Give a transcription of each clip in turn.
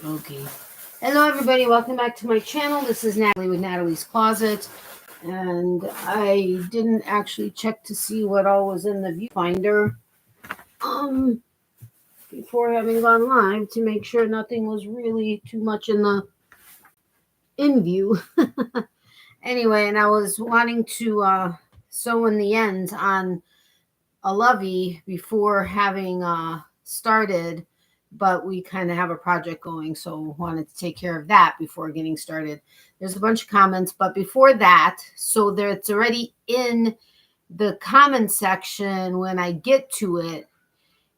Okay. Hello, everybody. Welcome back to my channel. This is Natalie with Natalie's Closet. And I didn't actually check to see what all was in the viewfinder before having gone live to make sure nothing was really too much in view. Anyway, and I was wanting to sew in the ends on a Lovey before having started, but we kind of have a project going, so wanted to take care of that before getting started. There's a bunch of comments, but before that, so there it's already in the comment section when I get to it.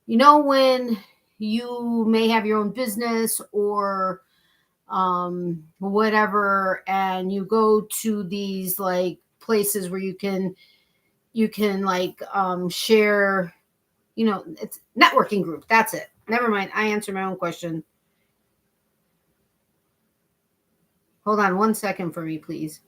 You know, when you may have your own business or whatever, and you go to these like places where you can like share, you know, it's networking group. That's it. Never mind. I answered my own question. Hold on 1 second for me, please.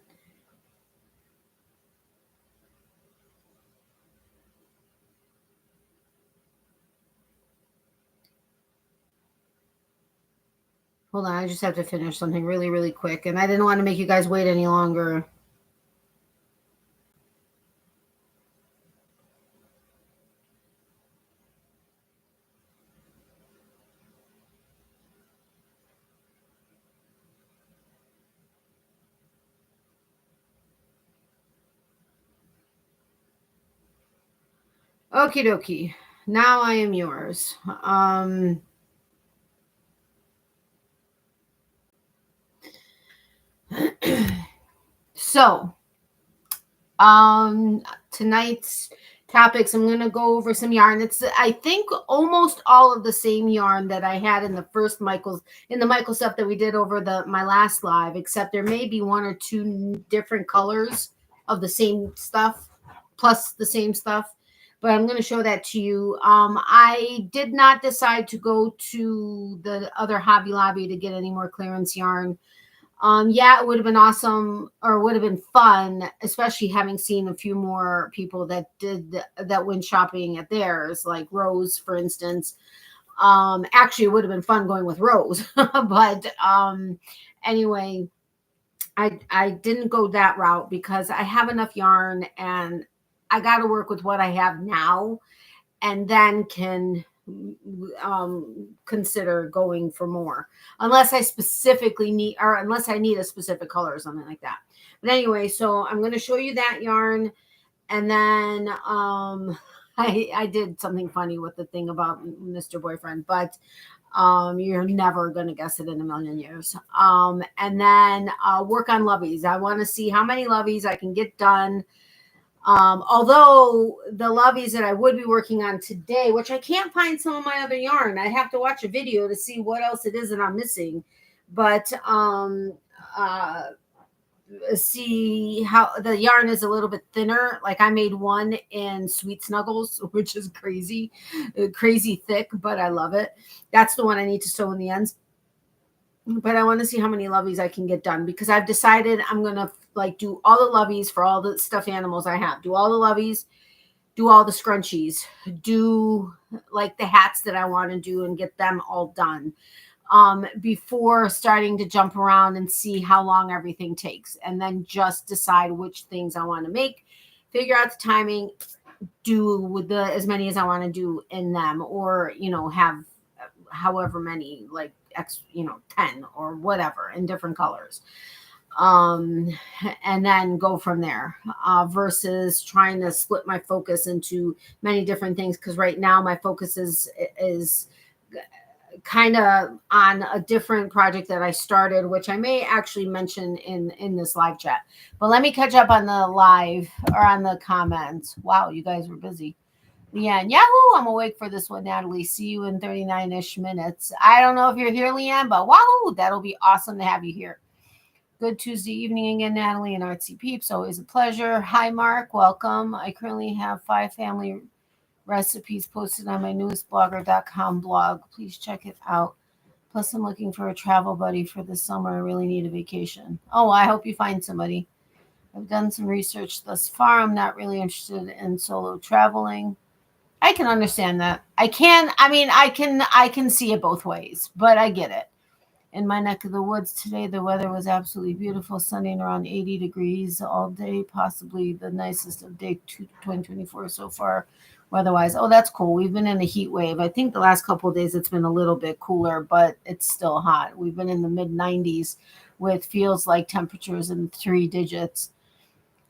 Hold on. I just have to finish something really, really quick. And I didn't want to make you guys wait any longer. Okie dokie. Now I am yours. So, tonight's topics, I'm going to go over some yarn. It's, I think, almost all of the same yarn that I had in the first Michael's, in the Michael stuff that we did over my last live, except there may be one or two different colors of the same stuff, plus the same stuff. But I'm going to show that to you. I did not decide to go to the other Hobby Lobby to get any more clearance yarn. Yeah, it would have been awesome, or would have been fun, especially having seen a few more people that went shopping at theirs, like Rose, for instance. Actually, it would have been fun going with Rose, but anyway, I didn't go that route because I have enough yarn and I got to work with what I have now, and then can consider going for more, unless I specifically need, or unless I need a specific color or something like that. But anyway, so I'm going to show you that yarn, and then I did something funny with the thing about Mr. Boyfriend, but you're never going to guess it in a million years. And then work on Loveys. I want to see how many Loveys I can get done. Although the Loveys that I would be working on today, which I can't find some of my other yarn, I have to watch a video to see what else it is that I'm missing. But see how the yarn is a little bit thinner. Like I made one in Sweet Snuggles, which is crazy thick, but I love it. That's the one I need to sew in the ends. But I want to see how many Loveys I can get done, because I've decided I'm going to like do all the Loveys for all the stuffed animals I have. Do all the Loveys, do all the scrunchies, do like the hats that I want to do and get them all done before starting to jump around and see how long everything takes. And then just decide which things I want to make, figure out the timing, do with as many as I want to do in them, or, you know, have however many, like 10 or whatever in different colors, and then go from there, versus trying to split my focus into many different things, because right now my focus is kind of on a different project that I started, which I may actually mention in this live chat. But let me catch up on the live, or on the comments. Wow, you guys were busy. Leanne, yahoo, I'm awake for this one, Natalie. See you in 39-ish minutes. I don't know if you're here, Leanne, but wahoo, that'll be awesome to have you here. Good Tuesday evening again, Natalie and Artsy Peeps. Always a pleasure. Hi, Mark. Welcome. I currently have 5 family recipes posted on my newestblogger.com blog. Please check it out. Plus, I'm looking for a travel buddy for this summer. I really need a vacation. Oh, I hope you find somebody. I've done some research thus far. I'm not really interested in solo traveling. I can understand that. I can see it both ways, but I get it. In my neck of the woods today, the weather was absolutely beautiful, sunny and around 80 degrees all day, possibly the nicest of day 2024 so far weather-wise. Oh, that's cool. We've been in a heat wave. I think the last couple of days it's been a little bit cooler, but it's still hot. We've been in the mid-90s with feels like temperatures in 3 digits.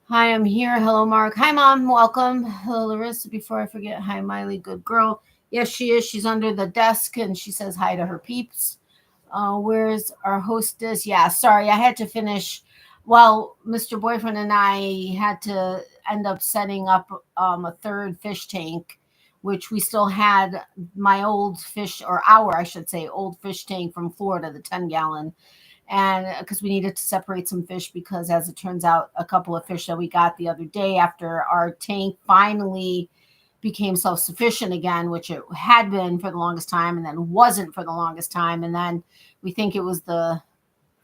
Hi, I'm here. Hello, Mark. Hi, Mom. Welcome. Hello, Larissa. Before I forget, hi, Miley. Good girl. Yes, she is. She's under the desk, and she says hi to her peeps. Where's our hostess? Yeah, sorry, I had to finish. Well, Mr. Boyfriend and I had to end up setting up a third fish tank, which we still had my old fish, or our, I should say, old fish tank from Florida, the 10-gallon. And because we needed to separate some fish, because as it turns out, a couple of fish that we got the other day after our tank finally became self-sufficient again, which it had been for the longest time and then wasn't for the longest time. And then we think it was the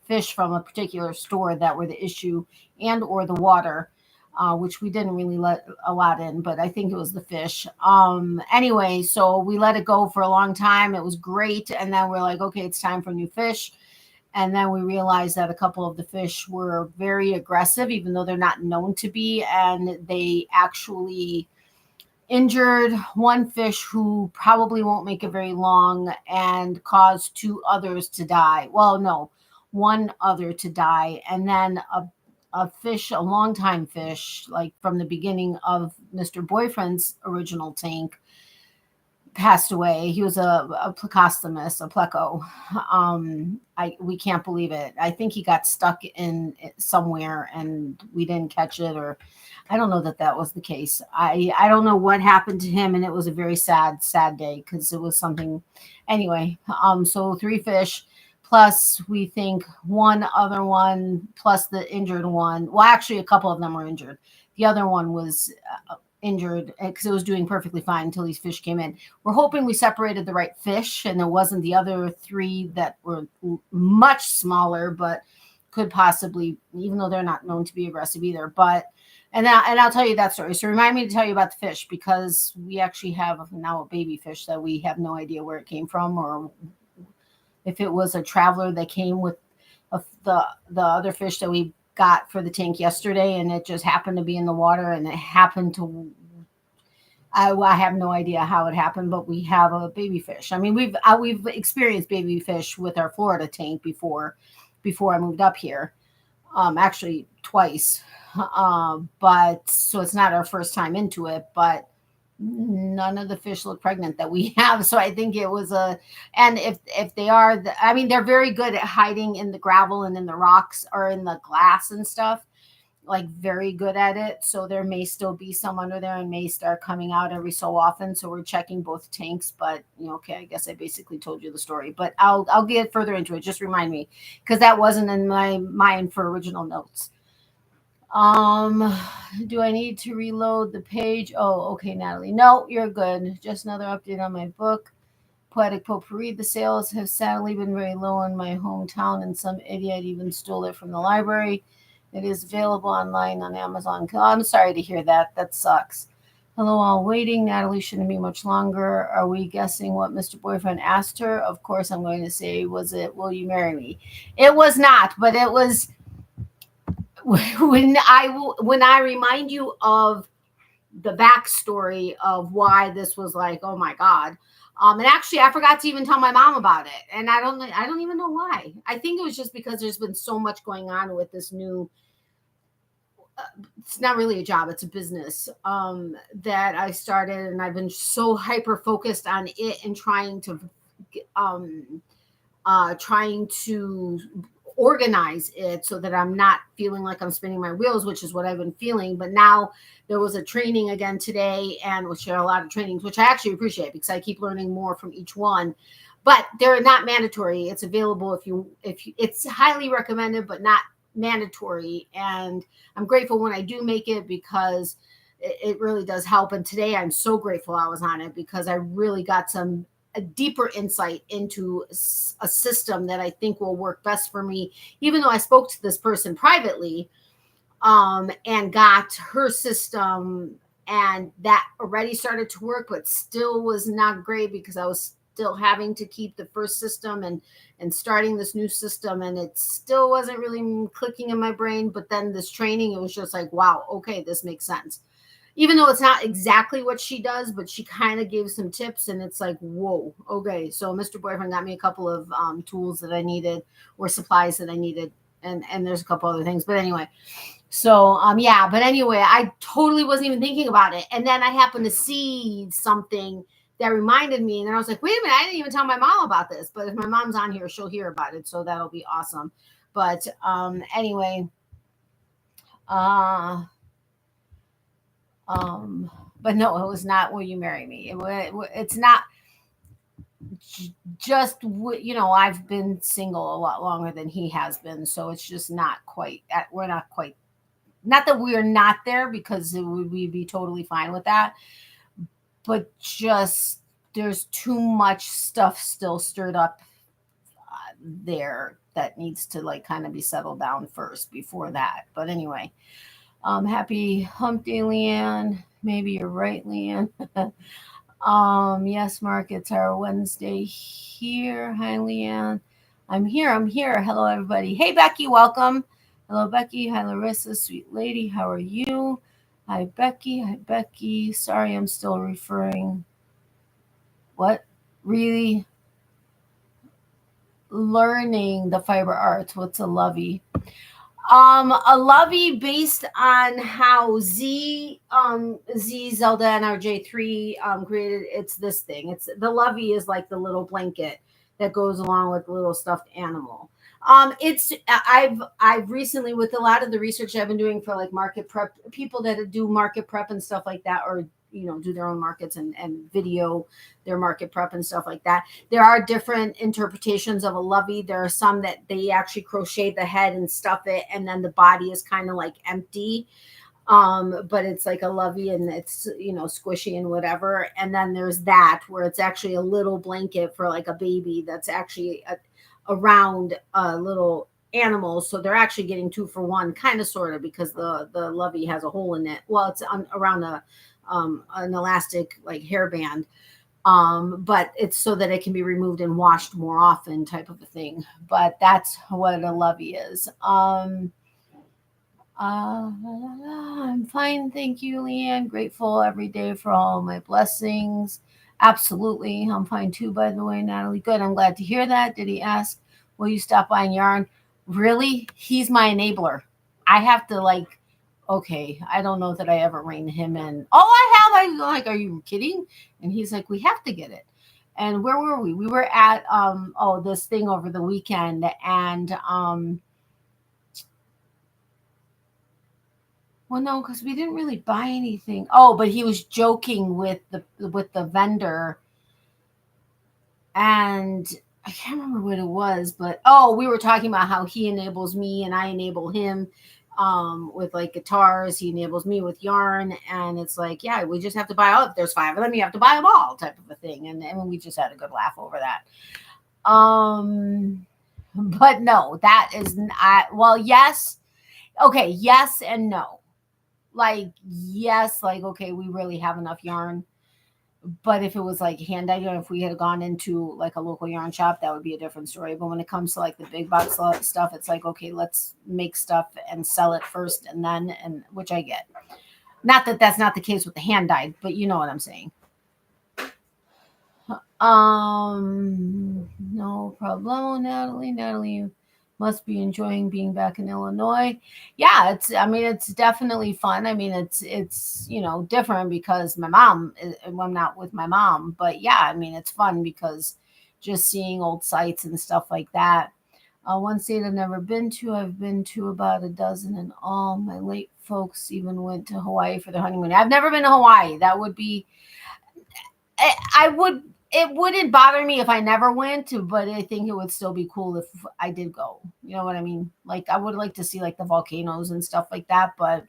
fish from a particular store that were the issue, and or the water, which we didn't really let a lot in, but I think it was the fish. Anyway, so we let it go for a long time. It was great. And then we're like, okay, it's time for new fish. And then we realized that a couple of the fish were very aggressive, even though they're not known to be. And they actually injured one fish who probably won't make it very long, and caused 2 others to die. Well, no, 1 other to die. And then a fish, a longtime fish, like from the beginning of Mr. Boyfriend's original tank, passed away. He was a plecostomus, a pleco. We can't believe it. I think he got stuck in somewhere and we didn't catch it, or I don't know that was the case. I don't know what happened to him, and it was a very sad day, because it was something. Anyway, so 3 fish, plus we think 1 other one, plus the injured one. Well, actually, a couple of them were injured. The other one was injured because it was doing perfectly fine until these fish came in. We're hoping we separated the right fish, and it wasn't the other 3 that were much smaller, but could possibly, even though they're not known to be aggressive either. But and I'll tell you that story. So remind me to tell you about the fish, because we actually have now a baby fish that we have no idea where it came from, or if it was a traveler that came with the other fish that we got for the tank yesterday, and it just happened to be in the water, and it happened to. I have no idea how it happened, but we have a baby fish. I mean, we've experienced baby fish with our Florida tank before I moved up here. Actually twice. But so it's not our first time into it, but none of the fish look pregnant that we have. So I think it was and if they are, I mean, they're very good at hiding in the gravel and in the rocks or in the glass and stuff, like very good at it. So there may still be some under there and may start coming out every so often. So we're checking both tanks, but okay, I guess I basically told you the story, but I'll get further into it. Just remind me, because that wasn't in my mind for original notes. Do I need to reload the page? Oh, okay, Natalie. No, you're good. Just another update on my book, Poetic Potpourri. The sales have sadly been very low in my hometown, and some idiot even stole it from the library. It is available online on Amazon. Oh, I'm sorry to hear that. That sucks. Hello, all waiting. Natalie shouldn't be much longer. Are we guessing what Mr. Boyfriend asked her? Of course, I'm going to say, was it, will you marry me? It was not, but it was. When I remind you of the backstory of why this was like, oh my God. And actually I forgot to even tell my mom about it. And I don't even know why. I think it was just because there's been so much going on with this new, it's not really a job, it's a business that I started, and I've been so hyper focused on it and trying to organize it so that I'm not feeling like I'm spinning my wheels, which is what I've been feeling. But now there was a training again today, and we'll share a lot of trainings, which I actually appreciate because I keep learning more from each one. But they're not mandatory. It's available if you it's highly recommended, but not mandatory. And I'm grateful when I do make it, because it really does help. And today I'm so grateful I was on it, because I really got a deeper insight into a system that I think will work best for me, even though I spoke to this person privately and got her system, and that already started to work, but still was not great because I was still having to keep the first system and starting this new system, and it still wasn't really clicking in my brain. But then this training, it was just like, wow, okay, this makes sense. Even though it's not exactly what she does, but she kind of gave some tips, and it's like, whoa, okay. So Mr. Boyfriend got me a couple of tools that I needed, or supplies that I needed, and there's a couple other things. But anyway, so yeah. But anyway, I totally wasn't even thinking about it, and then I happened to see something that reminded me, and then I was like, wait a minute, I didn't even tell my mom about this. But if my mom's on here, she'll hear about it, so that'll be awesome. But anyway, but no, it was not Will You Marry Me. It's not just, I've been single a lot longer than he has been, so it's just not quite. We're not quite. Not that we're not there, because we'd be totally fine with that, but just there's too much stuff still stirred up there that needs to like kind of be settled down first before that. But anyway, happy hump day, Leanne. Maybe you're right, Leanne. Yes, Mark, it's our Wednesday here. Hi, Leanne. I'm here. Hello, everybody. Hey, Becky, welcome. Hello, Becky. Hi, Larissa, sweet lady. How are you? Hi, Becky. Sorry, I'm still referring. What? Really? Learning the fiber arts. What's a Lovey? A Lovey based on how Z Zelda NRJ3 created. It's this thing. It's the Lovey is like the little blanket that goes along with the little stuffed animal. I've recently, with a lot of the research I've been doing for like market prep, people that do market prep and stuff like that, or do their own markets and video their market prep and stuff like that. There are different interpretations of a Lovey. There are some that they actually crochet the head and stuff it, and then the body is kind of like empty. But it's like a Lovey, and it's squishy and whatever. And then there's that where it's actually a little blanket for like a baby that's actually around a little animal. So they're actually getting 2 for 1, kind of sort of, because the Lovey has a hole in it. Well, it's around an elastic like hairband, but it's so that it can be removed and washed more often, type of a thing. But that's what a Lovey is. I'm fine, thank you, Leanne. Grateful every day for all my blessings. Absolutely, I'm fine too, by the way, Natalie. Good, I'm glad to hear that. Did he ask, will you stop buying yarn? Really? He's my enabler. I have to okay, I don't know that I ever rein him in. I'm like, are you kidding? And he's like, we have to get it. And where were we? We were at this thing over the weekend, and well, no, because we didn't really buy anything. Oh, but he was joking with the vendor, and I can't remember what it was, but we were talking about how he enables me and I enable him with like guitars. He enables me with yarn, and it's like, yeah, we just have to buy all. If there's 5 of them, you have to buy them all, type of a thing. And we just had a good laugh over that. But no, that is not. Well, yes, okay, yes and no. Like, yes, like, okay, we really have enough yarn. But if it was like hand dyed yarn, if we had gone into like a local yarn shop, that would be a different story. But when it comes to like the big box stuff, it's like, okay, let's make stuff and sell it first, and then, and which I get. Not that that's not the case with the hand dyed, but you know what I'm saying. No problem, Natalie. Natalie must be enjoying being back in Illinois. Yeah, it's definitely fun. I mean, it's different because my mom, I'm not with my mom, but yeah, I mean, it's fun because just seeing old sites and stuff like that. One state I've never been to, I've been to about a dozen in all. My late folks even went to Hawaii for their honeymoon. I've never been to Hawaii. That would be, it wouldn't bother me if I never went, but I think it would still be cool if I did go. You know what I mean? Like, I would like to see like the volcanoes and stuff like that. But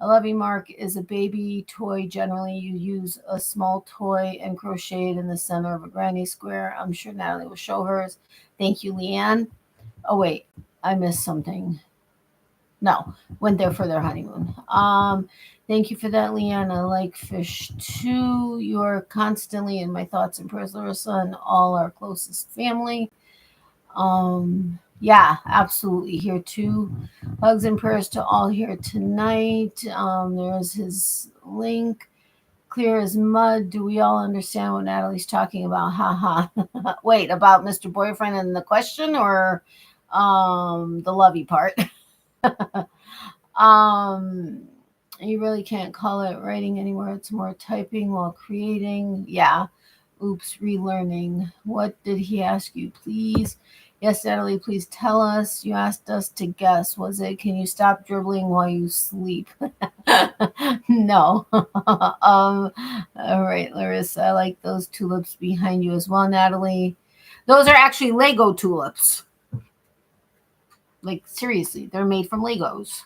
I love you, Mark. Is a baby toy generally you use a small toy and crochet it in the center of a granny square? I'm sure Natalie will show hers. Thank you, Leanne. Oh wait, I missed something. No, went there for their honeymoon. Thank you for that, Leanne. I like fish too. You're constantly in my thoughts and prayers, Larissa, and all our closest family. Yeah, absolutely. Here too. Hugs and prayers to all here tonight. There's his link. Clear as mud. Do we all understand what Natalie's talking about? Ha ha. Wait, about Mr. Boyfriend and the question, or the Lovey part? um you really can't call it writing anymore. It's more typing while creating. Yeah. Oops, relearning. What did he ask you, please? Yes, Natalie, please tell us. You asked us to guess. Was it, can you stop dribbling while you sleep? No. All right, Larissa, I like those tulips behind you as well, Natalie. Those are actually Lego tulips. Like, seriously, they're made from Legos.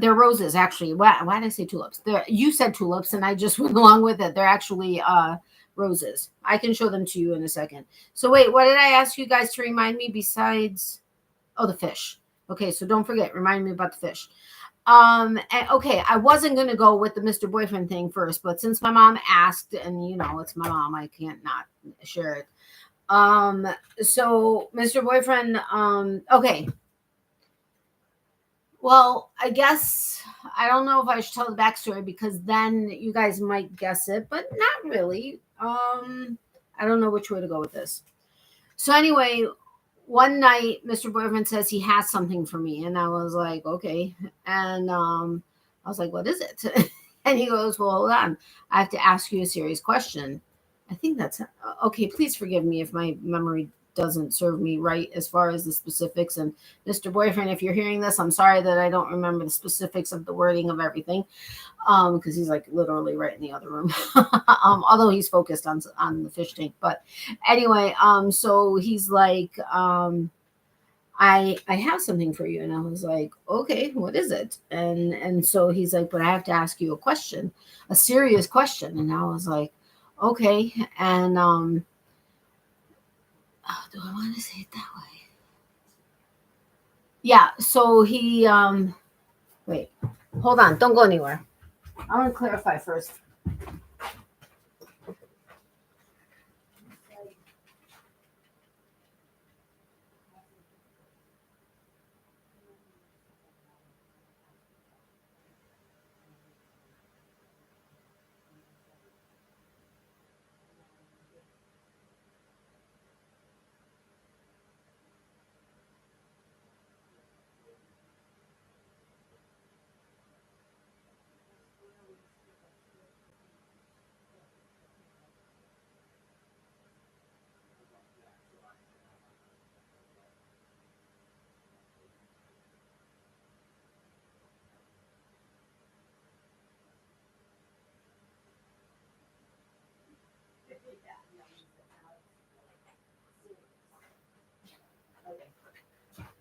They're roses, actually. Why did I say tulips? You said tulips, and I just went along with it. They're actually roses. I can show them to you in a second. So wait, what did I ask you guys to remind me besides? Oh, the fish. Okay, so don't forget, remind me about the fish. And, okay, I wasn't gonna go with the Mr. Boyfriend thing first, but since my mom asked, and you know it's my mom, I can't not share it. So Mr. Boyfriend, okay. Well, I guess I don't know if I should tell the backstory because then you guys might guess it, but not really. I don't know which way to go with this. So anyway, one night Mr. Boyfriend says he has something for me, and I was like, okay. And I was like, what is it? And he goes, well, hold on. I have to ask you a serious question. I think that's okay. Please forgive me if my memory doesn't serve me right as far as the specifics. And Mr. Boyfriend, if you're hearing this, I'm sorry that I don't remember the specifics of the wording of everything, because he's like literally right in the other room. Although he's focused on the fish tank. But anyway, so he's like, I have something for you, and I was like, okay, what is it? And so he's like, but I have to ask you a question, a serious question. And I was like, okay. And oh, do I want to say it that way? Yeah. So he wait, hold on, don't go anywhere. I want to clarify first.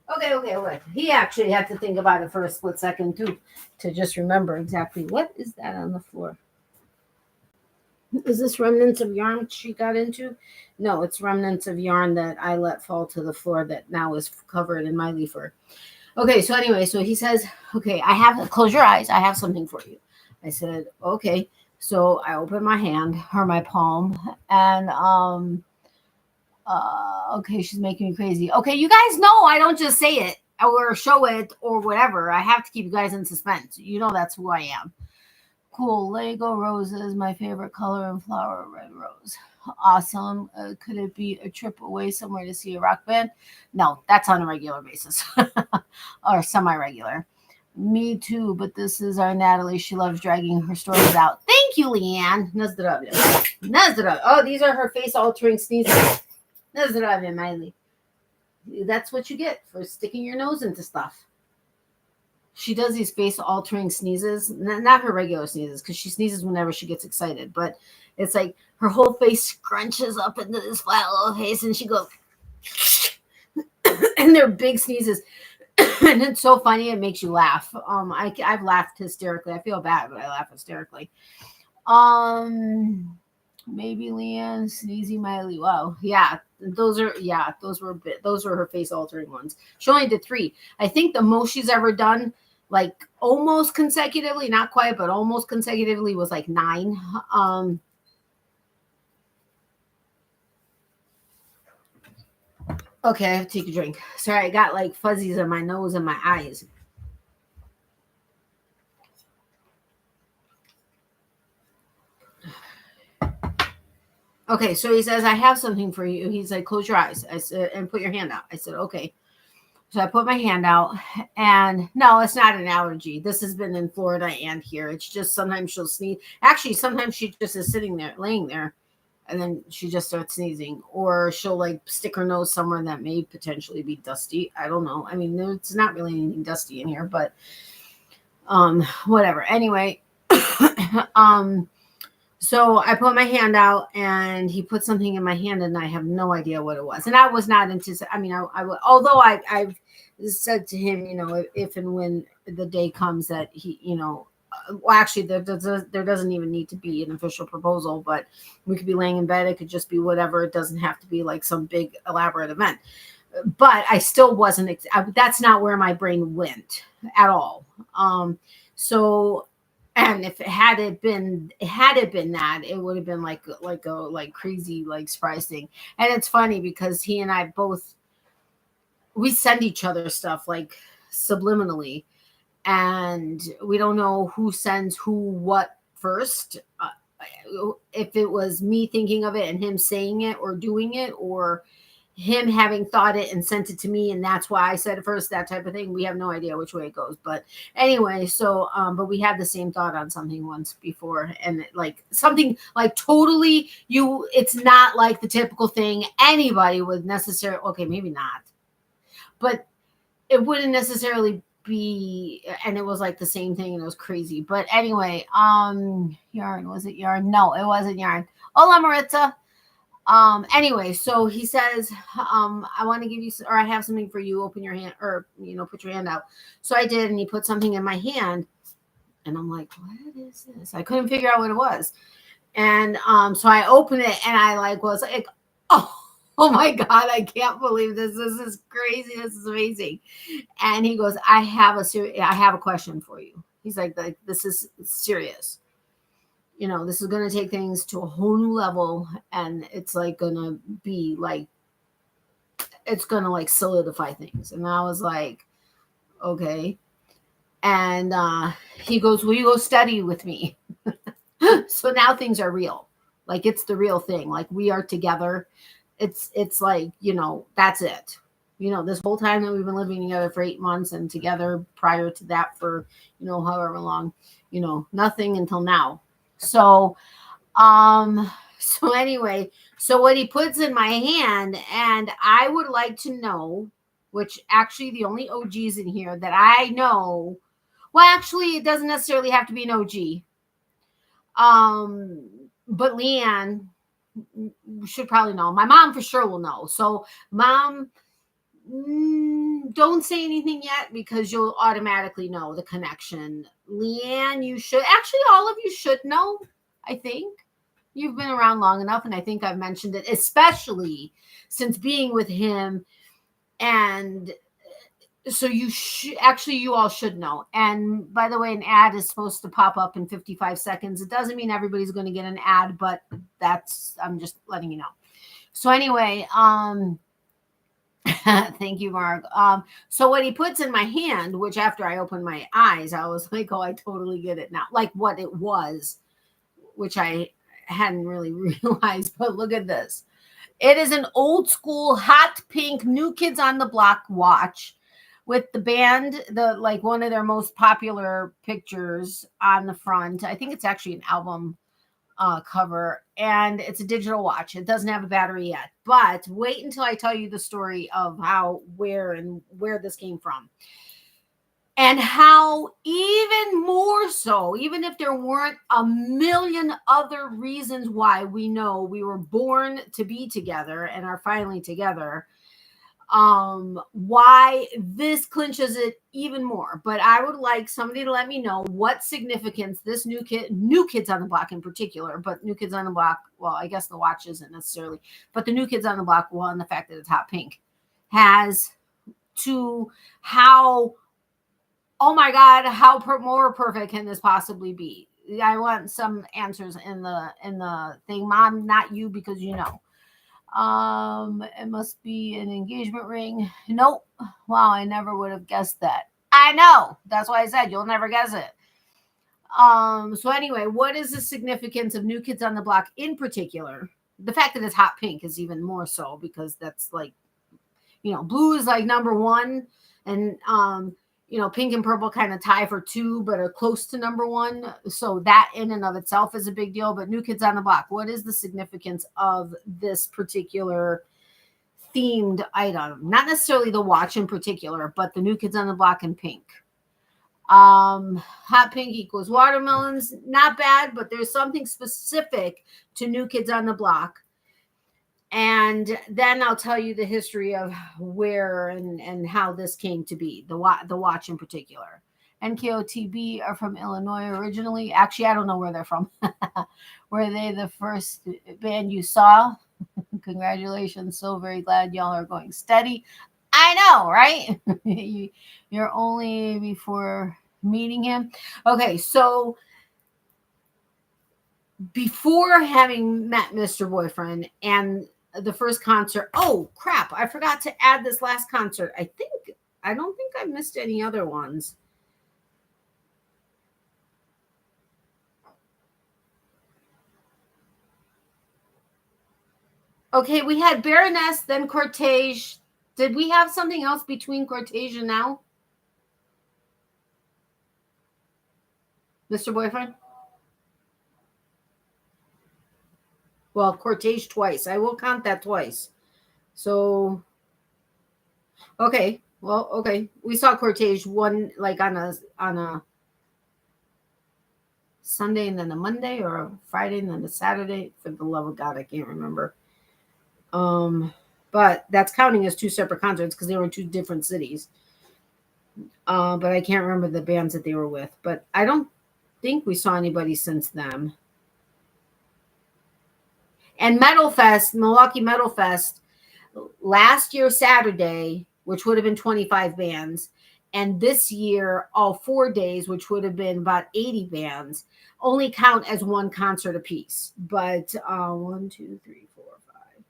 Okay. He actually had to think about it for a split second too, to just remember exactly what is that on the floor. Is this remnants of yarn she got into? No, it's remnants of yarn that I let fall to the floor that now is covered in my leafer. Okay, so anyway, so he says, okay, I have, close your eyes, I have something for you. I said, okay. So I open my hand or my palm, and okay, she's making me crazy. Okay, you guys know I don't just say it or show it or whatever. I have to keep you guys in suspense. You know that's who I am. Cool. Lego roses, my favorite color and flower, red rose. Awesome. Could it be a trip away somewhere to see a rock band? No, that's on a regular basis or semi-regular. Me too, but this is our Natalie. She loves dragging her stories out. Thank you, Leanne. Nazdravia. Nazdravia. Oh, these are her face-altering sneezes. Nazdravia, Miley. That's what you get for sticking your nose into stuff. She does these face-altering sneezes, not her regular sneezes, because she sneezes whenever she gets excited. But it's like her whole face scrunches up into this flat little face, and she goes, and they're big sneezes, and it's so funny. It makes you laugh. I've laughed hysterically. I feel bad, but I laugh hysterically. Maybe Leanne, Sneezy Miley. Wow, yeah. those are, yeah, those were her face altering ones. She only did 3. I think the most she's ever done, like almost consecutively, not quite, but almost consecutively, was like 9. Okay, I have to take a drink. Sorry, I got like fuzzies on my nose and my eyes. Okay, so he says, I have something for you. He's like, close your eyes. I said, and put your hand out. I said, okay. So I put my hand out, and no, it's not an allergy. This has been in Florida and here. It's just sometimes she'll sneeze. Actually, sometimes she just is sitting there, laying there, and then she just starts sneezing, or she'll like stick her nose somewhere that may potentially be dusty. I don't know. I mean, it's not really anything dusty in here, but whatever. Anyway, so I put my hand out, and he put something in my hand, and I have no idea what it was. And I was not anticipating. I mean, although I've said to him, you know, if and when the day comes that he, you know, well, actually, there doesn't even need to be an official proposal, but we could be laying in bed. It could just be whatever. It doesn't have to be like some big elaborate event. But I still wasn't. That's not where my brain went at all. So, and if it had been that, it would have been like a crazy like surprise thing. And it's funny because he and I both, we send each other stuff like subliminally, and we don't know who sends who what first. If it was me thinking of it and him saying it or doing it, or him having thought it and sent it to me, and that's why I said it first, that type of thing. We have no idea which way it goes. But anyway, so but we had the same thought on something once before, and like something like totally it's not like the typical thing anybody would necessarily, okay, maybe not, but it wouldn't necessarily be, and it was like the same thing, and it was crazy. But anyway, yarn, was it yarn? No, it wasn't yarn. Hola, Maritza. Anyway, so he says, I want to give you, or I have something for you. Open your hand, or, you know, put your hand out. So I did, and he put something in my hand, and I'm like, what is this? I couldn't figure out what it was. And so I opened it, and I like was like, oh my God, I can't believe this. This is crazy. This is amazing. And he goes, I have a question for you. He's like, this is serious. You know, this is going to take things to a whole new level, and it's like going to be like, it's going to like solidify things. And I was like, okay. And he goes, will you go study with me? So now things are real. Like, it's the real thing. Like, we are together. It's like, you know, that's it. You know, this whole time that we've been living together for 8 months, and together prior to that for, you know, however long, you know, nothing until now. So, so anyway, so what he puts in my hand, and I would like to know, which actually the only OGs in here that I know, well, actually, it doesn't necessarily have to be an OG. But Leanne should probably know. My mom for sure will know. So, Mom, don't say anything yet, because you'll automatically know the connection. Leanne, you should. Actually, all of you should know. I think you've been around long enough, and I think I've mentioned it, especially since being with him. And so you all should know. And by the way, an ad is supposed to pop up in 55 seconds. It doesn't mean everybody's going to get an ad, but I'm just letting you know. So anyway, thank you, Mark. So what he puts in my hand, which after I opened my eyes, I was like, oh, I totally get it now. Like what it was, which I hadn't really realized, but look at this. It is an old school hot pink New Kids on the Block watch with the band, like one of their most popular pictures on the front. I think it's actually an album cover, and it's a digital watch. It doesn't have a battery yet, but wait until I tell you the story of where this came from. And how even more so, even if there weren't a million other reasons why we know we were born to be together and are finally together, why this clinches it even more. But I would like somebody to let me know what significance this new Kids on the Block in particular, but New Kids on the Block, well, I guess the watch isn't necessarily, but the New Kids on the Block one, the fact that it's hot pink, has to how, oh my God, how more perfect can this possibly be? I want some answers in the thing. Mom, not you, because you know. It must be an engagement ring. Nope. Wow, I never would have guessed that. I know. That's why I said you'll never guess it. So anyway, what is the significance of New Kids on the Block in particular? The fact that it's hot pink is even more so, because that's like, you know, blue is like number one, and you know, pink and purple kind of tie for two, but are close to number one. So that in and of itself is a big deal. But New Kids on the Block, what is the significance of this particular themed item? Not necessarily the watch in particular, but the New Kids on the Block in pink. Hot pink equals watermelons. Not bad, but there's something specific to New Kids on the Block. And then I'll tell you the history of where and how this came to be, the watch in particular. NKOTB are from Illinois originally. Actually, I don't know where they're from. Were they the first band you saw? Congratulations. So very glad y'all are going steady. I know, right? You're only before meeting him. Okay, so before having met Mr. Boyfriend and the first concert, oh crap, I forgot to add this last concert. I don't think I missed any other ones. Okay, we had Baroness, then Cortege. Did we have something else between Cortege and now? Mr. Boyfriend? Well, Cortege twice. I will count that twice. So, okay. Well, okay. We saw Cortege one like on a Sunday and then a Monday, or a Friday and then a Saturday. For the love of God, I can't remember. But that's counting as two separate concerts because they were in two different cities. But I can't remember the bands that they were with. But I don't think we saw anybody since then. And Metal Fest, Milwaukee Metal Fest, last year Saturday, which would have been 25 bands, and this year all 4 days, which would have been about 80 bands, only count as one concert apiece. But 1, 2, 3, 4, 5,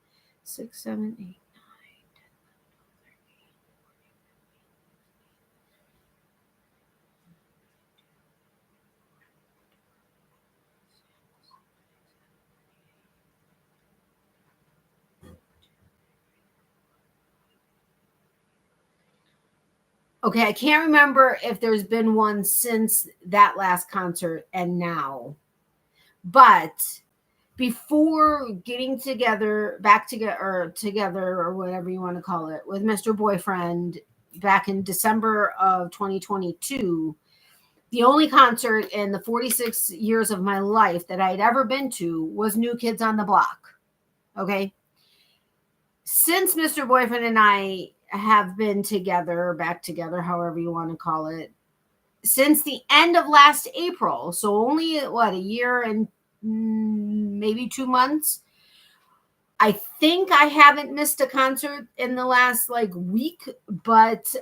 6, 7, 8. Okay, I can't remember if there's been one since that last concert and now. But before getting together, or whatever you want to call it, with Mr. Boyfriend back in December of 2022, the only concert in the 46 years of my life that I'd ever been to was New Kids on the Block. Okay. Since Mr. Boyfriend and I have been together, back together, however you want to call it, since the end of last April, so only a year and maybe 2 months, I think I haven't missed a concert in the last week, but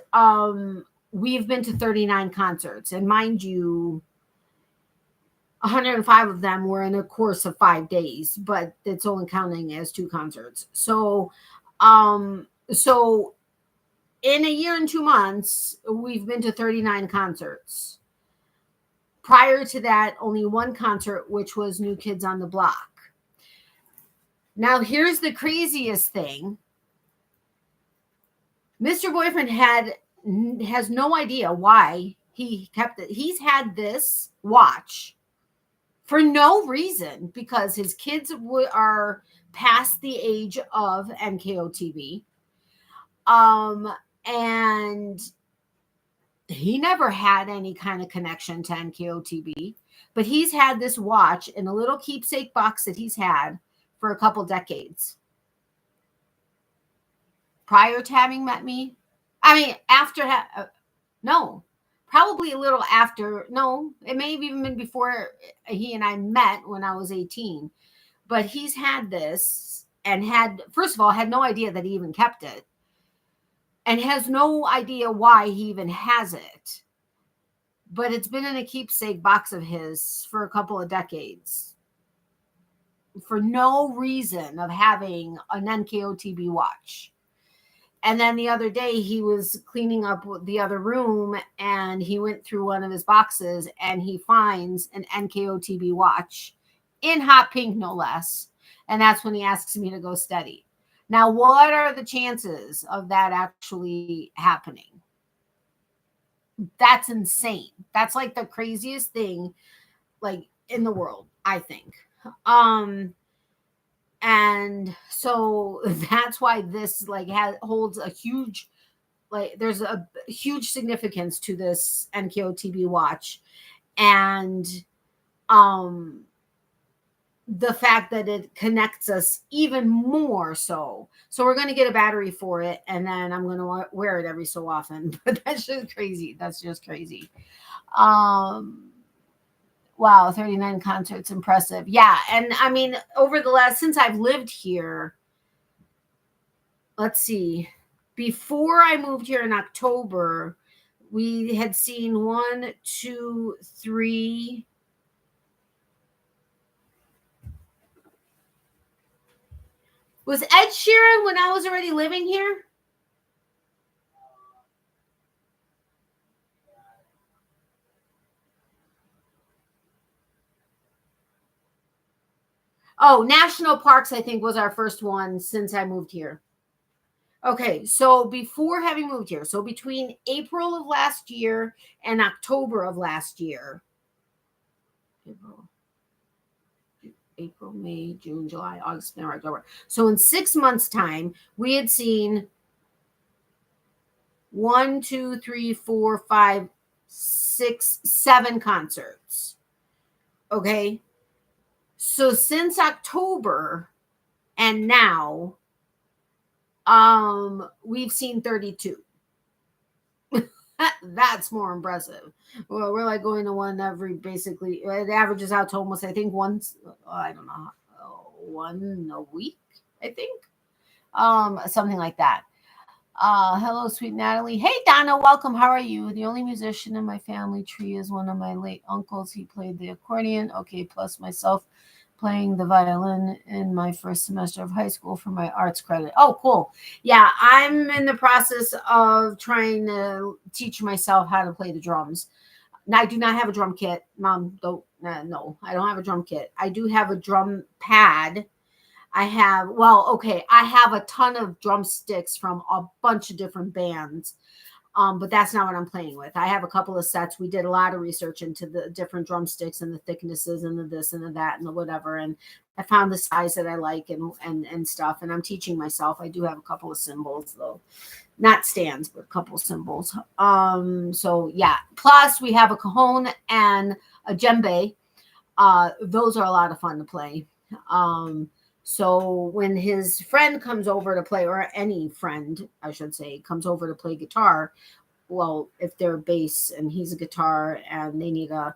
we've been to 39 concerts, and mind you, 105 of them were in a course of 5 days, but it's only counting as 2 concerts. So in a year and 2 months, we've been to 39 concerts. Prior to that, only 1 concert, which was New Kids on the Block. Now, here's the craziest thing. Mr. Boyfriend has no idea why he kept it. He's had this watch for no reason, because his kids are past the age of NKOTB. And he never had any kind of connection to NKOTB, but he's had this watch in a little keepsake box that he's had for a couple decades. prior to having met me. I mean, after, no, probably a little after. No, it may have even been before he and I met when I was 18. But he's had this and had, first of all, had no idea that he even kept it and has no idea why he even has it. But it's been in a keepsake box of his for a couple of decades for no reason of having an NKOTB watch. And then the other day he was cleaning up the other room and he went through one of his boxes and he finds an NKOTB watch in hot pink, no less. And that's when he asks me to go steady. Now, what are the chances of that actually happening? That's insane. That's like the craziest thing like in the world, I think. And so that's why this like holds a huge, like there's a huge significance to this NKOTB watch. And the fact that it connects us even more so. So we're going to get a battery for it and then I'm going to wear it every so often. But that's just crazy. That's just crazy. Wow, 39 concerts, impressive. Yeah, and I mean, over the last, since I've lived here, let's see, before I moved here in October, we had seen 1, 2, 3. Was Ed Sheeran when I was already living here? Oh, National Parks, I think, was our first one since I moved here. Okay, so before having moved here, so between April of last year and October of last year, April, May, June, July, August, September, October. So in 6 months' time, we had seen 1, 2, 3, 4, 5, 6, 7 concerts. Okay. So since October and now, we've seen 32. That's more impressive. Well, we're like going to one every, basically, it averages out to almost, I think, once, I don't know, one a week, I think. Something like that. Hello, sweet Natalie. Hey, Donna, welcome. How are you? The only musician in my family tree is one of my late uncles. He played the accordion. Okay, plus myself playing the violin in my first semester of high school for my arts credit. Oh, cool. Yeah, I'm in the process of trying to teach myself how to play the drums. Now, I do not have a drum kit. Mom, no, I don't have a drum kit. I do have a drum pad. I have a ton of drumsticks from a bunch of different bands. But that's not what I'm playing with. I have a couple of sets. We did a lot of research into the different drumsticks and the thicknesses and the this and the that and the whatever. And I found the size that I like and stuff. And I'm teaching myself. I do have a couple of cymbals though, not stands, but a couple of cymbals. So yeah. Plus we have a cajon and a djembe. Those are a lot of fun to play. So when his friend comes over to play, or any friend, I should say, comes over to play guitar, well, if they're bass and he's a guitar and they need the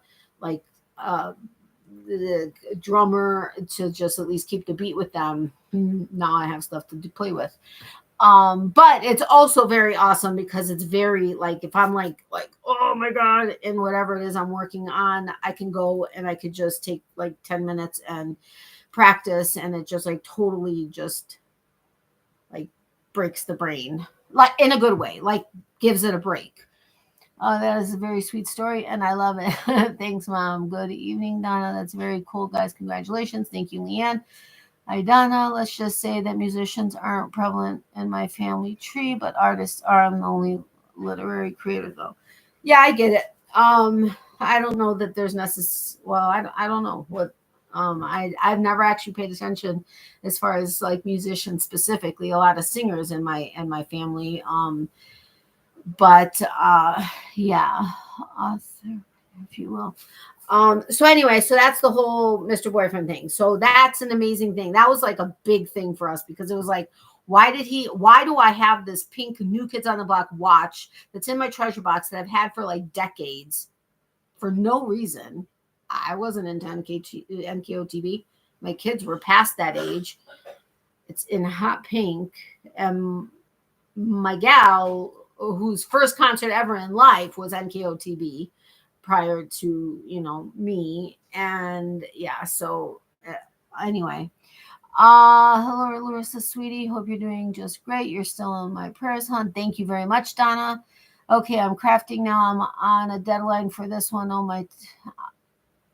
drummer to just at least keep the beat with them, now I have stuff to play with. But it's also very awesome because it's very like, if I'm like, oh my God, and whatever it is I'm working on, I can go and I could just take like 10 minutes and practice, and it just like totally just like breaks the brain, like in a good way, like gives it a break. Oh, that is a very sweet story and I love it. Thanks, Mom. Good evening, Donna. That's very cool, guys. Congratulations. Thank you, Leanne. Hi, Donna. Let's just say that musicians aren't prevalent in my family tree, but artists are. I'm the only literary creator though. Yeah, I get it. I don't know that there's I don't know what. I've never actually paid attention as far as like musicians specifically. A lot of singers in my family. Yeah, author, if you will. So anyway, so that's the whole Mr. Boyfriend thing. So that's an amazing thing. That was like a big thing for us because it was like, Why do I have this pink New Kids on the Block watch that's in my treasure box that I've had for like decades for no reason? I wasn't into NKOTB. My kids were past that age. It's in hot pink. And my gal, whose first concert ever in life was NKOTB prior to, me. And yeah, so anyway. Hello, Larissa, sweetie. Hope you're doing just great. You're still in my prayers, hon. Thank you very much, Donna. Okay, I'm crafting now. I'm on a deadline for this one. My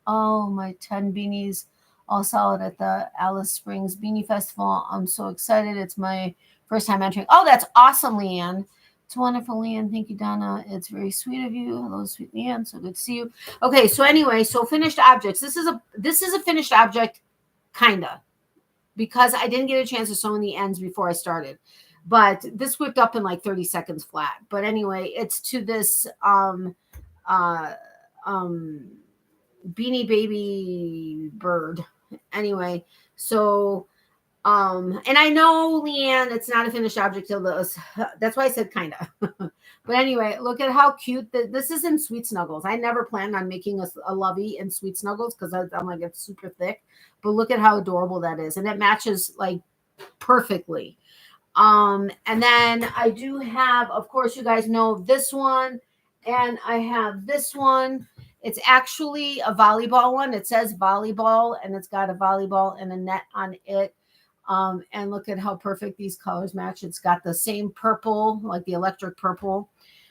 10 beanies all solid at the Alice Springs Beanie Festival. I'm so excited. It's my first time entering. Oh, that's awesome, Leanne. It's wonderful, Leanne. Thank you, Donna. It's very sweet of you. Hello, sweet Leanne. So good to see you. Okay, so anyway, so finished objects. This is a finished object, kinda, because I didn't get a chance to sew in the ends before I started. But this whipped up in like 30 seconds flat. But anyway, it's to this Beanie Baby bird. Anyway, so and I know, Leanne, it's not a finished object till this. That's why I said kind of. But anyway, look at how cute this is in Sweet Snuggles. I never planned on making a Lovey in Sweet Snuggles because I'm like, it's super thick. But look at how adorable that is, and it matches like perfectly. And then I do have, of course, you guys know this one, and I have this one. It's actually a volleyball one. It says volleyball, and it's got a volleyball and a net on it. And look at how perfect these colors match. It's got the same purple, like the electric purple.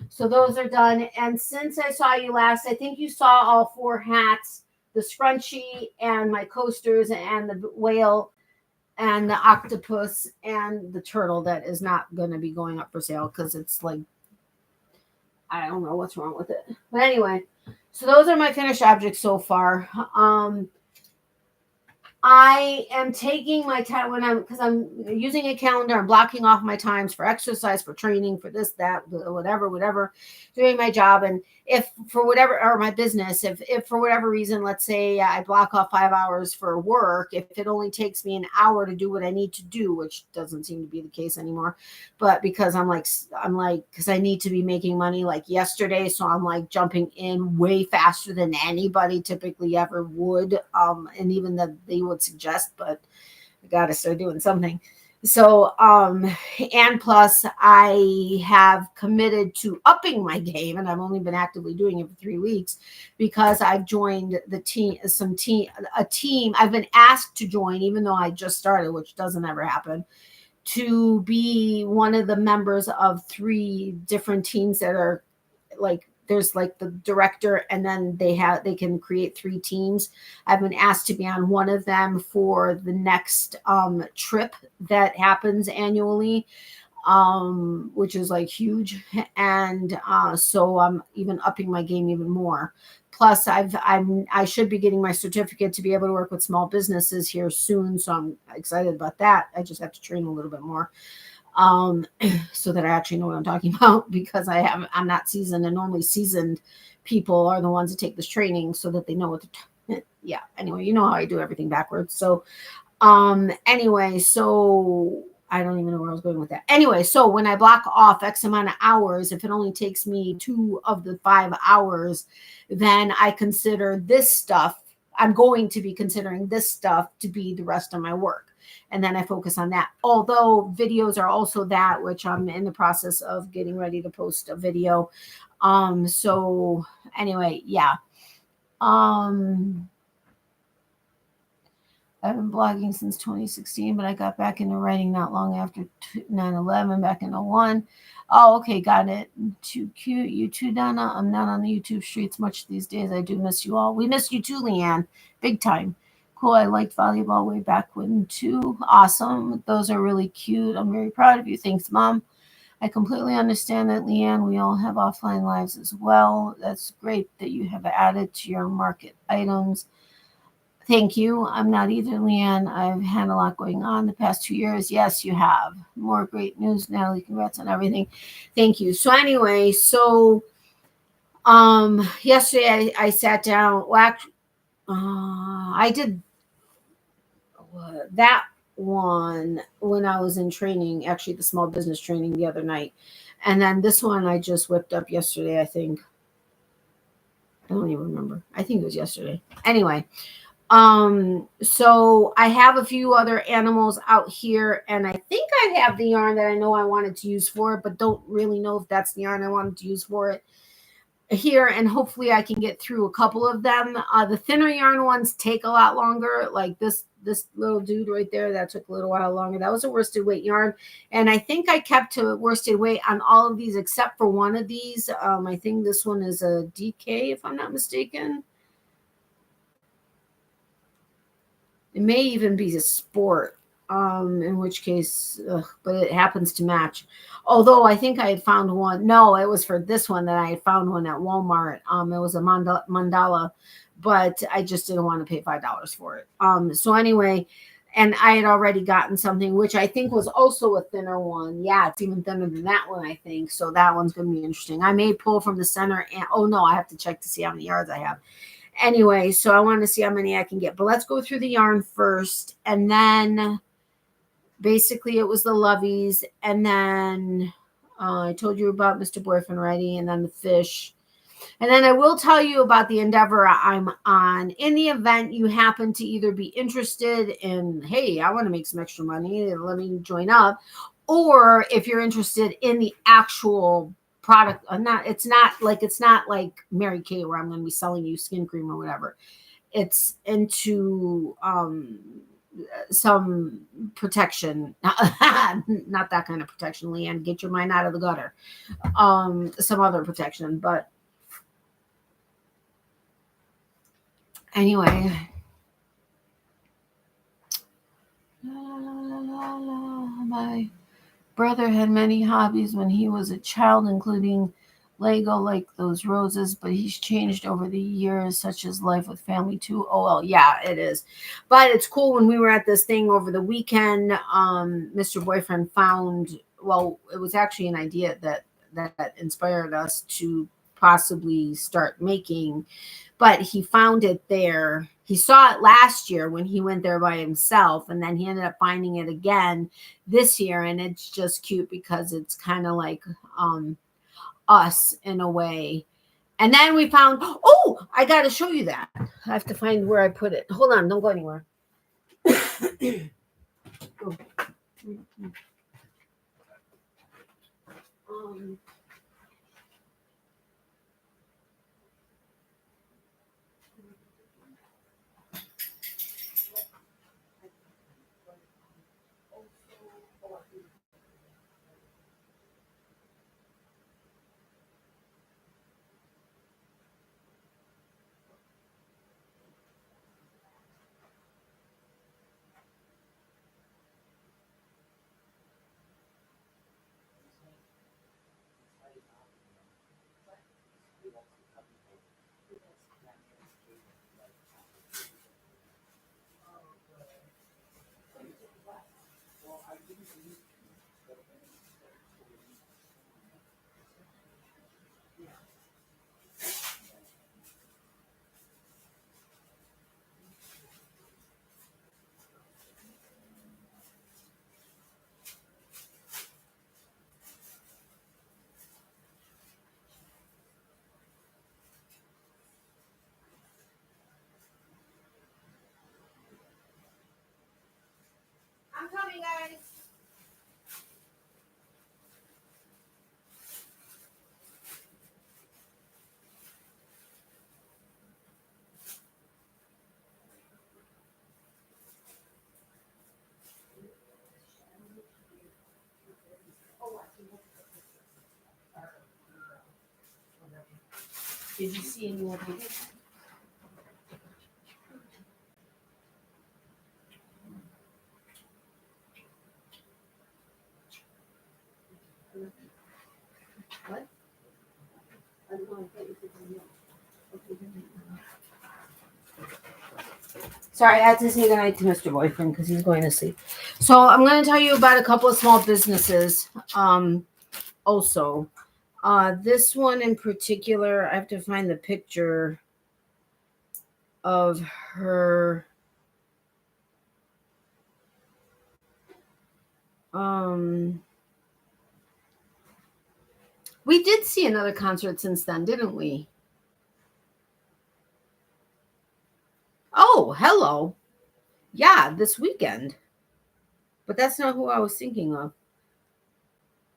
So those are done. And since I saw you last, I think you saw all 4 hats, the scrunchie and my coasters and the whale and the octopus and the turtle that is not going to be going up for sale because it's like, I don't know what's wrong with it. But anyway, so those are my finished objects so far. I am taking my time because I'm using a calendar. I'm blocking off my times for exercise, for training, for this, that, whatever, doing my job. And if for whatever, or my business, if for whatever reason, let's say I block off 5 hours for work, if it only takes me an hour to do what I need to do, which doesn't seem to be the case anymore, but because I'm like, because I need to be making money like yesterday. So I'm like jumping in way faster than anybody typically ever would. And even that they would suggest, but I gotta start doing something. So and plus I have committed to upping my game, and I've only been actively doing it for 3 weeks because I've joined the team. I've been asked to join, even though I just started, which doesn't ever happen, to be one of the members of 3 different teams that are like, there's like the director, and then they can create 3 teams. I've been asked to be on one of them for the next trip that happens annually, which is like huge. And so I'm even upping my game even more. Plus I should be getting my certificate to be able to work with small businesses here soon. So I'm excited about that. I just have to train a little bit more. So that I actually know what I'm talking about, because I'm not seasoned, and normally seasoned people are the ones that take this training so that they know what to yeah. Anyway, you know how I do everything backwards. So, anyway, so I don't even know where I was going with that. Anyway, so when I block off X amount of hours, if it only takes me 2 of the 5 hours, then I consider this stuff. I'm going to be considering this stuff to be the rest of my work. And then I focus on that. Although videos are also that, which I'm in the process of getting ready to post a video. So anyway, yeah. I've been blogging since 2016, but I got back into writing not long after 9/11, back in 01. Oh, okay, got it. Too cute. You too, Donna. I'm not on the YouTube streets much these days. I do miss you all. We miss you too, Leanne. Big time. Cool. I liked volleyball way back when too. Awesome. Those are really cute. I'm very proud of you. Thanks, Mom. I completely understand that, Leanne. We all have offline lives as well. That's great that you have added to your market items. Thank you. I'm not either, Leanne. I've had a lot going on the past 2 years. Yes, you have. More great news, Natalie. Congrats on everything. Thank you. So anyway, so yesterday I sat down. Well, actually, I did that one when I was in training, actually the small business training the other night. And then this one I just whipped up yesterday, I think. I don't even remember. I think it was yesterday. Anyway, so I have a few other animals out here, and I think I have the yarn that I know I wanted to use for it, but don't really know if that's the yarn I wanted to use for it here. And hopefully I can get through a couple of them. The thinner yarn ones take a lot longer, like this little dude right there, that took a little while longer. That was a worsted weight yarn, and I think I kept to worsted weight on all of these except for one of these. I think this one is a DK, if I'm not mistaken. It may even be a sport, in which case, but it happens to match. Although I think I had found one. No, it was for this one that I had found one at Walmart. It was a mandala, but I just didn't want to pay $5 for it. So anyway, and I had already gotten something, which I think was also a thinner one. Yeah, it's even thinner than that one, I think. So that one's going to be interesting. I may pull from the center. And oh no, I have to check to see how many yards I have. Anyway, so I want to see how many I can get. But let's go through the yarn first. And then basically it was the Loveys. And then I told you about Mr. Boyfriend already. And then the fish. And then I will tell you about the endeavor I'm on. In the event you happen to either be interested in, hey, I want to make some extra money, let me join up. Or if you're interested in the actual product, it's not like Mary Kay where I'm going to be selling you skin cream or whatever. It's into some protection, not that kind of protection, Leanne, get your mind out of the gutter. Some other protection, but anyway, my brother had many hobbies when he was a child, including Lego, like those roses, but he's changed over the years, such as life with family too. Oh, well, yeah, it is. But it's cool. When we were at this thing over the weekend, Mr. Boyfriend found, well, it was actually an idea that inspired us to possibly start making, but he found it there. He saw it last year when he went there by himself, and then he ended up finding it again this year. And it's just cute because it's kind of like us in a way. And then we found, oh, I got to show you that. I have to find where I put it. Hold on, don't go anywhere. Oh. I'm coming, guys. Did you see any more babies? What? Sorry, I had to say goodnight to Mr. Boyfriend because he's going to sleep. So I'm going to tell you about a couple of small businesses. Also, this one in particular, I have to find the picture of her. We did see another concert since then, didn't we? Oh, hello. Yeah, this weekend. But that's not who I was thinking of.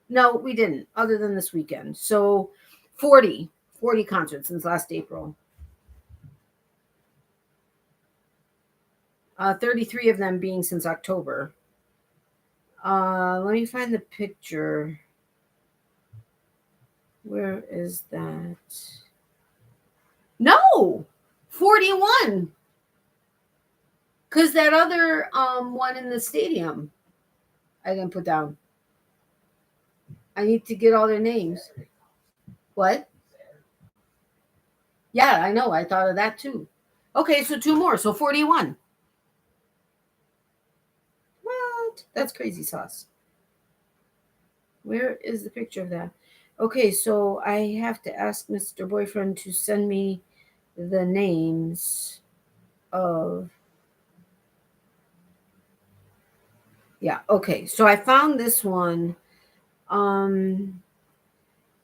No, we didn't, other than this weekend. So 40 concerts since last April. 33 of them being since October. Let me find the picture. Where is that? No, 41. Because that other one in the stadium, I didn't put down. I need to get all their names. What? Yeah, I know. I thought of that too. Okay, so 2 more. So 41. What? That's crazy sauce. Where is the picture of that? Okay, so I have to ask Mr. Boyfriend to send me the names of... Yeah, okay. So I found this one.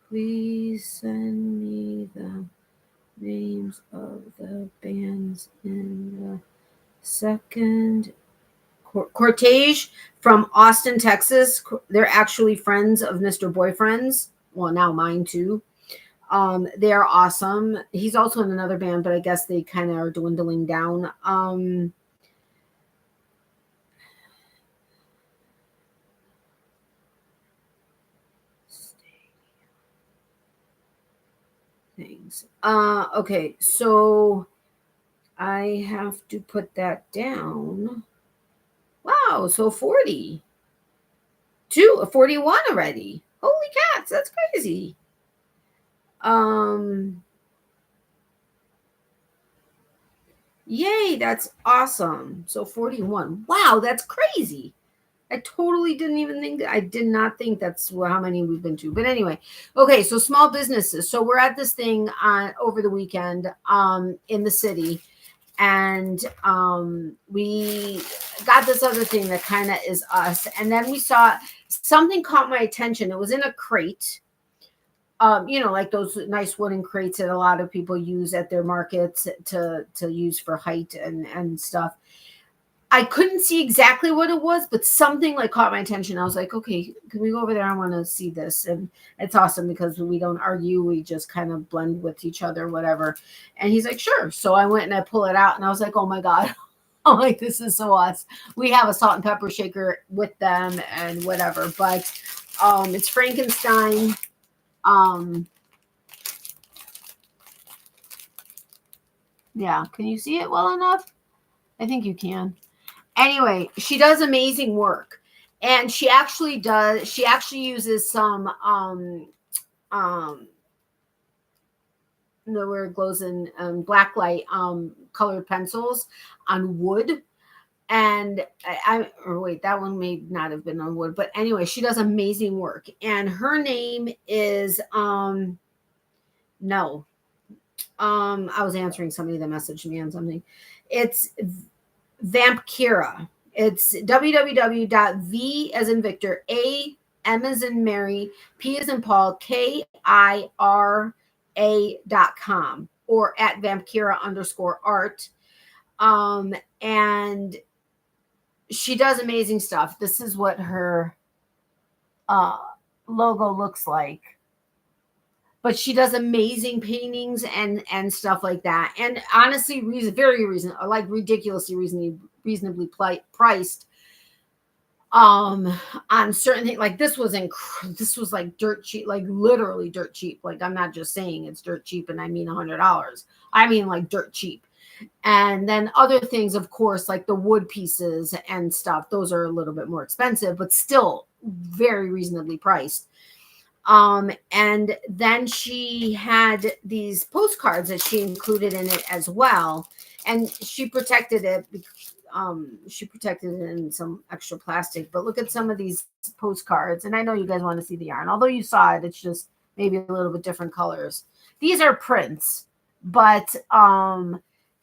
Please send me the names of the bands in the second Cortege from Austin, Texas. They're actually friends of Mr. Boyfriend's. Well, now mine too. They're awesome. He's also in another band, but I guess they kind of are dwindling down. Things. Okay, so I have to put that down. Wow, so 40. 41 already. Holy cats, that's crazy. Yay, that's awesome. So 41. Wow, that's crazy. I totally didn't even think that. I did not think that's how many we've been to. But anyway, okay, so small businesses. So we're at this thing over the weekend in the city. And we got this other thing that kind of is us. And then we saw something caught my attention. It was in a crate. Like those nice wooden crates that a lot of people use at their markets to use for height and stuff. I couldn't see exactly what it was, but something like caught my attention. I was like, okay, can we go over there? I want to see this. And it's awesome because we don't argue. We just kind of blend with each other, whatever. And he's like, sure. So I went and I pull it out and I was like, oh my God. I'm like, this is so awesome. We have a salt and pepper shaker with them and whatever, but it's Frankenstein. Yeah. Can you see it well enough? I think you can. Anyway, she does amazing work, and she actually uses some where it glows in black light colored pencils on wood. And that one may not have been on wood, but anyway, she does amazing work. And her name is I was answering somebody that messaged me on something. It's Vampkira. It's www.v as in Victor, A, M as in Mary, P as in Paul, KIRA.com or at Vampkira_art. And she does amazing stuff. This is what her logo looks like. But she does amazing paintings and stuff like that. And honestly, ridiculously reasonably priced on certain things. Like this was like dirt cheap, like literally dirt cheap. Like I'm not just saying it's dirt cheap and I mean $100. I mean like dirt cheap. And then other things, of course, like the wood pieces and stuff, those are a little bit more expensive, but still very reasonably priced. And then she had these postcards that she included in it as well. And she protected it. She protected it in some extra plastic, but look at some of these postcards. And I know you guys want to see the yarn, although you saw it, it's just maybe a little bit different colors. These are prints, but,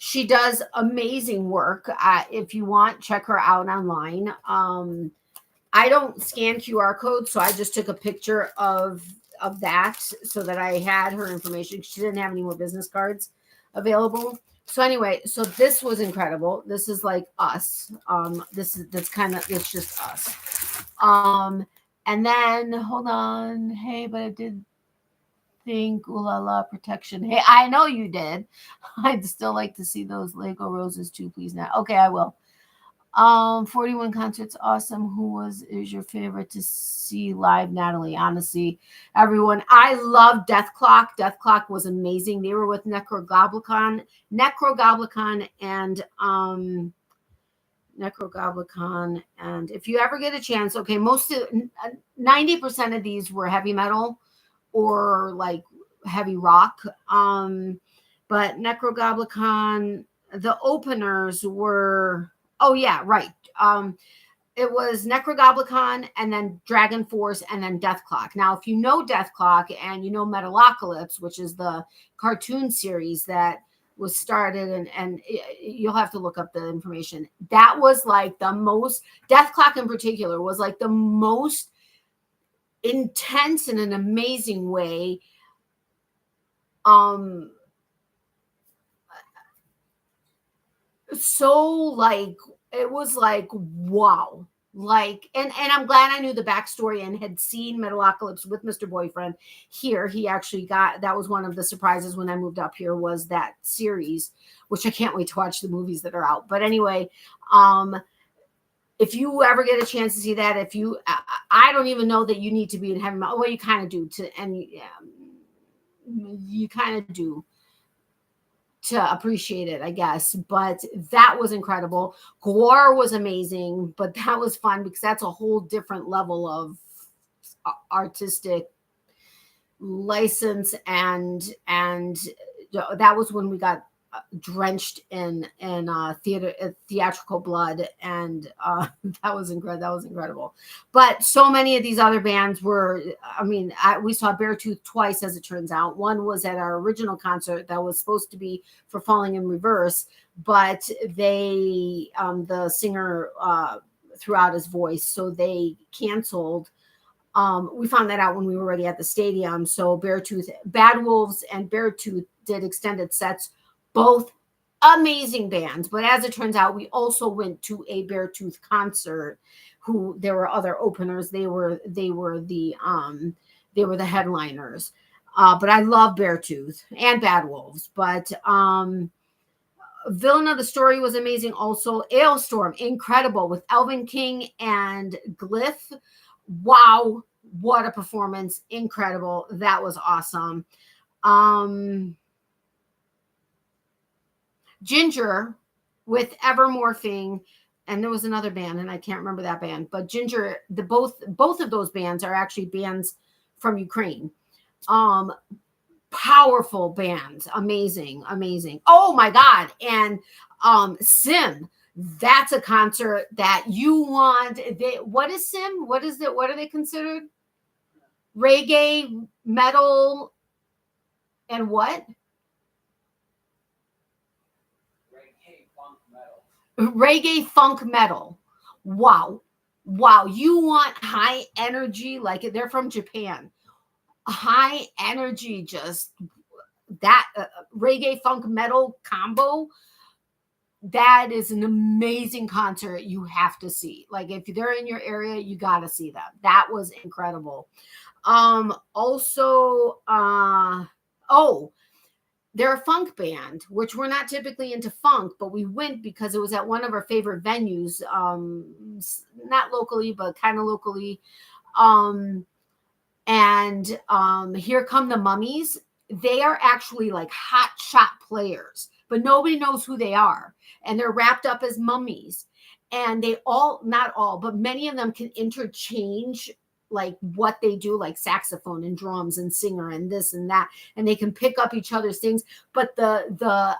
she does amazing work. If you want, check her out online. I don't scan QR codes, so I just took a picture of that so that I had her information. She didn't have any more business cards available. So anyway, so this was incredible. This is like us. That's kind of, it's just us. And then hold on. Hey, but I did think, ooh la la, protection. Hey, I know you did. I'd still like to see those Lego roses too, please. Now, okay, I will. 41 concerts, awesome. Who is your favorite to see live, Natalie? Honestly, everyone. I love Death Clock. Death Clock was amazing. They were with Necrogoblicon and Necrogoblicon. And if you ever get a chance, okay, 90% of these were heavy metal or like heavy rock. But Necrogoblicon, the openers were, oh yeah, right. It was Necrogoblicon and then Dragon Force and then Death Clock. Now, if you know Death Clock and you know Metalocalypse, which is the cartoon series that was started, and you'll have to look up the information. That was like the most, Death Clock in particular was like the most intense in an amazing way. So like, it was like, wow. Like, and I'm glad I knew the backstory and had seen Metalocalypse with Mr. Boyfriend here. He actually got, that was one of the surprises when I moved up here, was that series, which I can't wait to watch the movies that are out. But anyway, if you ever get a chance to see that, if you, I don't even know that you need to be in heavy metal. Well, you kind of do to, and you kind of do to appreciate it, I guess. But that was incredible. Gore was amazing, but that was fun because that's a whole different level of artistic license, and that was when we got drenched in theatrical blood, and that was incredible. But so many of these other bands were, I mean, we saw Beartooth twice, as it turns out. One was at our original concert that was supposed to be for Falling in Reverse, but they the singer threw out his voice, so they canceled. We found that out when we were already at the stadium. So Beartooth, Bad Wolves and Beartooth did extended sets, both amazing bands. But as it turns out, we also went to a Beartooth concert. Who there were other openers. They were the headliners. But I love Beartooth and Bad Wolves. But Villain of the Story was amazing. Also, Ailstorm, incredible, with Elvin King and Glyph. Wow, what a performance. Incredible. That was awesome. Ginger with Evermorphing, and there was another band, and I can't remember that band, but Ginger, both of those bands are actually bands from Ukraine. Powerful bands, amazing. Oh my God. And Sim, that's a concert that you want. What is Sim? What is it? What are they considered? Reggae, metal, and what? Reggae funk metal. Wow. You want high energy, like they're from Japan. High energy, just that reggae funk metal combo. That is an amazing concert you have to see. Like, if they're in your area, you got to see them. That was incredible. Also, they're a funk band, which we're not typically into funk, but we went because it was at one of our favorite venues, not locally, but kind of locally. And Here Come the Mummies. They are actually like hot shot players, but nobody knows who they are. And they're wrapped up as mummies. And they all, not all, but many of them can interchange like what they do, like saxophone and drums and singer and this and that. And they can pick up each other's things. But the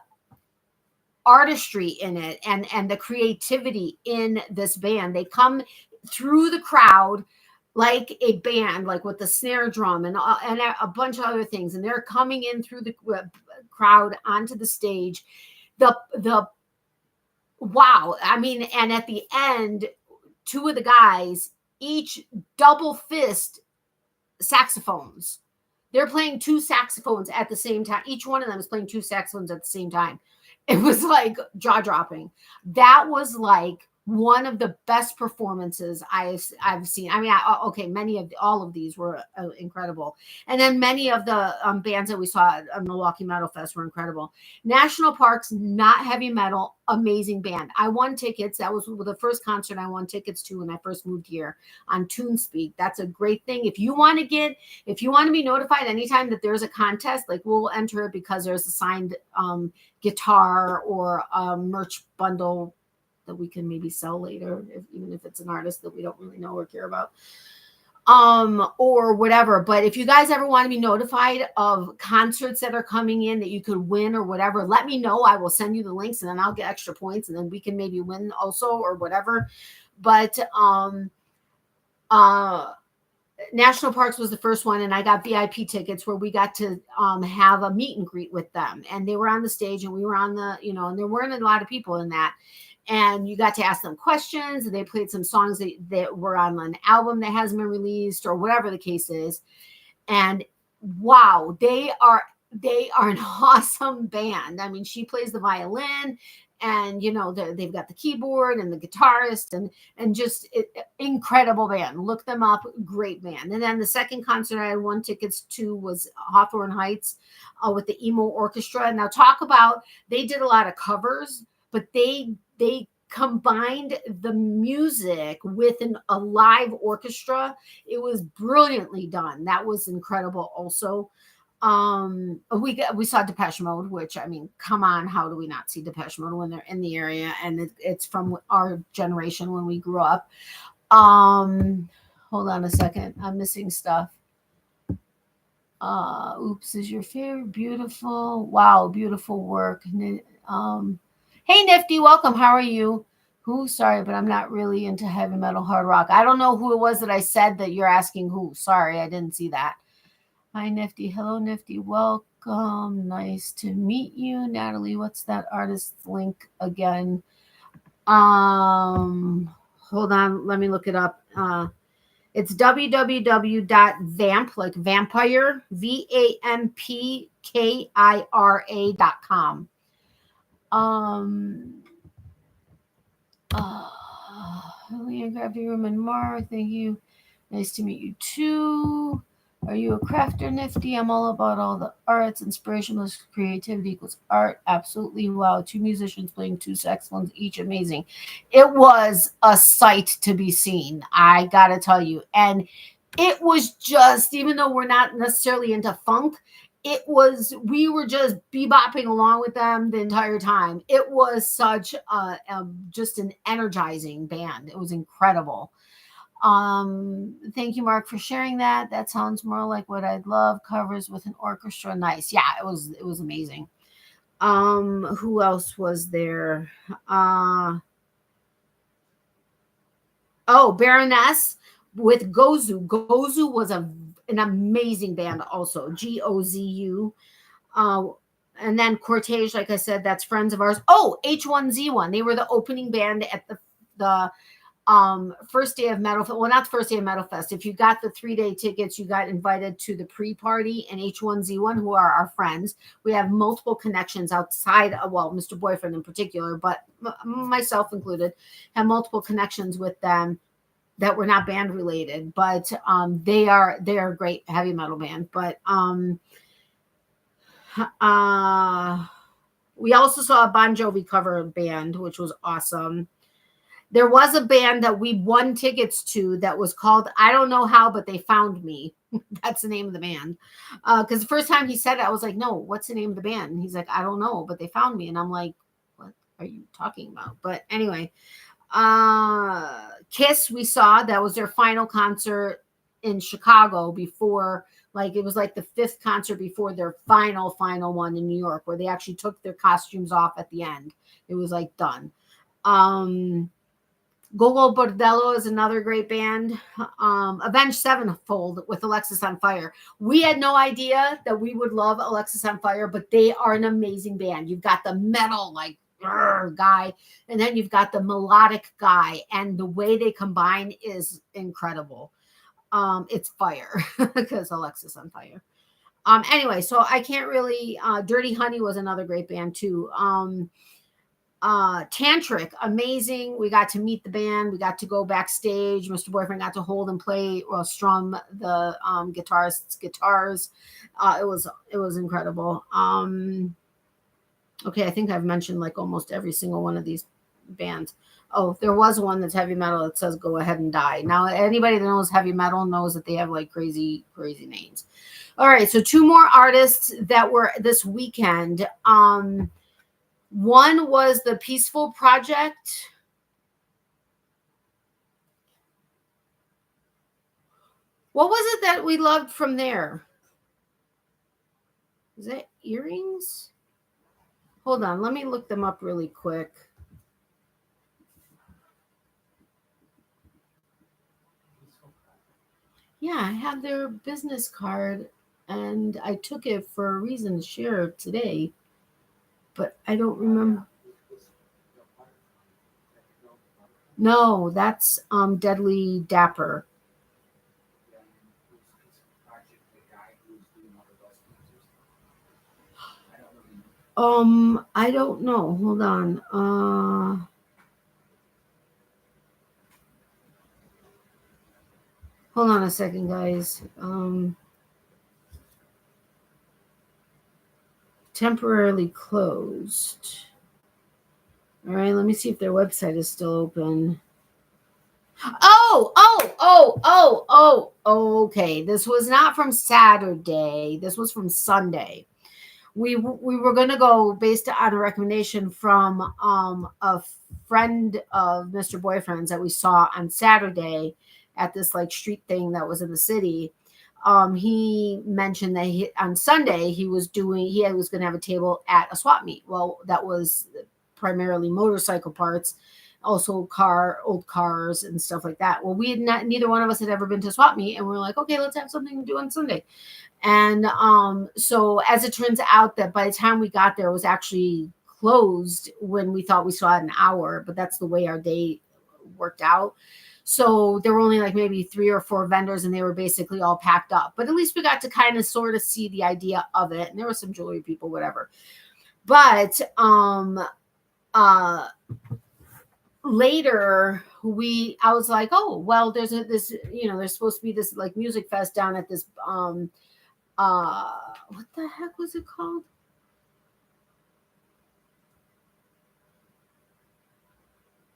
artistry in it and the creativity in this band, they come through the crowd like a band, like with the snare drum and a bunch of other things. And they're coming in through the crowd onto the stage. Wow. I mean, and at the end, two of the guys each double fist saxophones. They're playing 2 saxophones at the same time. Each one of them is playing 2 saxophones at the same time. It was like jaw dropping. That was like one of the best performances I've seen. I mean, okay, all of these were incredible. And then many of the bands that we saw at Milwaukee Metal Fest were incredible. National Parks, not heavy metal, amazing band. I won tickets. That was the first concert I won tickets to when I first moved here on TuneSpeak. That's a great thing. If you want to be notified anytime that there's a contest, like we'll enter it because there's a signed guitar or a merch bundle that we can maybe sell later, even if it's an artist that we don't really know or care about, or whatever. But if you guys ever want to be notified of concerts that are coming in that you could win or whatever, let me know. I will send you the links and then I'll get extra points and then we can maybe win also or whatever. But National Parks was the first one, and I got VIP tickets where we got to have a meet and greet with them, and they were on the stage and we were on the, and there weren't a lot of people in that. And you got to ask them questions, and they played some songs that were on an album that hasn't been released or whatever the case is. And wow, they are an awesome band. I mean, she plays the violin, and they've got the keyboard and the guitarist and just incredible band. Look them up, great band. And then the second concert I had won tickets to was Hawthorne Heights with the Emo Orchestra. Now talk about, they did a lot of covers, but they combined the music with a live orchestra. It was brilliantly done. That was incredible also. We saw Depeche Mode, which, I mean, come on, how do we not see Depeche Mode when they're in the area? And it's from our generation when we grew up. Hold on a second, I'm missing stuff. Oops, is your favorite beautiful? Wow, beautiful work. Hey, Nifty, welcome. How are you? Sorry, but I'm not really into heavy metal, hard rock. I don't know who it was that I said that you're asking who. Sorry, I didn't see that. Hi, Nifty. Hello, Nifty. Welcome. Nice to meet you. Natalie, what's that artist's link again? Hold on. Let me look it up. It's www.vamp, like vampire, VAMPKIRA.com. Leah, grab your room and Mar. Thank you. Nice to meet you too. Are you a crafter, Nifty? I'm all about all the arts. Inspiration plus creativity equals art. Absolutely. Wow. 2 musicians playing 2 saxophones each. Amazing. It was a sight to be seen, I gotta tell you. And it was just, even though we're not necessarily into funk, we were just bebopping along with them the entire time. It was such just an energizing band. It was incredible. Thank you, Mark, for sharing that. That sounds more like what I'd love. Covers with an orchestra. Nice. Yeah, it was amazing. Who else was there? Baroness with Gozu. Gozu was an amazing band also. GOZU. And then Cortege, like I said, that's friends of ours. H1Z1. They were the opening band at the first day of Metal Fest. Well, not the first day of Metal Fest. If you got the 3-day tickets, you got invited to the pre-party, and H1Z1, who are our friends. We have multiple connections outside of, well, Mr. Boyfriend in particular, but myself included, have multiple connections with them that were not band related, but they are a great heavy metal band. But we also saw a Bon Jovi cover band, which was awesome. There was a band that we won tickets to that was called, I don't know how, but they found me. That's the name of the band. Because the first time he said it, I was like, no, what's the name of the band? And he's like, I don't know, but they found me. And I'm like, what are you talking about? But anyway, Kiss, we saw, that was their final concert in Chicago before, like, it was like the 5th concert before their final one in New York, where they actually took their costumes off at the end. It was like done. Gogol Bordello is another great band. Avenged Sevenfold with Alexis on Fire. We had no idea that we would love Alexis on Fire, but they are an amazing band. You've got the metal, like guy, and then you've got the melodic guy, and the way they combine is incredible. It's fire because Alexa's on fire. Anyway, so I can't really. Dirty Honey was another great band too. Tantric, amazing. We got to meet the band. We got to go backstage. Mr. Boyfriend got to hold and play, well, strum the guitarists' guitars. It was incredible. Okay, I think I've mentioned like almost every single one of these bands. Oh, there was one that's heavy metal that says "Go Ahead and Die." Now, anybody that knows heavy metal knows that they have like crazy names. All right, so 2 more artists that were this weekend. One was the Peaceful Project. What was it that we loved from there? Is that earrings? Hold on, let me look them up really quick. Yeah, I have their business card, and I took it for a reason to share today, but I don't remember. No, that's Deadly Dapper. I don't know. Hold on. Hold on a second, guys. Temporarily closed. All right, let me see if their website is still open. Okay. This was not from Saturday. This was from Sunday. We were going to go based on a recommendation from a friend of Mr. Boyfriend's that we saw on Saturday at this like street thing that was in the city. He mentioned that on Sunday he was going to have a table at a swap meet. Well, that was primarily motorcycle parts, also old cars and stuff like that. Well, neither one of us had ever been to a swap meet, and we were like, okay, let's have something to do on Sunday. And so as it turns out that by the time we got there, it was actually closed when we thought we saw it an hour, but that's the way our day worked out. So there were only like maybe 3 or 4 vendors, and they were basically all packed up. But at least we got to kind of sort of see the idea of it. And there were some jewelry people, whatever. But later I was like, oh, well, there's supposed to be this like music fest down at this what the heck was it called?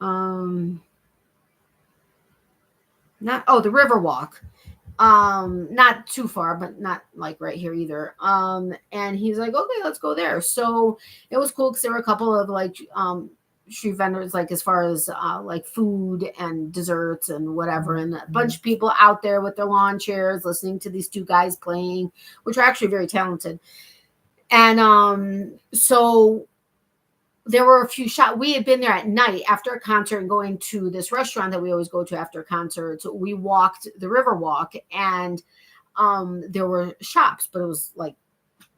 The Riverwalk. Not too far, but not like right here either. And he's like, okay, let's go there. So it was cool because there were a couple of like street vendors, like as far as like food and desserts and whatever, and a bunch of people out there with their lawn chairs listening to these 2 guys playing, which are actually very talented. And so there were a few shots. We had been there at night after a concert and going to this restaurant that we always go to after concerts. We walked the Riverwalk, and there were shops, but it was like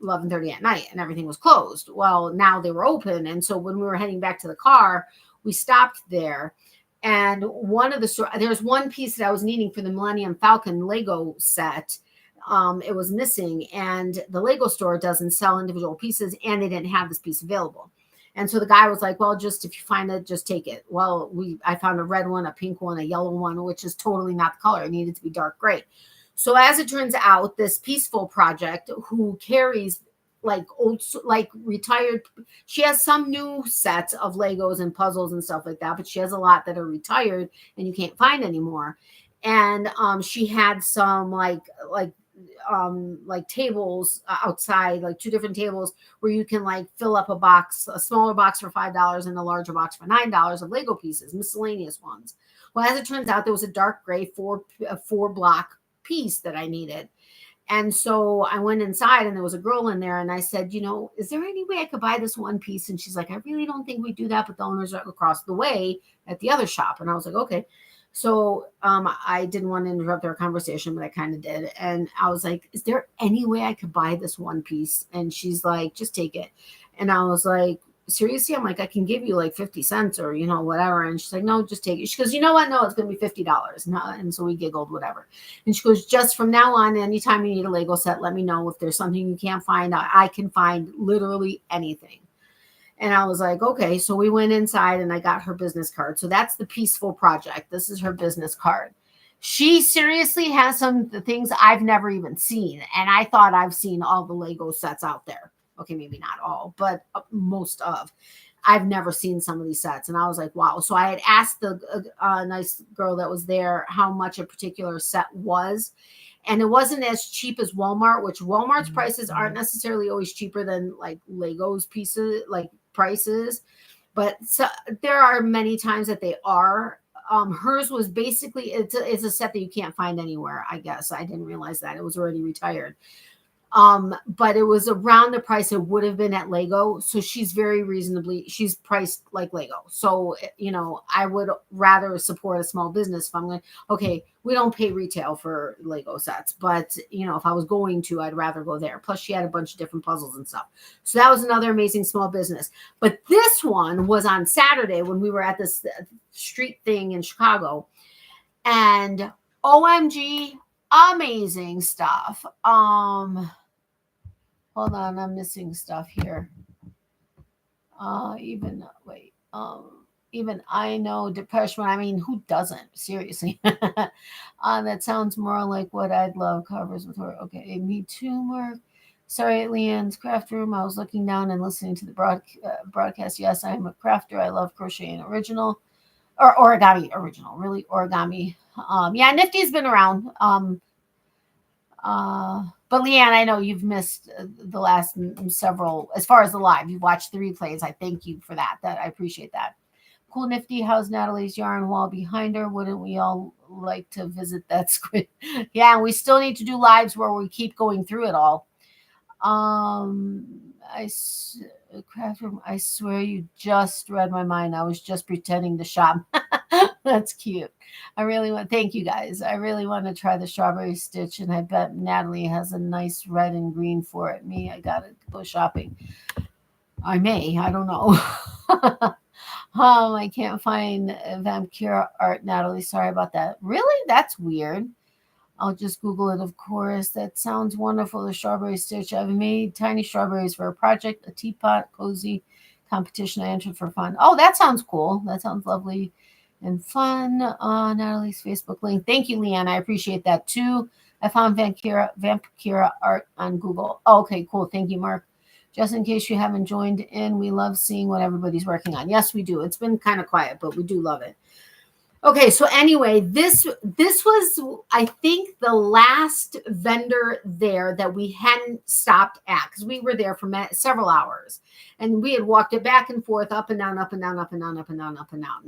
11:30 at night and everything was closed. Well, now they were open. And so when we were heading back to the car, we stopped there. And there's one piece that I was needing for the Millennium Falcon Lego set. It was missing, and the Lego store doesn't sell individual pieces, and they didn't have this piece available. And so the guy was like, well, just if you find it, just take it. Well, I found a red one, a pink one, a yellow one, which is totally not the color. It needed to be dark gray. So as it turns out, this Peaceful Project, who carries like retired, she has some new sets of Legos and puzzles and stuff like that, but she has a lot that are retired and you can't find anymore. And she had some like tables outside, like 2 different tables where you can like fill up a smaller box for $5 and a larger box for $9 of Lego pieces, miscellaneous ones. Well, as it turns out, there was a dark gray 4 block piece that I needed. And so I went inside, and there was a girl in there, and I said, is there any way I could buy this one piece? And she's like, I really don't think we do that, but the owners are across the way at the other shop. And I was like, okay. So I didn't want to interrupt our conversation, but I kind of did. And I was like, is there any way I could buy this one piece? And she's like, just take it. And I was like, seriously? I'm like, I can give you like 50 cents or, whatever. And she's like, no, just take it. She goes, you know what? No, it's going to be $50. And so we giggled, whatever. And she goes, just from now on, anytime you need a Lego set, let me know. If there's something you can't find, I can find literally anything. And I was like, okay. So we went inside and I got her business card. So that's the Peaceful Project. This is her business card. She seriously has some things I've never even seen. And I thought I've seen all the Lego sets out there. Okay, maybe not all, but most of. I've never seen some of these sets. And I was like, wow. So I had asked the nice girl that was there how much a particular set was. And it wasn't as cheap as Walmart, which Walmart's prices aren't necessarily always cheaper than like Lego's pieces, like prices. But so, there are many times that they are. Hers was basically, it's a set that you can't find anywhere, I guess. I didn't realize that. It was already retired. But it was around the price it would have been at Lego. So she's she's priced like Lego. So, I would rather support a small business if I'm going, okay, we don't pay retail for Lego sets, but if I was going to, I'd rather go there. Plus she had a bunch of different puzzles and stuff. So that was another amazing small business. But this one was on Saturday when we were at this street thing in Chicago, and OMG, amazing stuff. Hold on, I'm missing stuff here. Even I know depression. I mean, who doesn't? Seriously. That sounds more like what I'd love. Covers with her. Okay, me too, Mark. Sorry, at Leanne's craft room. I was looking down and listening to the broadcast. Yes, I am a crafter. I love crocheting original or origami original. Really, origami. Yeah, Nifty's been around. But Leanne, I know you've missed the last several, as far as the live, you've watched the replays. I thank you for that. I appreciate that. Cool Nifty. How's Natalie's yarn wall behind her? Wouldn't we all like to visit that squid? Yeah, we still need to do lives where we keep going through it all. Craft room, I swear you just read my mind. I was just pretending to shop. That's cute. Thank you guys. I really want to try the strawberry stitch, and I bet Natalie has a nice red and green for it. I gotta go shopping. I don't know. I can't find Vampire art, Natalie. Sorry about that. Really? That's weird. I'll just Google it, of course. That sounds wonderful. The strawberry stitch. I've made tiny strawberries for a project, a teapot, cozy competition I entered for fun. Oh, that sounds cool. That sounds lovely and fun. Natalie's Facebook link. Thank you, Leanne. I appreciate that too. I found Vampire art on Google. Oh, okay, cool. Thank you, Mark. Just in case you haven't joined in, we love seeing what everybody's working on. Yes, we do. It's been kind of quiet, but we do love it. Okay, so anyway, this was, I think, the last vendor there that we hadn't stopped at, because we were there for several hours, and we had walked it back and forth, up and down, up and down, up and down, up and down, up and down.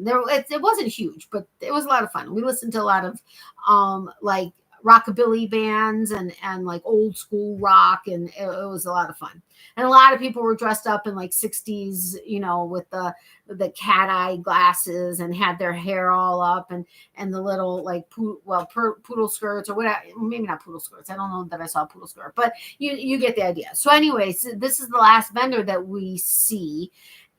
It wasn't huge, but it was a lot of fun. We listened to a lot of like rockabilly bands and like old school rock, and it was a lot of fun. And a lot of people were dressed up in like 60s, with the cat eye glasses, and had their hair all up, and the little like poodle skirts, or whatever. Maybe not poodle skirts. I don't know that I saw a poodle skirt, but you get the idea. So anyways, this is the last vendor that we see.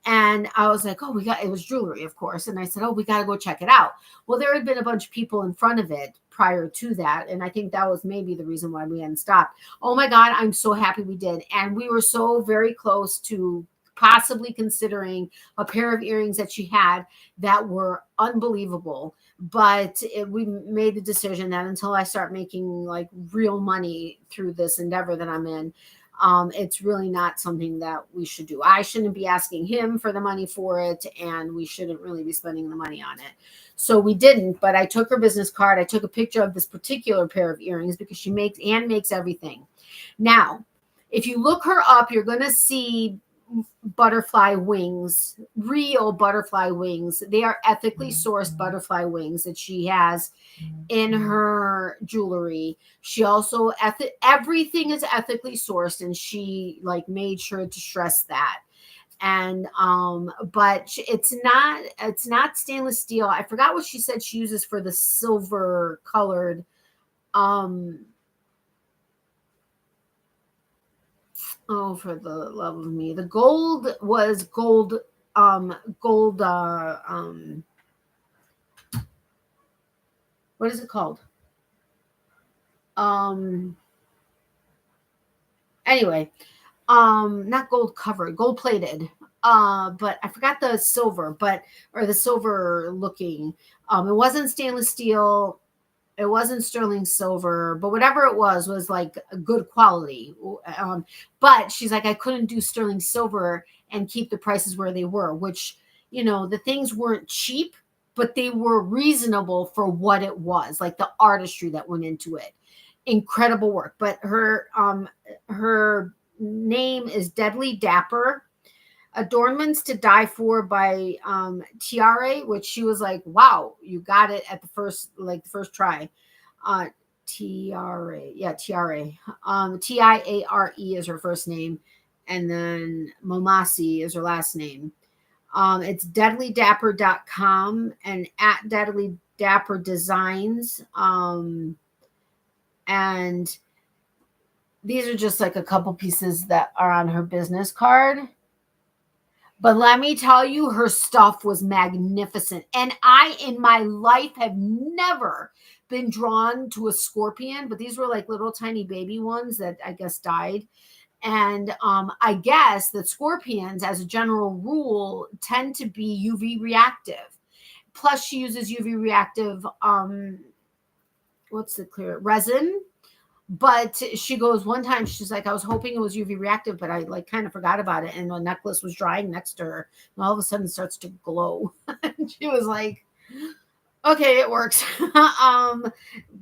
And I was like, it was jewelry, of course. And I said, we got to go check it out. Well, there had been a bunch of people in front of it prior to that. And I think that was maybe the reason why we hadn't stopped. Oh my God, I'm so happy we did. And we were so very close to possibly considering a pair of earrings that she had that were unbelievable. But we made the decision that until I start making like real money through this endeavor that I'm in, it's really not something that we should do. I shouldn't be asking him for the money for it, and we shouldn't really be spending the money on it. So we didn't, but I took her business card. I took a picture of this particular pair of earrings because she makes everything. Now, if you look her up, you're going to see butterfly wings, real butterfly wings. They are ethically sourced butterfly wings that she has in her jewelry. She also everything is ethically sourced, and she like made sure to stress that. And but it's not stainless steel. I forgot what she said she uses for the silver colored Oh, for the love of me. The gold was gold, gold, what is it called? Um, anyway, not gold covered, gold plated. But I forgot the silver, or the silver looking. It wasn't stainless steel. It wasn't sterling silver, but whatever it was like a good quality. But she's like, I couldn't do sterling silver and keep the prices where they were, which, the things weren't cheap, but they were reasonable for what it was, like the artistry that went into it. Incredible work. But her name is Deadly Dapper. Adornments to Die For by Tiare, which she was like, wow, you got it at the first try. Tiare, yeah, Tiare. Tiare is her first name, and then Momasi is her last name. It's deadlydapper.com and at Deadly Dapper Designs. And these are just like a couple pieces that are on her business card. But let me tell you, her stuff was magnificent. And I, in my life, have never been drawn to a scorpion, but these were like little tiny baby ones that I guess died. And I guess that scorpions, as a general rule, tend to be UV reactive. Plus, she uses UV reactive, what's the clear? Resin. But she goes, one time she's like, I was hoping it was UV reactive, but I like kind of forgot about it. And the necklace was drying next to her, and all of a sudden it starts to glow. She was like, okay, it works.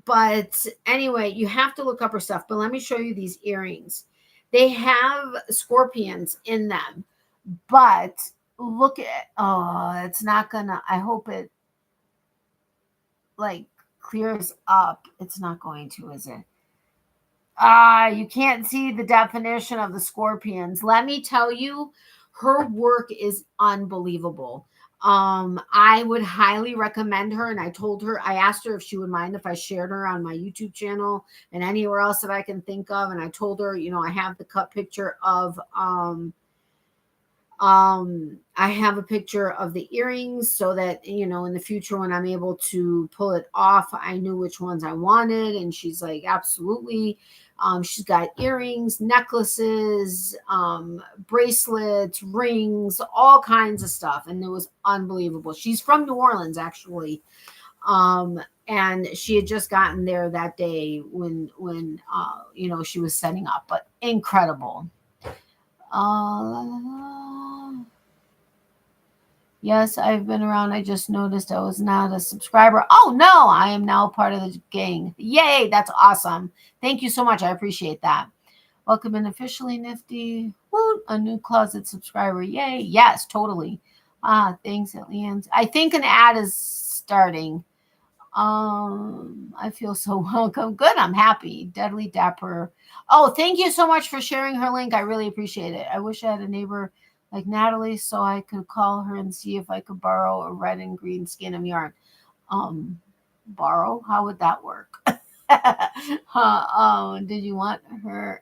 But anyway, you have to look up her stuff. But let me show you these earrings. They have scorpions in them, but look at, it's not gonna, I hope it like clears up. It's not going to, is it? You can't see the definition of the scorpions. Let me tell you, her work is unbelievable. I would highly recommend her. And I asked her if she would mind if I shared her on my YouTube channel and anywhere else that I can think of. And I told her, I have the cut picture of, I have a picture of the earrings so that, in the future when I'm able to pull it off, I knew which ones I wanted. And she's like, absolutely. She's got earrings, necklaces, bracelets, rings, all kinds of stuff. And it was unbelievable. She's from New Orleans, actually. And she had just gotten there that day when she was setting up, but incredible. Yes, I've been around. I just noticed I was not a subscriber. Oh, no, I am now part of the gang. Yay, that's awesome. Thank you so much. I appreciate that. Welcome in officially, Nifty. Woo, a new closet subscriber. Yay. Yes, totally. Thanks, Leanne's. I think an ad is starting. I feel so welcome. Good. I'm happy. Deadly Dapper. Oh, thank you so much for sharing her link. I really appreciate it. I wish I had a neighbor like Natalie so I could call her and see if I could borrow a red and green skein of yarn. Borrow? How would that work? Did you want her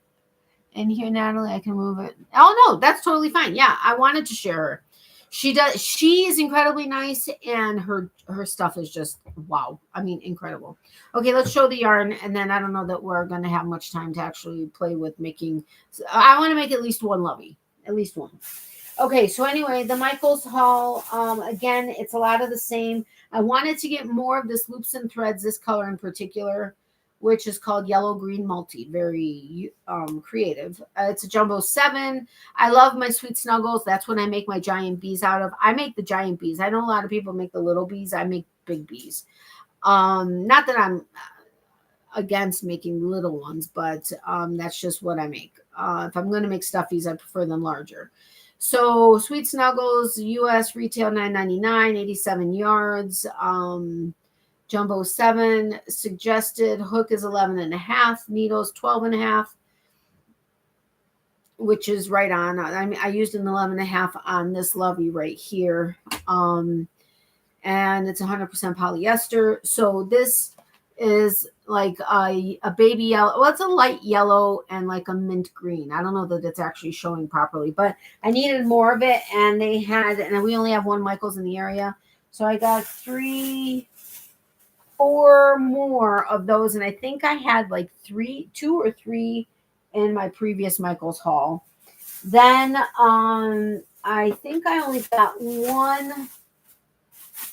in here, Natalie? I can move it. Oh, no, that's totally fine. Yeah, I wanted to share her. She is incredibly nice, and her stuff is just wow. I mean, incredible. Okay, let's show the yarn, and then I don't know that we're going to have much time to actually play with making. I want to make at least one Lovey, at least one. Okay, so anyway, the Michaels haul, again, it's a lot of the same. I wanted to get more of this loops and threads, this color in particular, which is called Yellow Green Multi. Very creative. It's a Jumbo 7. I love my Sweet Snuggles. That's what I make my giant bees out of. I make the giant bees. I know a lot of people make the little bees. I make big bees. Not that I'm against making little ones, but that's just what I make. If I'm going to make stuffies, I prefer them larger. So Sweet Snuggles, US retail $9.99, 87 yards. Jumbo 7, suggested hook is 11.5, needles 12.5, which is right on. I mean, I used an 11.5 on this Lovey right here. And it's 100% polyester. So this is like a baby yellow. Well, it's a light yellow and like a mint green. I don't know that it's actually showing properly, but I needed more of it, and they had, and we only have one Michael's in the area, so I got 4 more of those, and I think I had like 2 or 3 in my previous Michael's haul. Then I think I only got one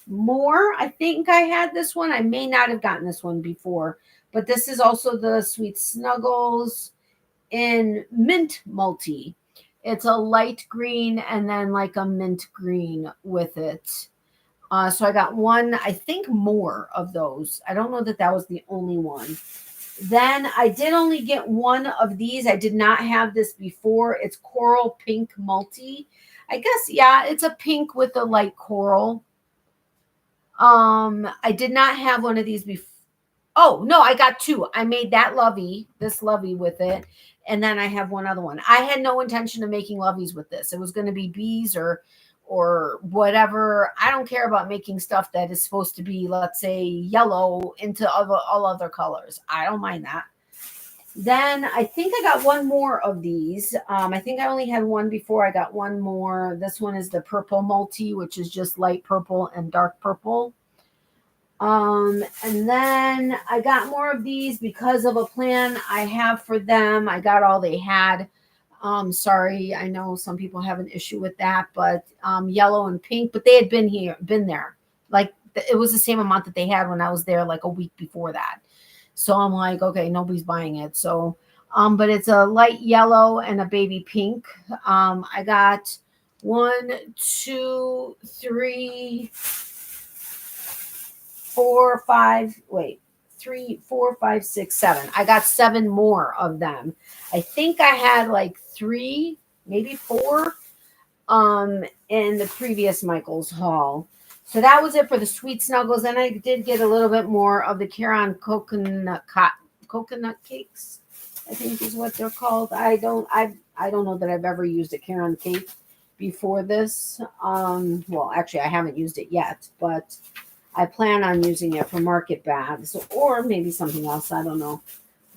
more. I think I had this one. I may not have gotten this one before, but this is also the Sweet Snuggles in mint multi. It's a light green and then like a mint green with it. So I got one, I think more of those. I don't know that that was the only one. Then I did only get one of these. I did not have this before. It's Coral Pink Multi. I guess, yeah, it's a pink with a light coral. I did not have one of these before. Oh, no, I got 2. I made that Lovey, this Lovey with it. And then I have one other one. I had no intention of making Loveys with this. It was going to be bees or whatever. I don't care about making stuff that is supposed to be, let's say, yellow into all other colors. I don't mind that. Then I think I got one more of these. I think I only had one before. I got one more. This one is the Purple Multi, which is just light purple and dark purple. And then I got more of these because of a plan I have for them. I got all they had. Sorry, I know some people have an issue with that, but yellow and pink, but they had been there. Like it was the same amount that they had when I was there like a week before that. So I'm like, okay, nobody's buying it. So, but it's a light yellow and a baby pink. I got 1, 2, 3, 4, 5, wait, 3, 4, 5, 6, 7. I got 7 more of them. I think I had like 3, maybe 4 in the previous Michael's haul. So that was it for the Sweet Snuggles. And I did get a little bit more of the Caron coconut cakes, I think is what they're called. I don't know that I've ever used a Caron cake before this. Well, actually I haven't used it yet, but I plan on using it for market bags or maybe something else. I don't know.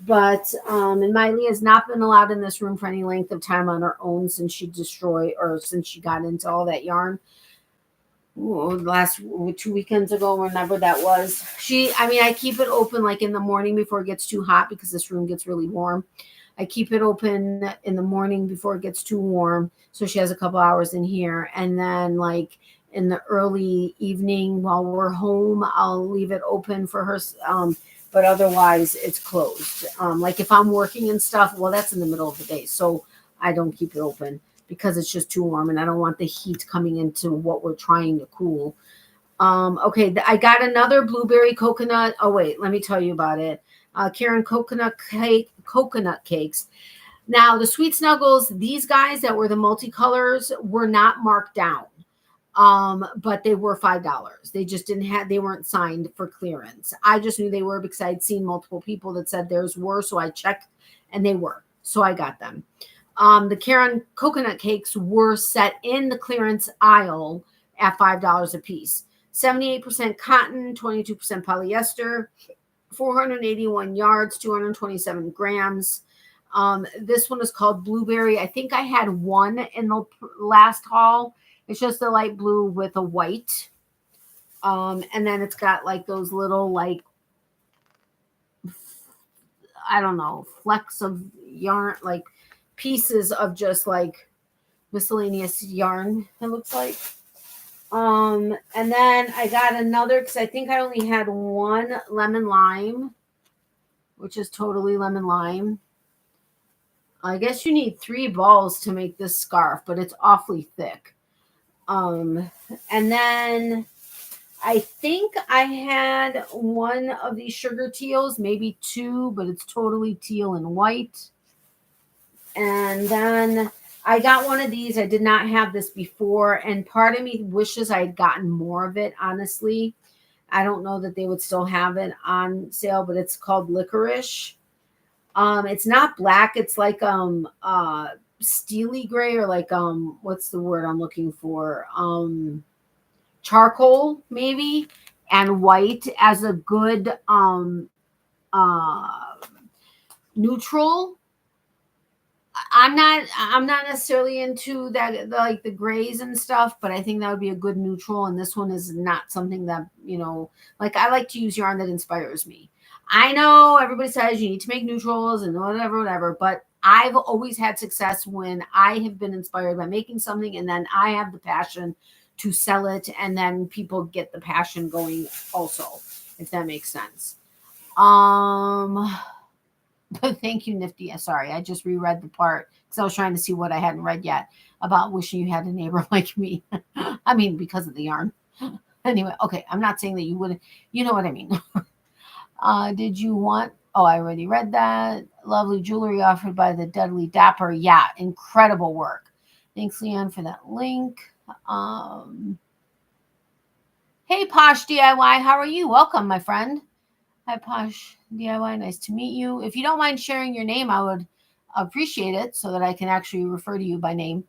But and Miley has not been allowed in this room for any length of time on her own since she got into all that yarn. Last 2 weekends ago, whenever that was. I keep it open like in the morning before it gets too hot because this room gets really warm. I keep it open in the morning before it gets too warm. So she has a couple hours in here. And then like in the early evening while we're home, I'll leave it open for her. But otherwise it's closed. Like if I'm working and stuff, well, that's in the middle of the day. So I don't keep it open because it's just too warm and I don't want the heat coming into what we're trying to cool. Okay, I got another blueberry coconut. Oh, wait, let me tell you about it. Caron coconut cakes. Now, the Sweet Snuggles, these guys that were the multicolors were not marked down. But they were $5. They just they weren't signed for clearance. I just knew they were because I'd seen multiple people that said theirs were, so I checked and they were. So I got them. The Caron coconut cakes were set in the clearance aisle at $5 a piece. 78% cotton, 22% polyester, 481 yards, 227 grams. This one is called Blueberry. I think I had one in the last haul. It's just a light blue with a white. And then it's got like those little like, I don't know, flecks of yarn, like pieces of just like miscellaneous yarn, it looks like. And then I got another because I think I only had one lemon lime, which is totally lemon lime. I guess you need 3 balls to make this scarf, but it's awfully thick. And then I think I had one of these sugar teals, maybe 2, but it's totally teal and white. And then I got one of these. I did not have this before. And part of me wishes I had gotten more of it, honestly. I don't know that they would still have it on sale, but it's called Licorice. It's not black. It's like steely gray or like what's the word I'm looking for? Charcoal maybe, and white as a good neutral. I'm not necessarily into that, like the grays and stuff, but I think that would be a good neutral. And this one is not something that, like I like to use yarn that inspires me. I know everybody says you need to make neutrals and whatever, but I've always had success when I have been inspired by making something and then I have the passion to sell it, and then people get the passion going also, if that makes sense. Thank you, Nifty. Sorry, I just reread the part because I was trying to see what I hadn't read yet about wishing you had a neighbor like me. I mean, because of the yarn. Anyway, okay, I'm not saying that you wouldn't. You know what I mean. Did you want... Oh, I already read that. Lovely jewelry offered by the Deadly Dapper. Yeah, incredible work. Thanks, Leon, for that link. Hey, Posh DIY, how are you? Welcome, my friend. Hi, Posh DIY. Nice to meet you. If you don't mind sharing your name, I would appreciate it so that I can actually refer to you by name.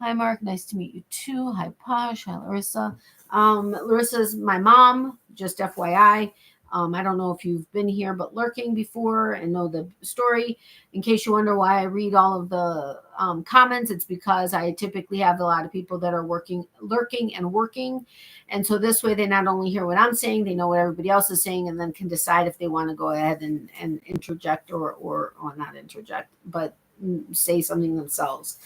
Hi, Mark. Nice to meet you, too. Hi, Posh. Hi, Larissa. Larissa's my mom, just FYI. I don't know if you've been here, but lurking before and know the story. In case you wonder why I read all of the comments, it's because I typically have a lot of people that are lurking and working. And so this way they not only hear what I'm saying, they know what everybody else is saying, and then can decide if they want to go ahead and interject or not interject, but say something themselves.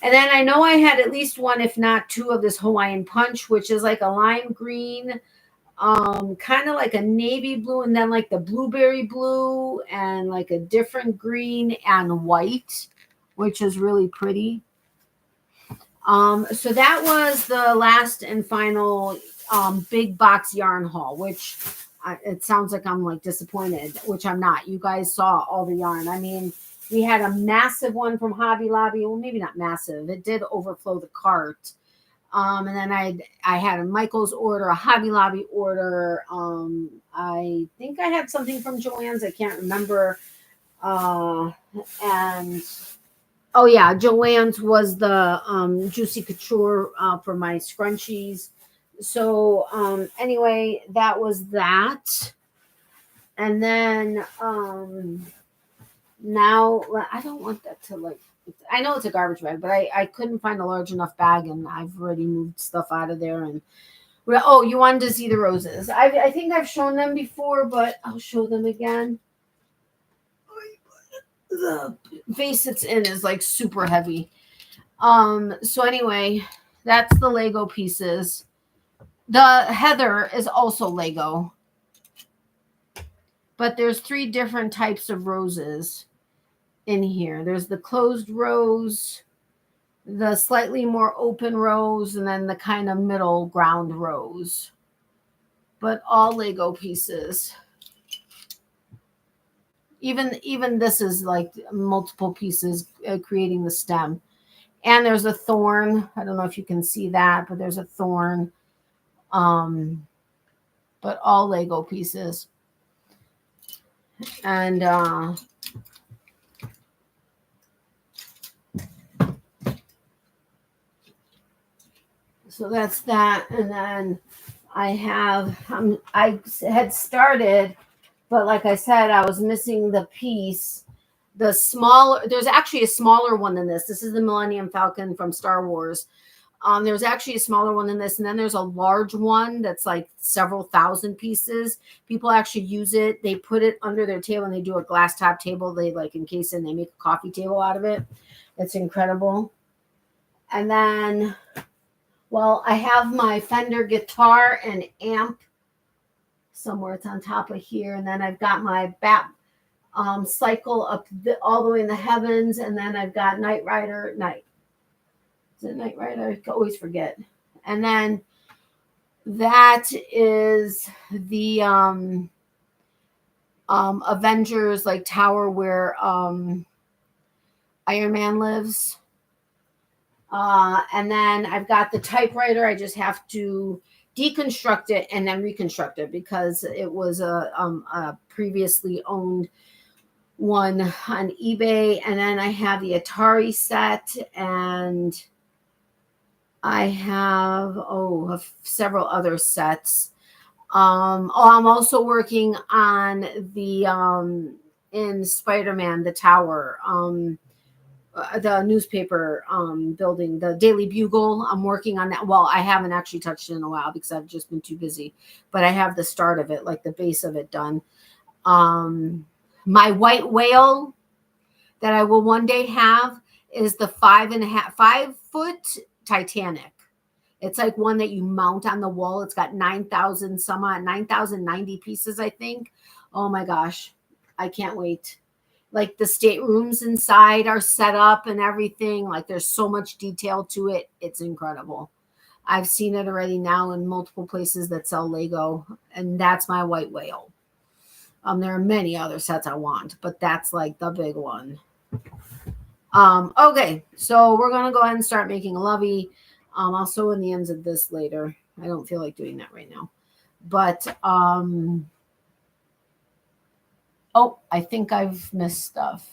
And then I know I had at least one, if not two, of this Hawaiian Punch, which is like a lime green, kind of like a navy blue, and then like the blueberry blue and like a different green and white, which is really pretty. So that was the last and final big box yarn haul, which it sounds like I'm like disappointed, which I'm not. You guys saw all the yarn. I mean, we had a massive one from Hobby Lobby. Well, maybe not massive. It did overflow the cart. And then I had a Michael's order, a Hobby Lobby order. I think I had something from Joann's. I can't remember. And oh yeah, Joann's was the Juicy Couture for my scrunchies. So anyway, that was that. And then now I don't want that to like... I know it's a garbage bag, but I couldn't find a large enough bag, and I've already moved stuff out of there. And oh, you wanted to see the roses. I think I've shown them before, but I'll show them again. The vase it's in is like super heavy. So anyway, that's the Lego pieces. The heather is also Lego, but there's 3 different types of roses in here. There's the closed rose, the slightly more open rose, and then the kind of middle ground rose, but all Lego pieces. Even this is like multiple pieces creating the stem. And there's a thorn. I don't know if you can see that, but there's a thorn. But all Lego pieces. And so that's that. And then I have, I had started, but like I said, I was missing the piece. The smaller, there's actually a smaller one than this. This is the Millennium Falcon from Star Wars. There's actually a smaller one than this. And then there's a large one that's like several thousand pieces. People actually use it. They put it under their table and they do a glass top table. They like encase it and they make a coffee table out of it. It's incredible. And then, well, I have my Fender guitar and amp somewhere. It's on top of here. And then I've got my bat cycle up all the way in the heavens. And then I've got Knight Rider. Is it Knight Rider? I always forget. And then that is the Avengers like tower where Iron Man lives. And then I've got the typewriter. I just have to deconstruct it and then reconstruct it because it was a previously owned one on eBay. And then I have the Atari set, and I have several other sets. I'm also working on the in Spider-Man, the tower, the newspaper building, the Daily Bugle. I'm working on that. Well, I haven't actually touched it in a while because I've just been too busy, but I have the start of it, like the base of it done. My white whale that I will one day have is the 5.5 foot Titanic. It's like one that you mount on the wall. It's got 9,090 pieces, I think. Oh my gosh. I can't wait. Like the staterooms inside are set up and everything. Like there's so much detail to it. It's incredible. I've seen it already now in multiple places that sell Lego, and that's my white whale. There are many other sets I want, but that's like the big one. Okay, so we're gonna go ahead and start making a Lovey. I'll sew in the ends of this later. I don't feel like doing that right now. But oh, I think I've missed stuff.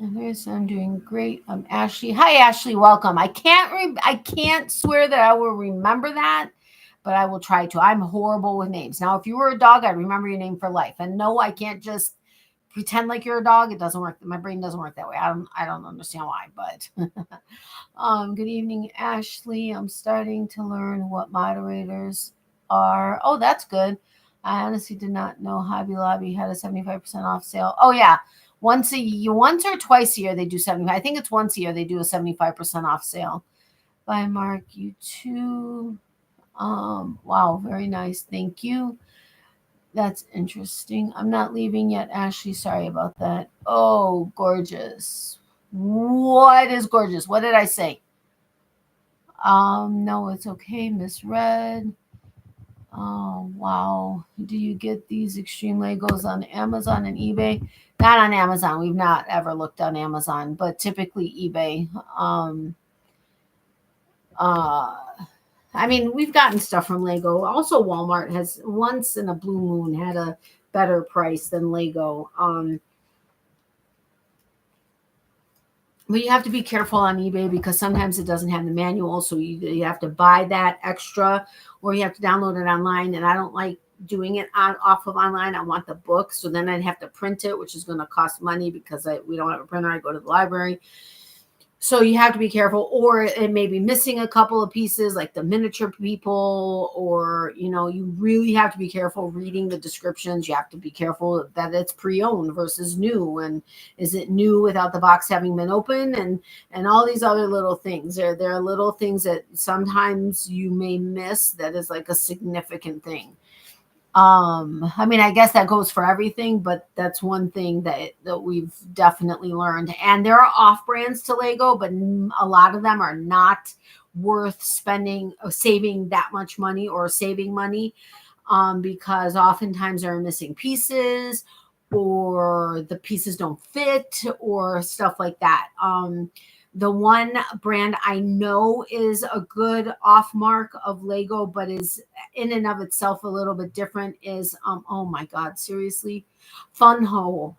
And there's I'm doing great. Ashley. Hi Ashley, welcome. I can't swear that I will remember that, but I will try to. I'm horrible with names. Now, if you were a dog, I'd remember your name for life. And no, I can't just pretend like you're a dog. It doesn't work. My brain doesn't work that way. I don't understand why, but good evening, Ashley. I'm starting to learn what moderators are. Oh, that's good. I honestly did not know Hobby Lobby had a 75% off sale. Oh yeah. Once or twice a year they do 75. I think it's once a year they do a 75% off sale. Bye, Mark. You too. Wow, very nice. Thank you. That's interesting. I'm not leaving yet, Ashley. Sorry about that. Oh, gorgeous. What is gorgeous? What did I say? No, it's okay. Misread. Oh, wow. Do you get these extreme Legos on Amazon and eBay? Not on Amazon. We've not ever looked on Amazon, but typically eBay. I mean, we've gotten stuff from Lego. Also, Walmart has once in a blue moon had a better price than Lego. But you have to be careful on eBay because sometimes it doesn't have the manual. So you have to buy that extra or you have to download it online. And I don't like doing it off of online. I want the book. So then I'd have to print it, which is going to cost money because we don't have a printer. I go to the library. So you have to be careful, or it may be missing a couple of pieces like the miniature people, or, you really have to be careful reading the descriptions. You have to be careful that it's pre-owned versus new. And is it new without the box having been opened, and all these other little things. There are little things that sometimes you may miss that is like a significant thing. I mean, I guess that goes for everything, but that's one thing that we've definitely learned. And there are off brands to Lego, but a lot of them are not worth saving that much money or saving money, because oftentimes there are missing pieces or the pieces don't fit or stuff like that. The one brand I know is a good off mark of Lego, but is in and of itself a little bit different is, oh my God, seriously, Fun Hole.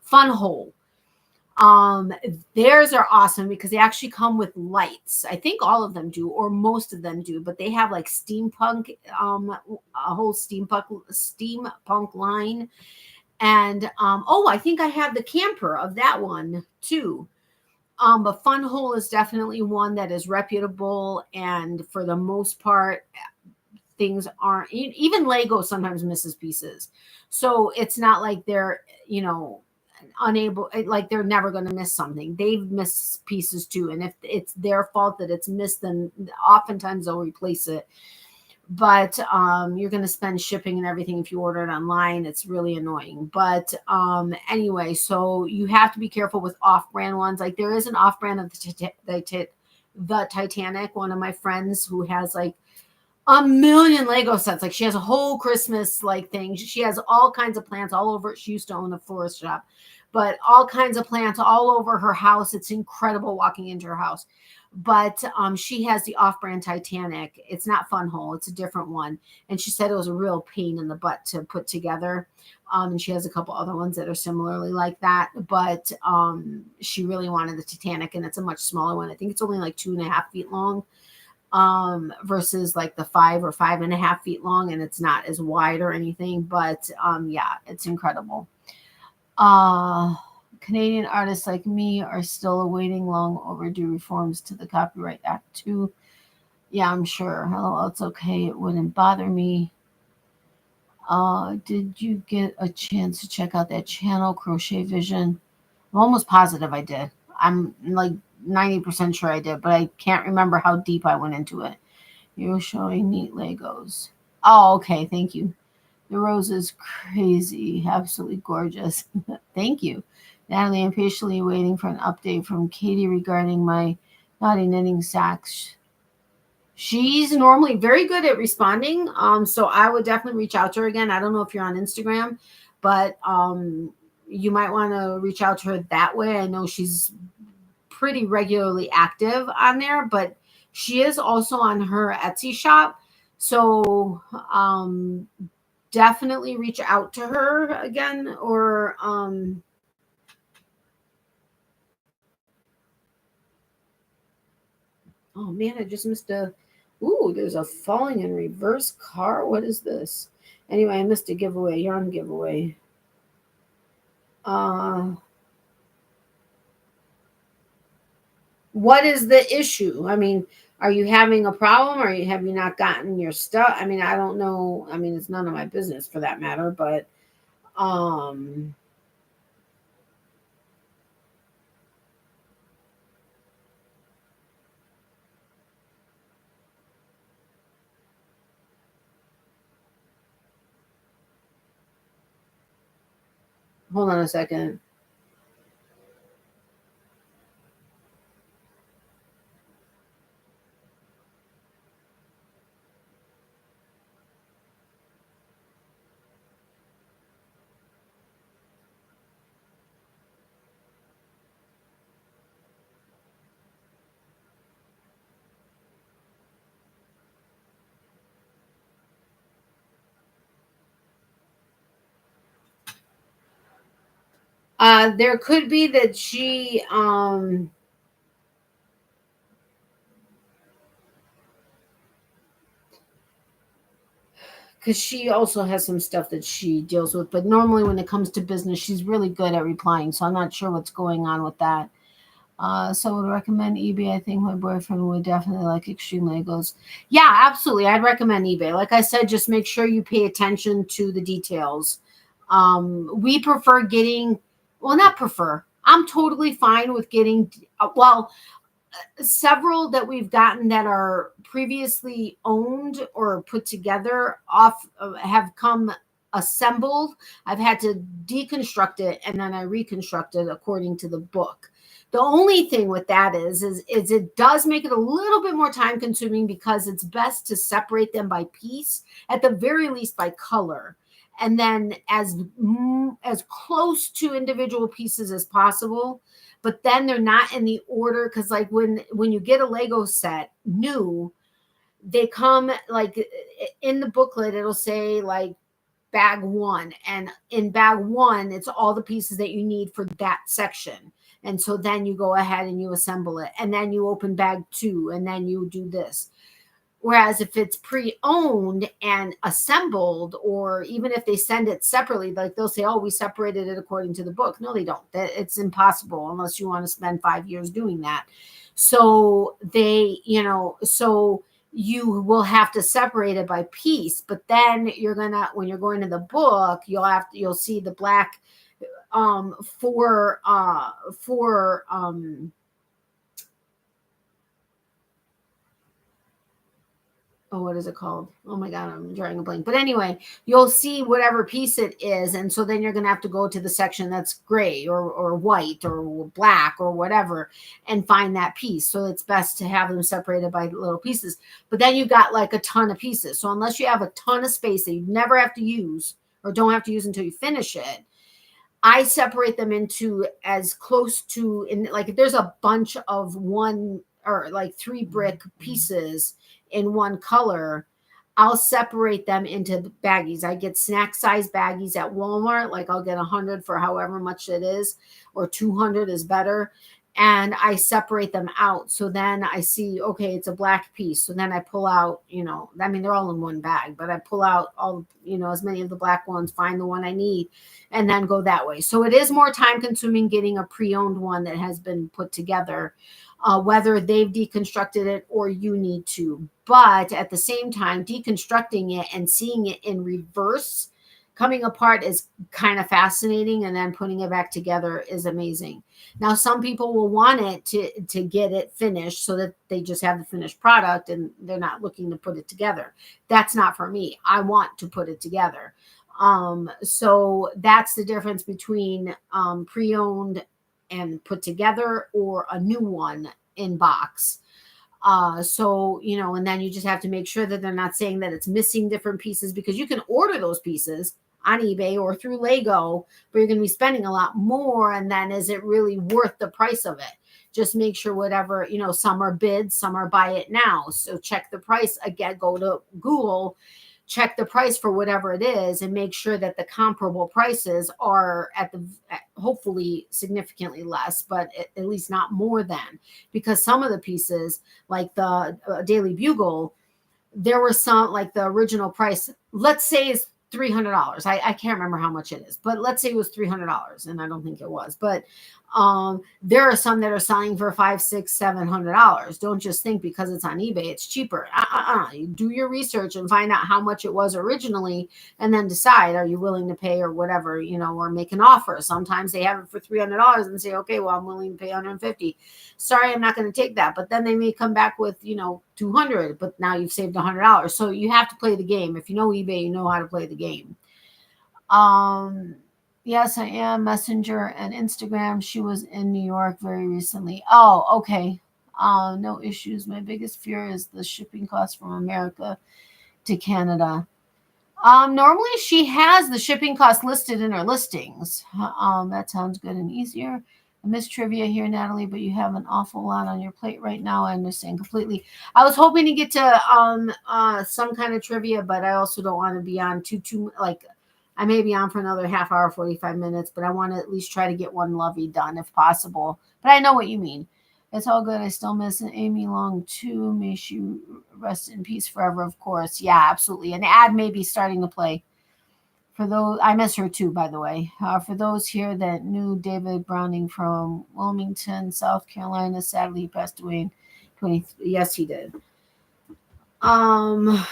Theirs are awesome because they actually come with lights. I think all of them do, or most of them do, but they have like steampunk, a whole steampunk line. And, I think I have the camper of that one too. But Fun Hole is definitely one that is reputable, and for the most part, things aren't. Even Lego sometimes misses pieces, so it's not like they're unable. Like they're never going to miss something. They've missed pieces too, and if it's their fault that it's missed, then oftentimes they'll replace it. But you're going to spend shipping and everything if you order it online. It's really annoying. But anyway, so you have to be careful with off-brand ones. Like there is an off-brand of the Titanic. One of my friends who has like a million Lego sets. Like she has a whole Christmas like thing. She has all kinds of plants all over. She used to own a florist shop, but all kinds of plants all over her house. It's incredible walking into her house. But she has the off-brand Titanic. It's not Fun Hole. It's a different one. And she said it was a real pain in the butt to put together. And she has a couple other ones that are similarly like that. But she really wanted the Titanic, and it's a much smaller one. I think it's only like 2.5 feet long. versus like the 5 or 5.5 feet long, and it's not as wide or anything, but yeah, it's incredible. Canadian artists like me are still awaiting long overdue reforms to the Copyright Act too. Yeah, I'm sure. Hello, it's okay. It wouldn't bother me. Did you get a chance to check out that channel, Crochet Vision? I'm almost positive I did. I'm like 90% sure I did, but I can't remember how deep I went into it. You're showing neat Legos. Oh, okay. Thank you. The rose is crazy. Absolutely gorgeous. Thank you. Natalie, I'm patiently waiting for an update from Katie regarding my naughty knitting sacks. She's normally very good at responding. So I would definitely reach out to her again. I don't know if you're on Instagram, but you might want to reach out to her that way. I know she's pretty regularly active on there, but she is also on her Etsy shop. So definitely reach out to her again, or oh man, I just missed a. Ooh, there's a falling in reverse car. What is this? Anyway, I missed a giveaway, yarn giveaway. What is the issue? I mean, are you having a problem? Or have you not gotten your stuff? I mean, I don't know. I mean, it's none of my business for that matter, but hold on a second. There could be that she because she also has some stuff that she deals with, but normally when it comes to business, she's really good at replying. So I'm not sure what's going on with that. So I would recommend eBay. I think my boyfriend would definitely like Extreme Legos. Yeah, absolutely. I'd recommend eBay. Like I said, just make sure you pay attention to the details. We prefer getting, well, not prefer. I'm totally fine with getting, several that we've gotten that are previously owned or put together off have come assembled. I've had to deconstruct it and then I reconstruct it according to the book. The only thing with that is it does make it a little bit more time consuming because it's best to separate them by piece, at the very least by color, and then as close to individual pieces as possible. But then they're not in the order, because like when you get a Lego set new, they come like in the booklet, it'll say like bag 1, and in bag 1 it's all the pieces that you need for that section. And so then you go ahead and you assemble it, and then you open bag 2, and then you do this. Whereas if it's pre-owned and assembled, or even if they send it separately, like they'll say, oh, we separated it according to the book. No, they don't. It's impossible unless you want to spend 5 years doing that. So they, so you will have to separate it by piece. But then when you're going to the book, you'll see the black for what is it called? Oh my God, I'm drawing a blank. But anyway, you'll see whatever piece it is. And so then you're going to have to go to the section that's gray or white or black or whatever and find that piece. So it's best to have them separated by little pieces. But then you got like a ton of pieces. So unless you have a ton of space that you never have to use or don't have to use until you finish it, I separate them into as close to, like if there's a bunch of 1 or like 3 brick pieces in one color, I'll separate them into baggies. I get snack size baggies at Walmart. Like I'll get 100 for however much it is, or 200 is better. and I separate them out. So then I see, okay, it's a black piece. So then I pull out, I mean, they're all in one bag, but I pull out all, as many of the black ones, find the one I need, and then go that way. So it is more time consuming getting a pre-owned one that has been put together, whether they've deconstructed it or you need to. But at the same time, deconstructing it and seeing it in reverse coming apart is kind of fascinating, and then putting it back together is amazing. Now, some people will want it to get it finished so that they just have the finished product and they're not looking to put it together. That's not for me. I want to put it together. So that's the difference between pre-owned and put together, or a new one in box. So, and then you just have to make sure that they're not saying that it's missing different pieces, because you can order those pieces on eBay or through Lego, but you're going to be spending a lot more. And then is it really worth the price of it? Just make sure whatever, some are bids, some are buy it now. So check the price again, go to Google, check the price for whatever it is, and make sure that the comparable prices are hopefully significantly less, but at least not more than, because some of the pieces, like the Daily Bugle, there were some, like the original price, let's say is $300. I can't remember how much it is, but let's say it was $300, and I don't think it was, but there are some that are selling for $500, $600, $700. Don't just think because it's on eBay it's cheaper. You do your research and find out how much it was originally, and then decide, are you willing to pay, or whatever, or make an offer. Sometimes they have it for $300 and say, okay, well, I'm willing to pay $150. Sorry, I'm not going to take that. But then they may come back with, $200, but now you've saved $100. So you have to play the game. If you know eBay, you know how to play the game. Yes, I am. Messenger and Instagram. She was in New York very recently. Oh, okay. No issues. My biggest fear is the shipping costs from America to Canada. Normally she has the shipping cost listed in her listings. That sounds good and easier. I miss trivia here, Natalie, but you have an awful lot on your plate right now. I understand completely. I was hoping to get to some kind of trivia, but I also don't want to be on too like, I may be on for another half hour, 45 minutes, but I want to at least try to get one Lovey done if possible. But I know what you mean. It's all good. I still miss Amy Long too. May she rest in peace forever, of course. Yeah, absolutely. An ad may be starting to play. For those, I miss her too, by the way. For those here that knew David Browning from Wilmington, South Carolina, sadly he passed away in 20. Yes, he did. Okie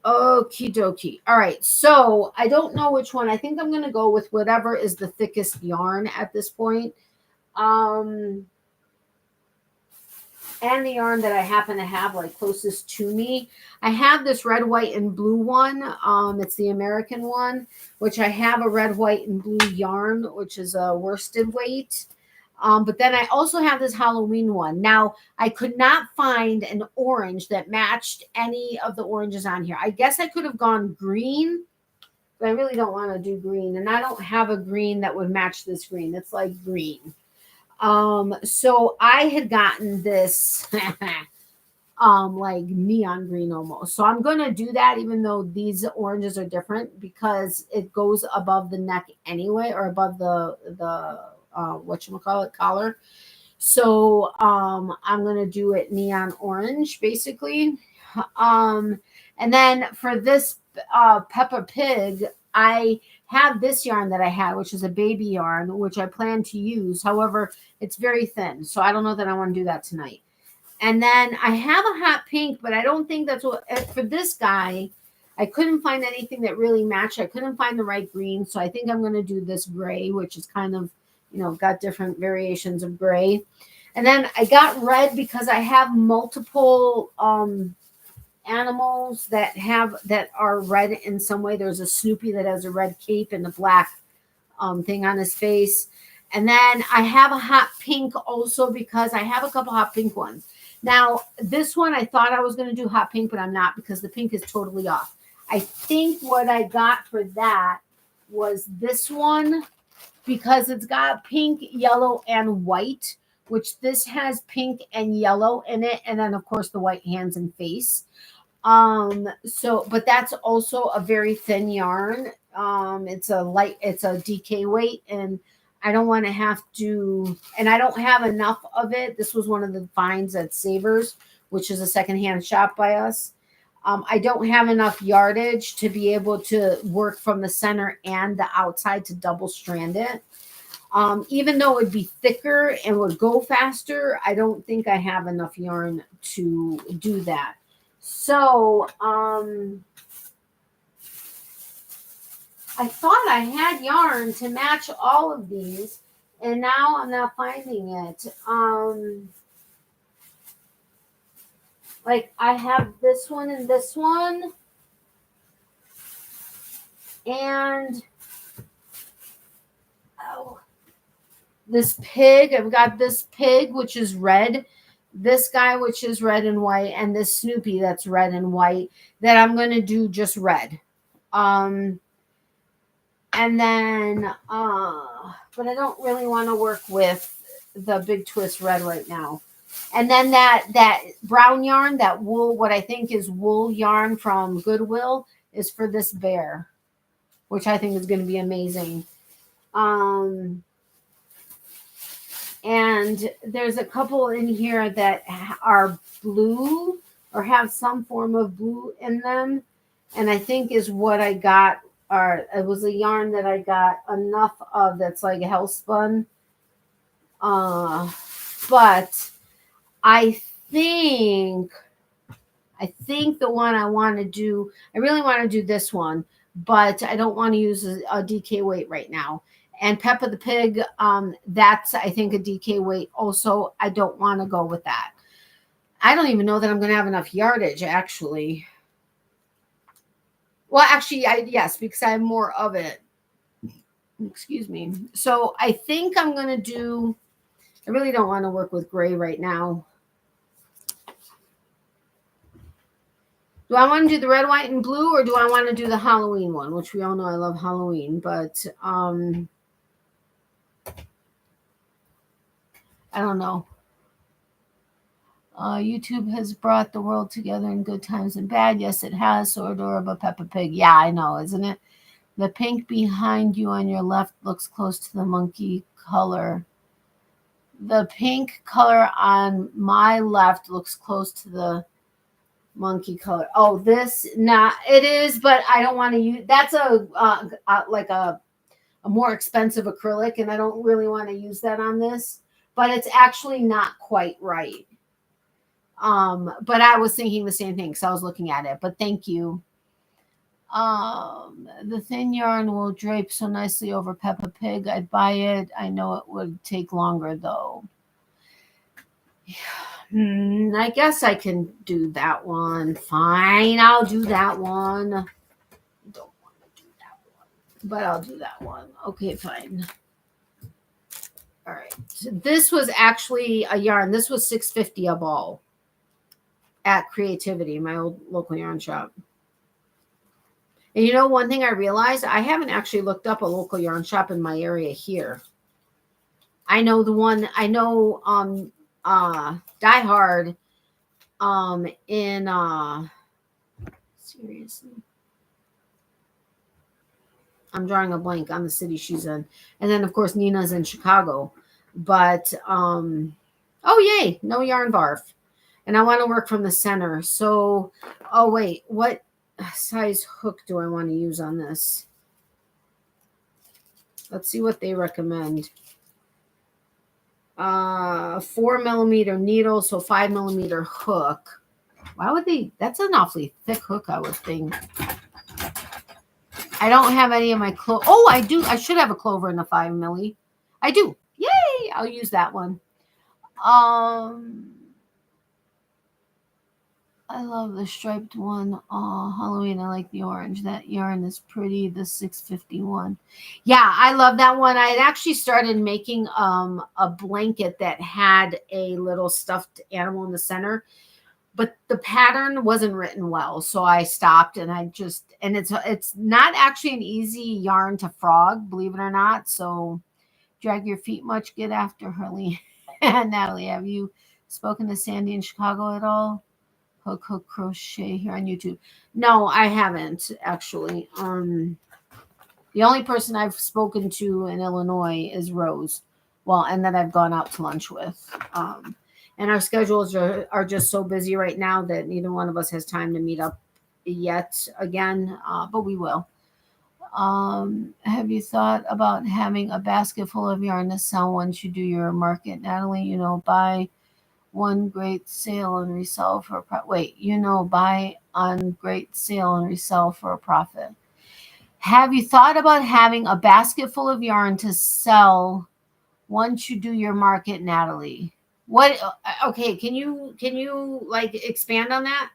dokie. All right, so I don't know which one. I think I'm gonna go with whatever is the thickest yarn at this point. And the yarn that I happen to have like closest to me. I have this red, white, and blue one. It's the American one, which I have a red, white, and blue yarn, which is a worsted weight. But then I also have this Halloween one. Now, I could not find an orange that matched any of the oranges on here. I guess I could have gone green, but I really don't want to do green. And I don't have a green that would match this green. It's like green. So I had gotten this like neon green almost. So I'm going to do that, even though these oranges are different, because it goes above the neck anyway, or above the whatchamacallit, collar. So I'm going to do it neon orange basically. And then for this Peppa Pig, I have this yarn that I had, which is a baby yarn, which I plan to use. However, it's very thin, so I don't know that I want to do that tonight. And then I have a hot pink, but I don't think that's what, for this guy, I couldn't find anything that really matched. I couldn't find the right green, so I think I'm going to do this gray, which is kind of, got different variations of gray. And then I got red because I have multiple animals that are red in some way. There's a Snoopy that has a red cape and a black thing on his face. And then I have a hot pink also, because I have a couple hot pink ones. Now, this one I thought I was going to do hot pink, but I'm not, because the pink is totally off. I think what I got for that was this one, because it's got pink, yellow, and white, which this has pink and yellow in it. And then, of course, the white hands and face. But that's also a very thin yarn. It's a DK weight, and I don't want to have to, and I don't have enough of it. This was one of the finds at Savers, which is a secondhand shop by us. I don't have enough yardage to be able to work from the center and the outside to double strand it. Even though it would be thicker and would go faster, I don't think I have enough yarn to do that. So, I thought I had yarn to match all of these, and now I'm not finding it. Like I have this one and this one, and this pig. I've got this pig, which is red, this guy, which is red and white, and this Snoopy that's red and white that I'm going to do just red. And then, but I don't really want to work with the big twist red right now. And then that brown yarn, that wool, what I think is wool yarn from Goodwill, is for this bear, which I think is going to be amazing. And there's a couple in here that are blue or have some form of blue in them. And I think is what I got. Or it was a yarn that I got enough of that's like a hellspun. But I think the one I want to do, I really want to do this one, but I don't want to use a DK weight right now. And Peppa the Pig, that's, I think, a DK weight also. I don't want to go with that. I don't even know that I'm going to have enough yardage, actually. Well, actually, yes, because I have more of it. Excuse me. So I think I'm going to do, I really don't want to work with gray right now. Do I want to do the red, white, and blue, or do I want to do the Halloween one, which we all know I love Halloween, but I don't know. YouTube has brought the world together in good times and bad. Yes, it has. So adorable, Peppa Pig. Yeah, I know, isn't it? The pink behind you on your left looks close to the monkey color. The pink color on my left looks close to the monkey color. Oh, this, nah, it is, but I don't want to use, that's like a more expensive acrylic, and I don't really want to use that on this, but it's actually not quite right. But I was thinking the same thing, so I was looking at it, but thank you. The thin yarn will drape so nicely over Peppa Pig. I'd buy it. I know it would take longer though. I guess I can do that one. Fine, I'll do that one. I don't want to do that one, but I'll do that one. Okay, fine. All right. So this was actually a yarn. This was $6.50 a ball at Creativity, my old local yarn shop. And you know, one thing I realized, I haven't actually looked up a local yarn shop in my area here. I know the one, I know Die Hard in seriously, I'm drawing a blank on the city she's in. And then of course Nina's in Chicago. But oh yay, no yarn barf. And I want to work from the center. So, oh wait, what size hook do I want to use on this? Let's see what they recommend. 4mm needle, so 5mm hook. Why would they? That's an awfully thick hook, I would think. I don't have any of my clover. Oh, I do. I should have a clover in the 5mm. I do. Yay! I'll use that one. I love the striped one. Oh, Halloween. I like the orange. That yarn is pretty. The 651. Yeah, I love that one. I had actually started making a blanket that had a little stuffed animal in the center, but the pattern wasn't written well, so I stopped. And it's not actually an easy yarn to frog, believe it or not. So drag your feet much. Get after her, Natalie. Have you spoken to Sandy in Chicago at all? Hook crochet here on YouTube. No, I haven't actually. The only person I've spoken to in Illinois is Rose. Well, and that I've gone out to lunch with. And our schedules are just so busy right now that neither one of us has time to meet up yet again, but we will. Have you thought about having a basket full of yarn to sell once you do your market, Natalie? You know, buy one great sale and resell for buy on great sale and resell for a profit. Have you thought about having a basket full of yarn to sell once you do your market, Natalie? What? Okay, can you like expand on that?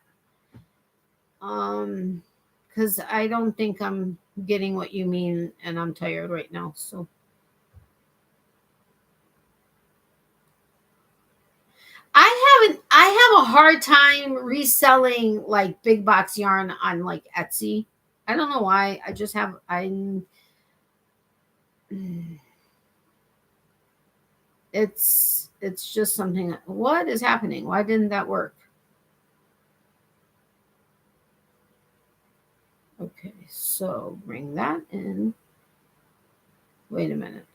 Because I don't think I'm getting what you mean, and I'm tired right now. So I have a hard time reselling like big box yarn on like Etsy. I don't know why. I just have it's just something. What is happening? Why didn't that work? Okay, so bring that in. Wait a minute.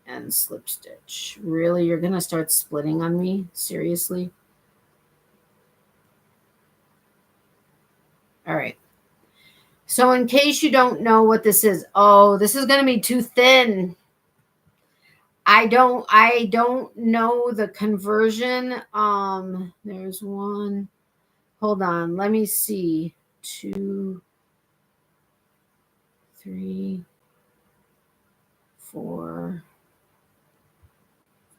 And slip stitch. Really? You're going to start splitting on me? Seriously? All right. So in case you don't know what this is, oh, this is going to be too thin. I don't know the conversion. There's one. Hold on. Let me see. 2, 3, 4,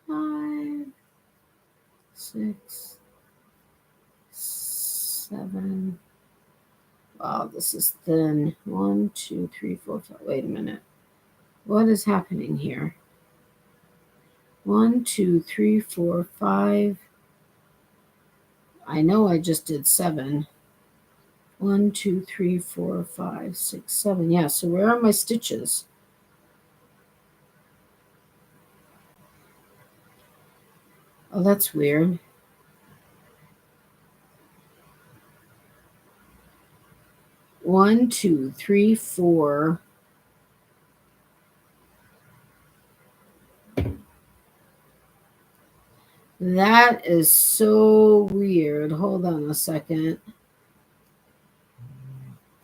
5, 6, 7. Wow, this is thin. 1, 2, 3, 4, 5. Wait a minute. What is happening here? 1, 2, 3, 4, 5. I know I just did 7. 1, 2, 3, 4, 5, 6, 7. Yeah, so where are my stitches? Oh, that's weird. 1, 2, 3, 4. That is so weird. Hold on a second.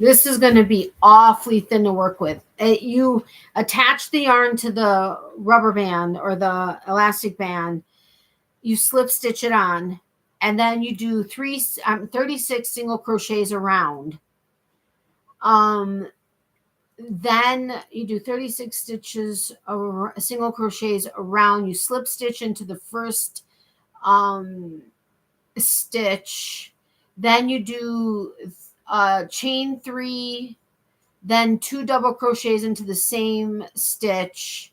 This is going to be awfully thin to work with. You attach the yarn to the rubber band or the elastic band. You slip stitch it on, and then you do 36 single crochets around. Then you do 36 stitches, single crochets around. You slip stitch into the first stitch. Then you do chain 3, then 2 double crochets into the same stitch.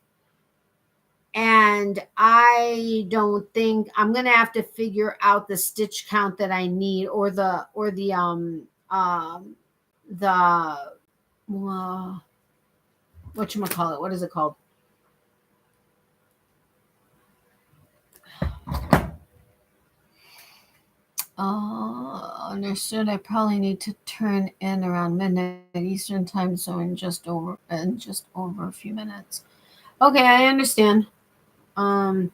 And I don't think I'm going to have to figure out the stitch count that I need, or the whatchamacallit, what is it called? Understood. I probably need to turn in around midnight Eastern time, so in just over a few minutes. Okay, I understand. I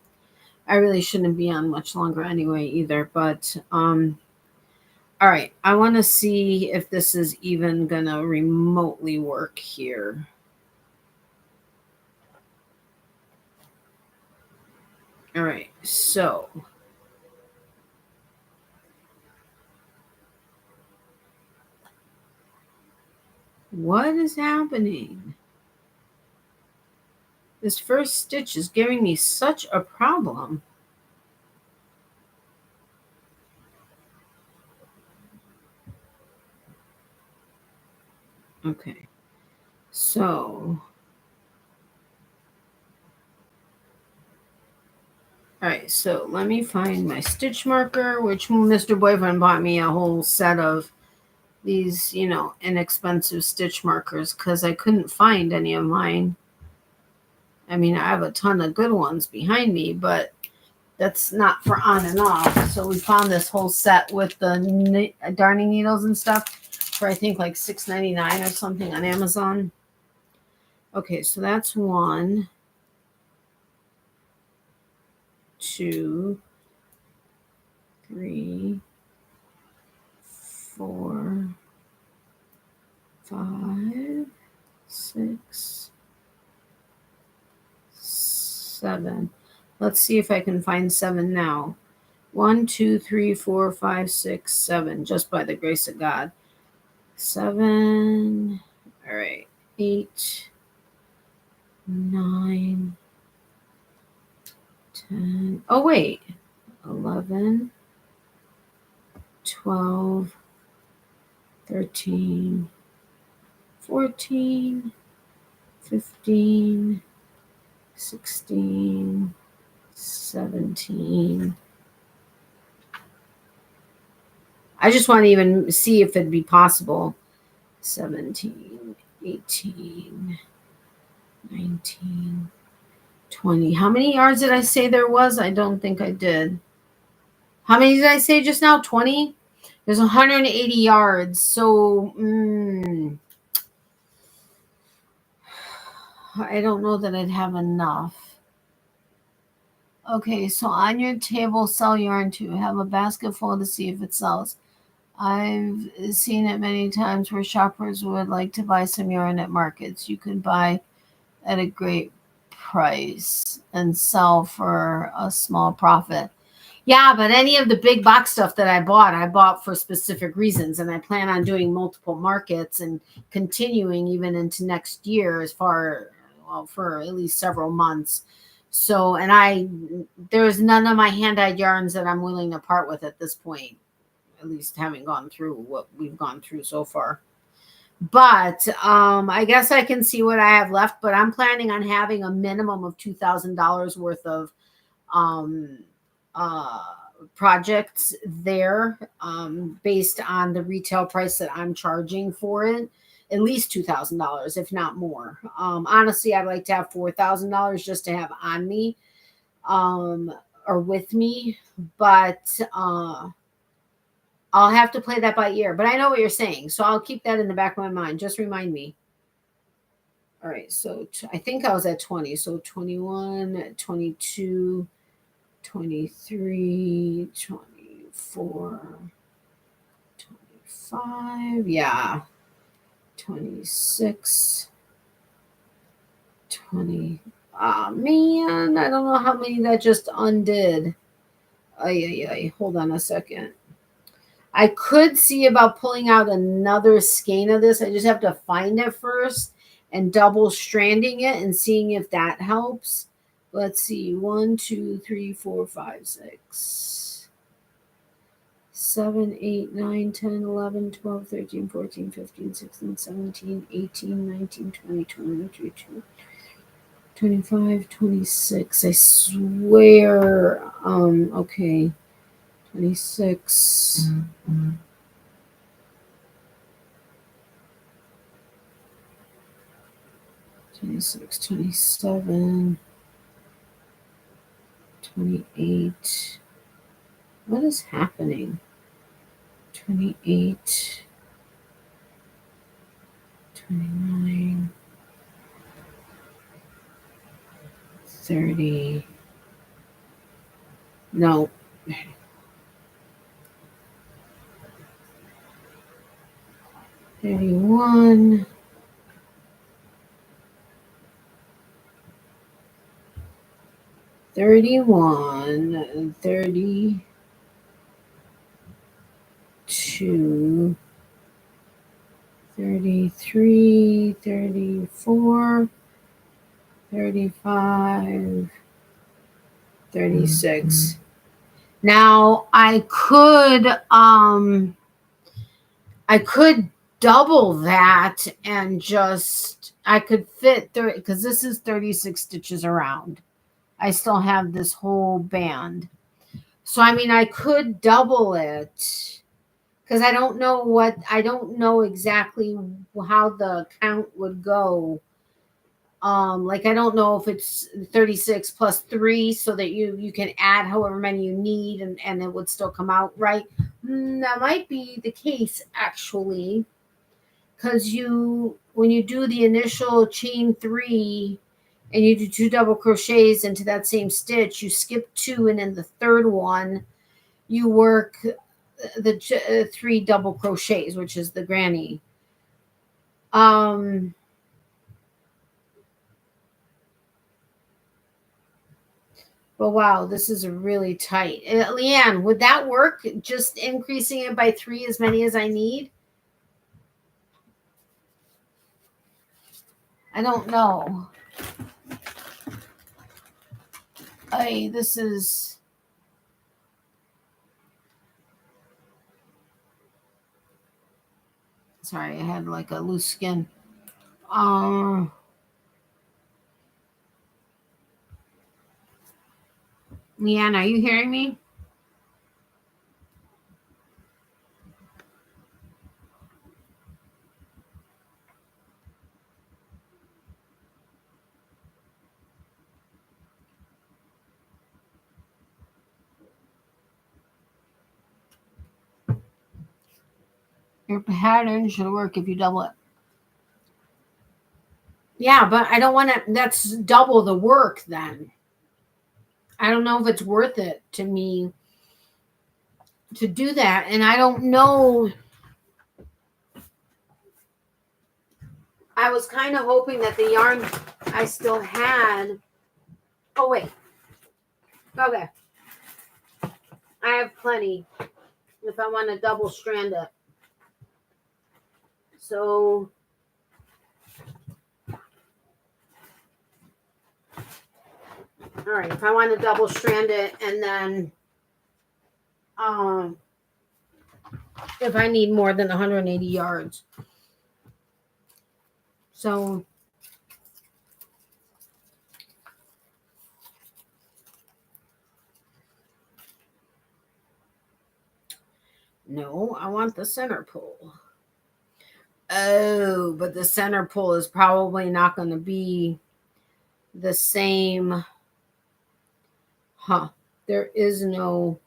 really shouldn't be on much longer anyway either, but all right, I want to see if this is even gonna remotely work here. All right, so what is happening? This first stitch is giving me such a problem. Okay, so all right, so let me find my stitch marker, which Mr. Boyfriend bought me a whole set of these, inexpensive stitch markers because I couldn't find any of mine. I mean, I have a ton of good ones behind me, but that's not for on and off. So we found this whole set with the darning needles and stuff. for I think like $6.99 or something on Amazon. Okay, so that's 1, 2, 3, 4, 5, 6, 7. Let's see if I can find 7 now. 1, 2, 3, 4, 5, 6, 7. Just by the grace of God. 7. All right. 8, 9, 10. Oh, wait. 11, 12, 13, 14, 15, 16, 17. I just want to even see if it'd be possible. 17, 18, 19, 20. How many yards did I say there was? I don't think I did. How many did I say just now? 20? There's 180 yards. So, I don't know that I'd have enough. Okay, so on your table, sell yarn to have a basket full to see if it sells. I've seen it many times where shoppers would like to buy some yarn at markets. You could buy at a great price and sell for a small profit. Yeah, but any of the big box stuff that I bought for specific reasons, and I plan on doing multiple markets and continuing even into next year for at least several months. So, and there's none of my hand-dyed yarns that I'm willing to part with at this point, at least having gone through what we've gone through so far. But I guess I can see what I have left, but I'm planning on having a minimum of $2,000 worth of projects there based on the retail price that I'm charging for it. At least $2,000, if not more. Honestly, I'd like to have $4,000 just to have on me or with me, but I'll have to play that by ear. But I know what you're saying, so I'll keep that in the back of my mind. Just remind me. All right, so I think I was at 20. So 21, 22, 23, 24, 25. Yeah. 26, 20. Ah, man, I don't know how many that just undid. Hold on a second. I could see about pulling out another skein of this. I just have to find it first and double stranding it and seeing if that helps. Let's see. 1, 2, 3, 4, 5, 6, 7, 8, 9, 10, 11, 12, 13, 14, 15, 16, 17, 18, 19, 20, 21, 22, 25, 26. I swear. Okay. 26. 26, 27, 28. What is happening? 28, 29, 30. No. 31. 31, 32, 33, 34, 35, 36. Now I could double that and just I could fit 30 because this is 36 stitches around. I still have this whole band. So I mean I could double it because I don't know exactly how the count would go. Like I don't know if it's 36 plus 3 so that you can add however many you need and it would still come out right. That might be the case actually. because when you do the initial chain 3 and you do 2 double crochets into that same stitch, you skip 2, and in the third one you work the 3 double crochets, which is the granny. But wow, this is really tight. Leanne, would that work? Just increasing it by 3, as many as I need? I don't know. This is... Sorry, I had like a loose skin. Leanne, are you hearing me? Your pattern should work if you double it. Yeah, but I don't want to. That's double the work then. I don't know if it's worth it to me to do that. And I don't know. I was kind of hoping that the yarn I still had. Oh, wait. Okay. I have plenty if I want to double strand it. So all right, if I want to double strand it, and then if I need more than 180 yards. So no, I want the center pull. Oh, but the center pull is probably not going to be the same. Huh. There is no...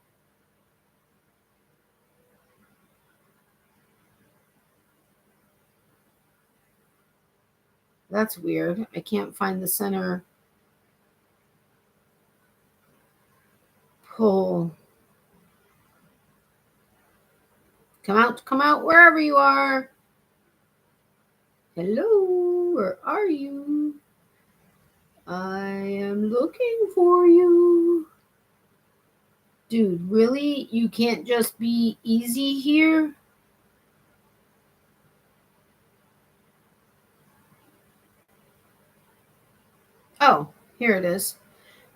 That's weird. I can't find the center pull. Come out, wherever you are. Hello, where are you? I am looking for you. Dude, really? You can't just be easy here? Oh, here it is.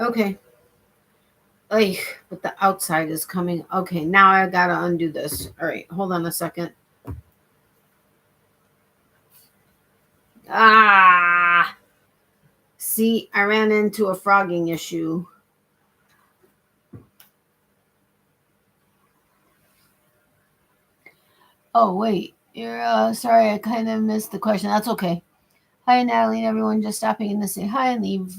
Okay. But the outside is coming. Okay, now I gotta undo this. All right, hold on a second. See, I ran into a frogging issue. Oh, wait. You're sorry, I kind of missed the question. That's okay. Hi, Natalie and everyone. Just stopping in to say hi and leave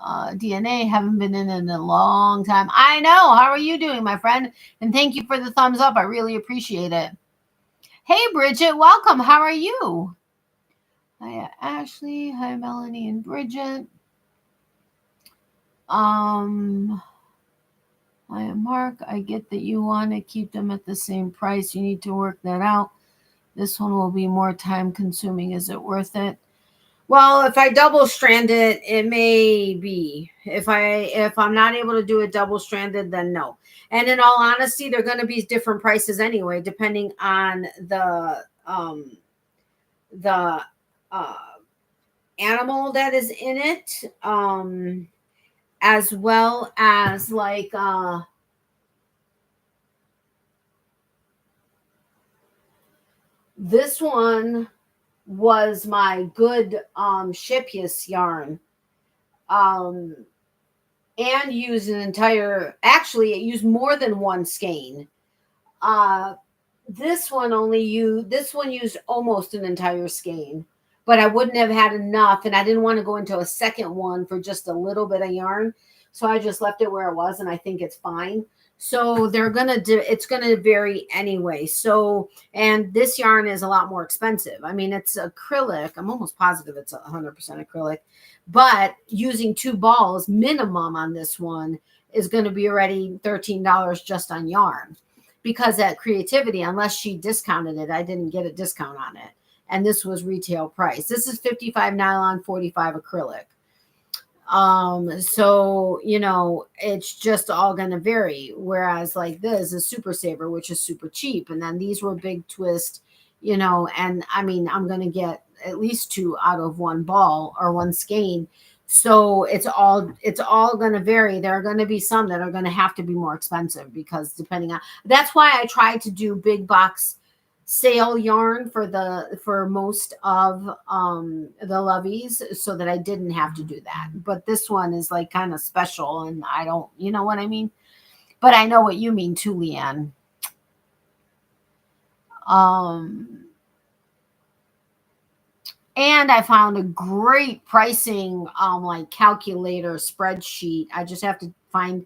DNA. Haven't been in a long time. I know. How are you doing, my friend? And thank you for the thumbs up. I really appreciate it. Hey, Bridget. Welcome. How are you? Hi, Ashley. Hi, Melanie and Bridget. Hi, Mark. I get that you want to keep them at the same price. You need to work that out. This one will be more time consuming. Is it worth it? Well, if I double strand it, it may be. If I'm not able to do it double stranded, then no. And in all honesty, they're going to be different prices anyway, depending on the animal that is in it, as well as like this one was my good Shippius yarn, and used an entire, actually it used more than one skein. This one used almost an entire skein, but I wouldn't have had enough, and I didn't want to go into a second one for just a little bit of yarn. So I just left it where it was, and I think it's fine. So they're going to do, it's going to vary anyway. So, and this yarn is a lot more expensive. I mean, it's acrylic. I'm almost positive it's 100% acrylic, but using 2 balls minimum on this one is going to be already $13 just on yarn, because at Creativity, unless she discounted it, I didn't get a discount on it. And this was retail price. This is 55 nylon, 45 acrylic. So, you know, it's just all going to vary. Whereas like this is Super Saver, which is super cheap. And then these were Big Twist, you know, and I mean, I'm going to get at least 2 out of 1 ball or 1 skein. So it's all going to vary. There are going to be some that are going to have to be more expensive, because depending on, that's why I tried to do big box sale yarn for most of the Loveys, so that I didn't have to do that. But this one is like kind of special, and I don't, you know what I mean? But I know what you mean too, Leanne. And I found a great pricing like calculator spreadsheet. I just have to find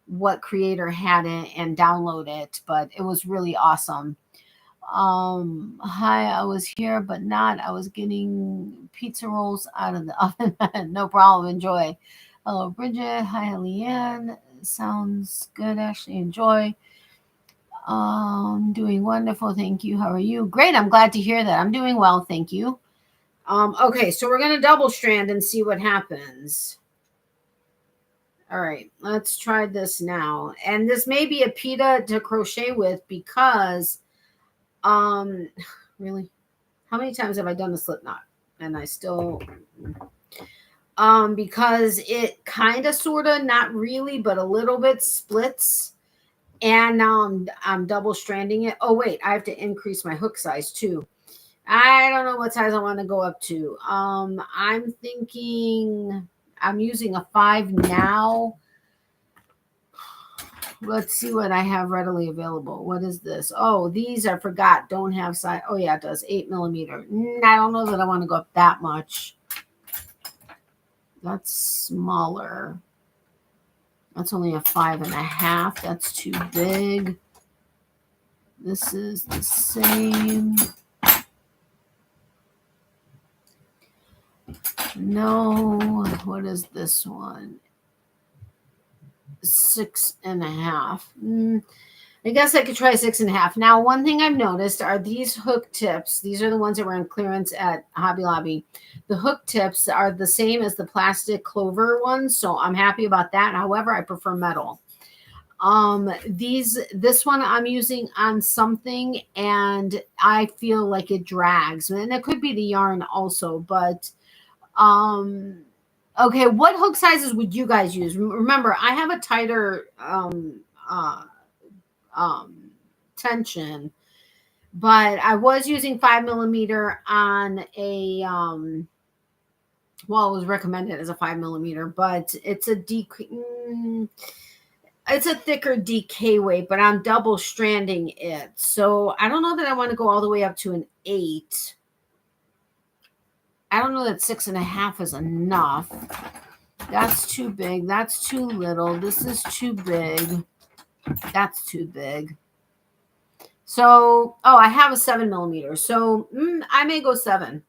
what creator had it and download it, but it was really awesome. Hi, I was here, but not. I was getting pizza rolls out of the oven. No problem. Enjoy. Hello, Bridget. Hi, Leanne. Sounds good. Actually, enjoy. Doing wonderful. Thank you. How are you? Great. I'm glad to hear that. I'm doing well. Thank you. Okay, so we're going to double strand and see what happens. All right, let's try this now. And this may be a pita to crochet with, because really, how many times have I done a slip knot and I still because it kind of sort of, not really, but a little bit splits, and now I'm double stranding it. Oh wait, I have to increase my hook size too. I don't know what size I want to go up to. I'm thinking I'm using a 5 now. Let's see what I have readily available. What is this? Oh, these I forgot don't have size. Oh yeah, it does. 8 millimeter. I don't know that I want to go up that much. That's smaller. That's only a 5.5. That's too big. This is the same. No, what is this one? 6.5. I guess I could try 6.5. Now, one thing I've noticed are these hook tips. These are the ones that were on clearance at Hobby Lobby. The hook tips are the same as the plastic clover ones, so I'm happy about that. However, I prefer metal. This one I'm using on something, and I feel like it drags, and it could be the yarn also, but okay, what hook sizes would you guys use? Remember, I have a tighter tension, but I was using 5 millimeter on a well, it was recommended as a 5 millimeter, but it's a it's a thicker DK weight, but I'm double stranding it. So I don't know that I want to go all the way up to an 8. I don't know that 6.5 is enough. That's too big. That's too little. This is too big. That's too big. So, oh, I have a 7 millimeter. So I may go 7.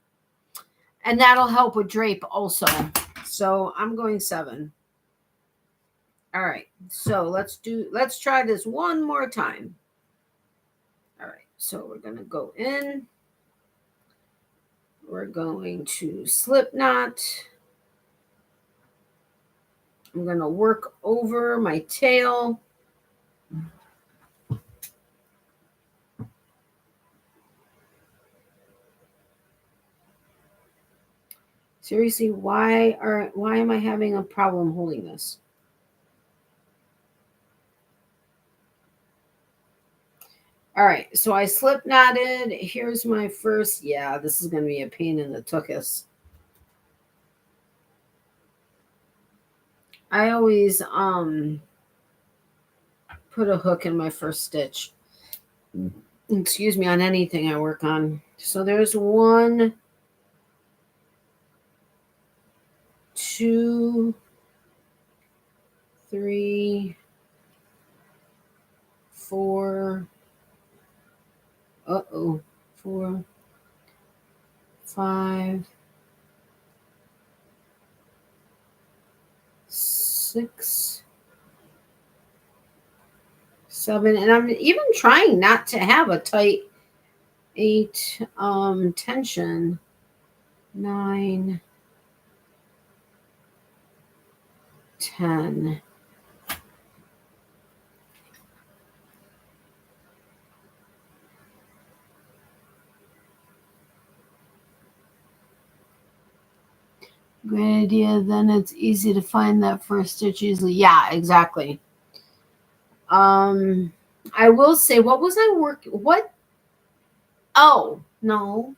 And that'll help with drape also. So I'm going 7. All right. So let's try this one more time. All right. So we're going to go in. We're going to slip knot. I'm going to work over my tail. Seriously, why am I having a problem holding this? All right, so I slip knotted. Here's my first. Yeah, this is going to be a pain in the tuchus. I always put a hook in my first stitch. Excuse me, on anything I work on. So there's 1, 2, 3, 4, 4, 5, 6, 7, and I'm even trying not to have a tight 8 tension, 9, 10. Great idea. Then it's easy to find that first stitch easily. Yeah, exactly. I will say, what was I working? What? Oh, no.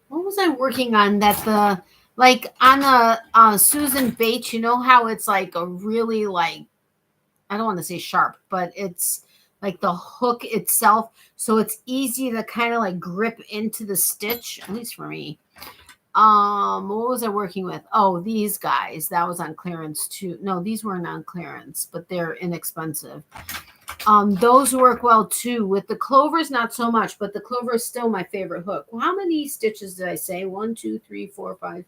What was I working on that the, like on the Susan Bates, you know how it's like a really like, I don't want to say sharp, but it's like the hook itself. So it's easy to kind of like grip into the stitch, at least for me. What was I working with? Oh, these guys. That was on clearance too. No, these weren't on clearance, but they're inexpensive. Those work well too. With the clovers, not so much, but the clover is still my favorite hook. Well, how many stitches did I say? 1, 2, 3, 4, 5.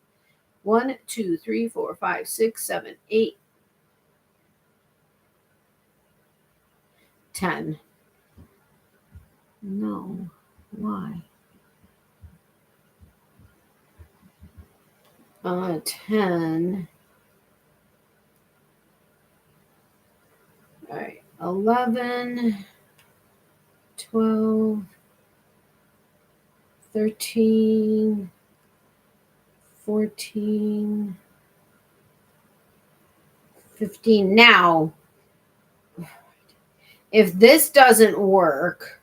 1, 2, 3, 4, 5, 6, 7, 8, 10. No. Why? 10. All right. 11, 12, 13, 14, 15. Now, if this doesn't work,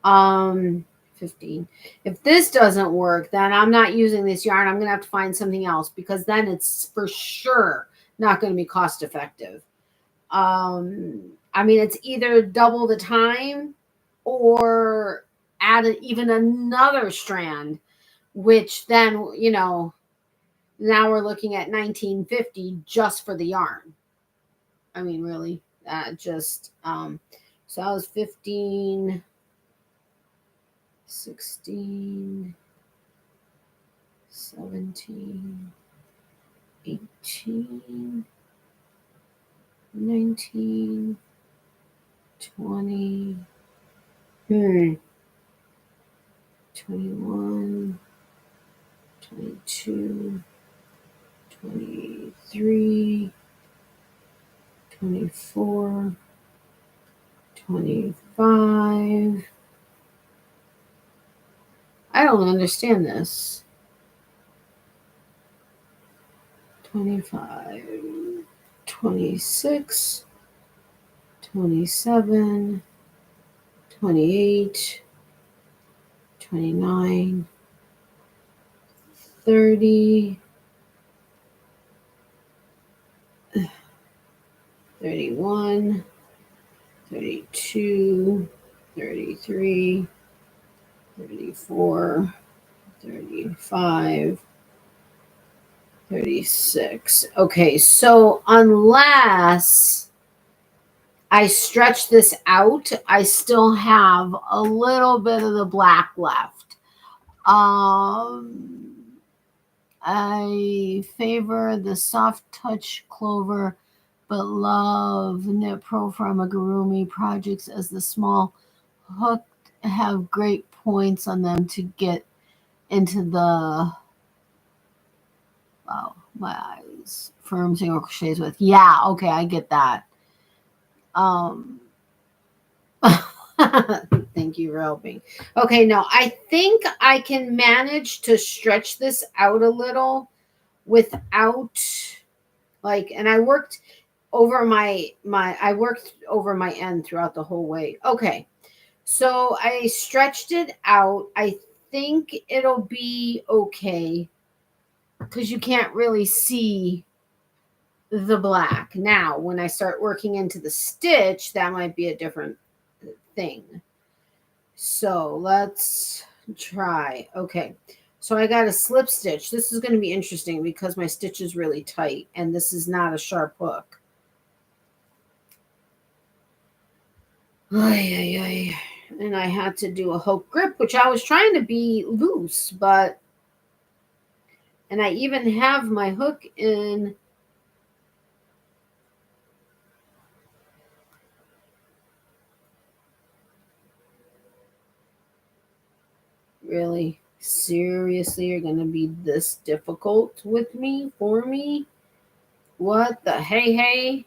15. If this doesn't work, then I'm not using this yarn. I'm going to have to find something else because then it's for sure not going to be cost effective. I mean, it's either double the time or add even another strand, which then, you know, now we're looking at $19.50 just for the yarn. I mean, really, so I was 15, 16, 17, 18, 19, 20, 21, 22, 23, 24, 25. I don't understand this. 25, 26, 27, 28, 29, 30, 31, 32, 33, 34, 35, 36. Okay, so unless I stretch this out, I still have a little bit of the black left. I favor the soft touch clover, but love Knit Pro from Amigurumi projects as the small hook have great points on them to get into the, wow, my eyes, firm single crochets with. Yeah, okay, I get that. Thank you for helping. Okay, no, I think I can manage to stretch this out a little without, like, and I worked over my end throughout the whole way. Okay, so I stretched it out. I think it'll be okay because you can't really see the black. Now, when I start working into the stitch, that might be a different thing. So let's try. Okay. So I got a slip stitch. This is going to be interesting because my stitch is really tight and this is not a sharp hook. Ay, ay, ay. And I had to do a hook grip, which I was trying to be loose, but, and I even have my hook in. Really? Seriously, you're going to be this difficult with me, for me? What the hey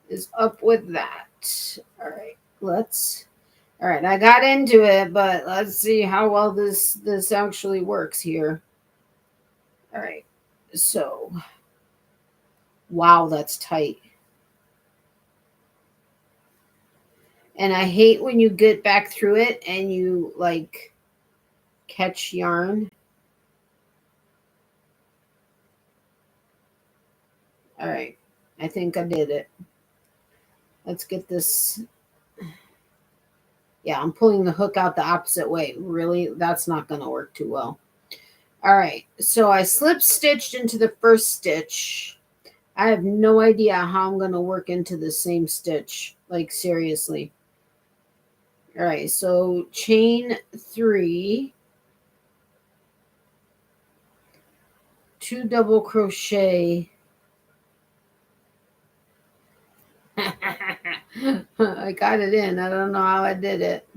is up with that? All right, all right, I got into it, but let's see how well this actually works here. All right, so, wow, that's tight. And I hate when you get back through it and you, like, catch yarn. All right, I think I did it. Let's get this. Yeah, I'm pulling the hook out the opposite way. Really, that's not going to work too well. All right, so I slip stitched into the first stitch. I have no idea how I'm going to work into the same stitch. Like, seriously. All right, so chain 3, 2 double crochet. I got it in. I don't know how I did it.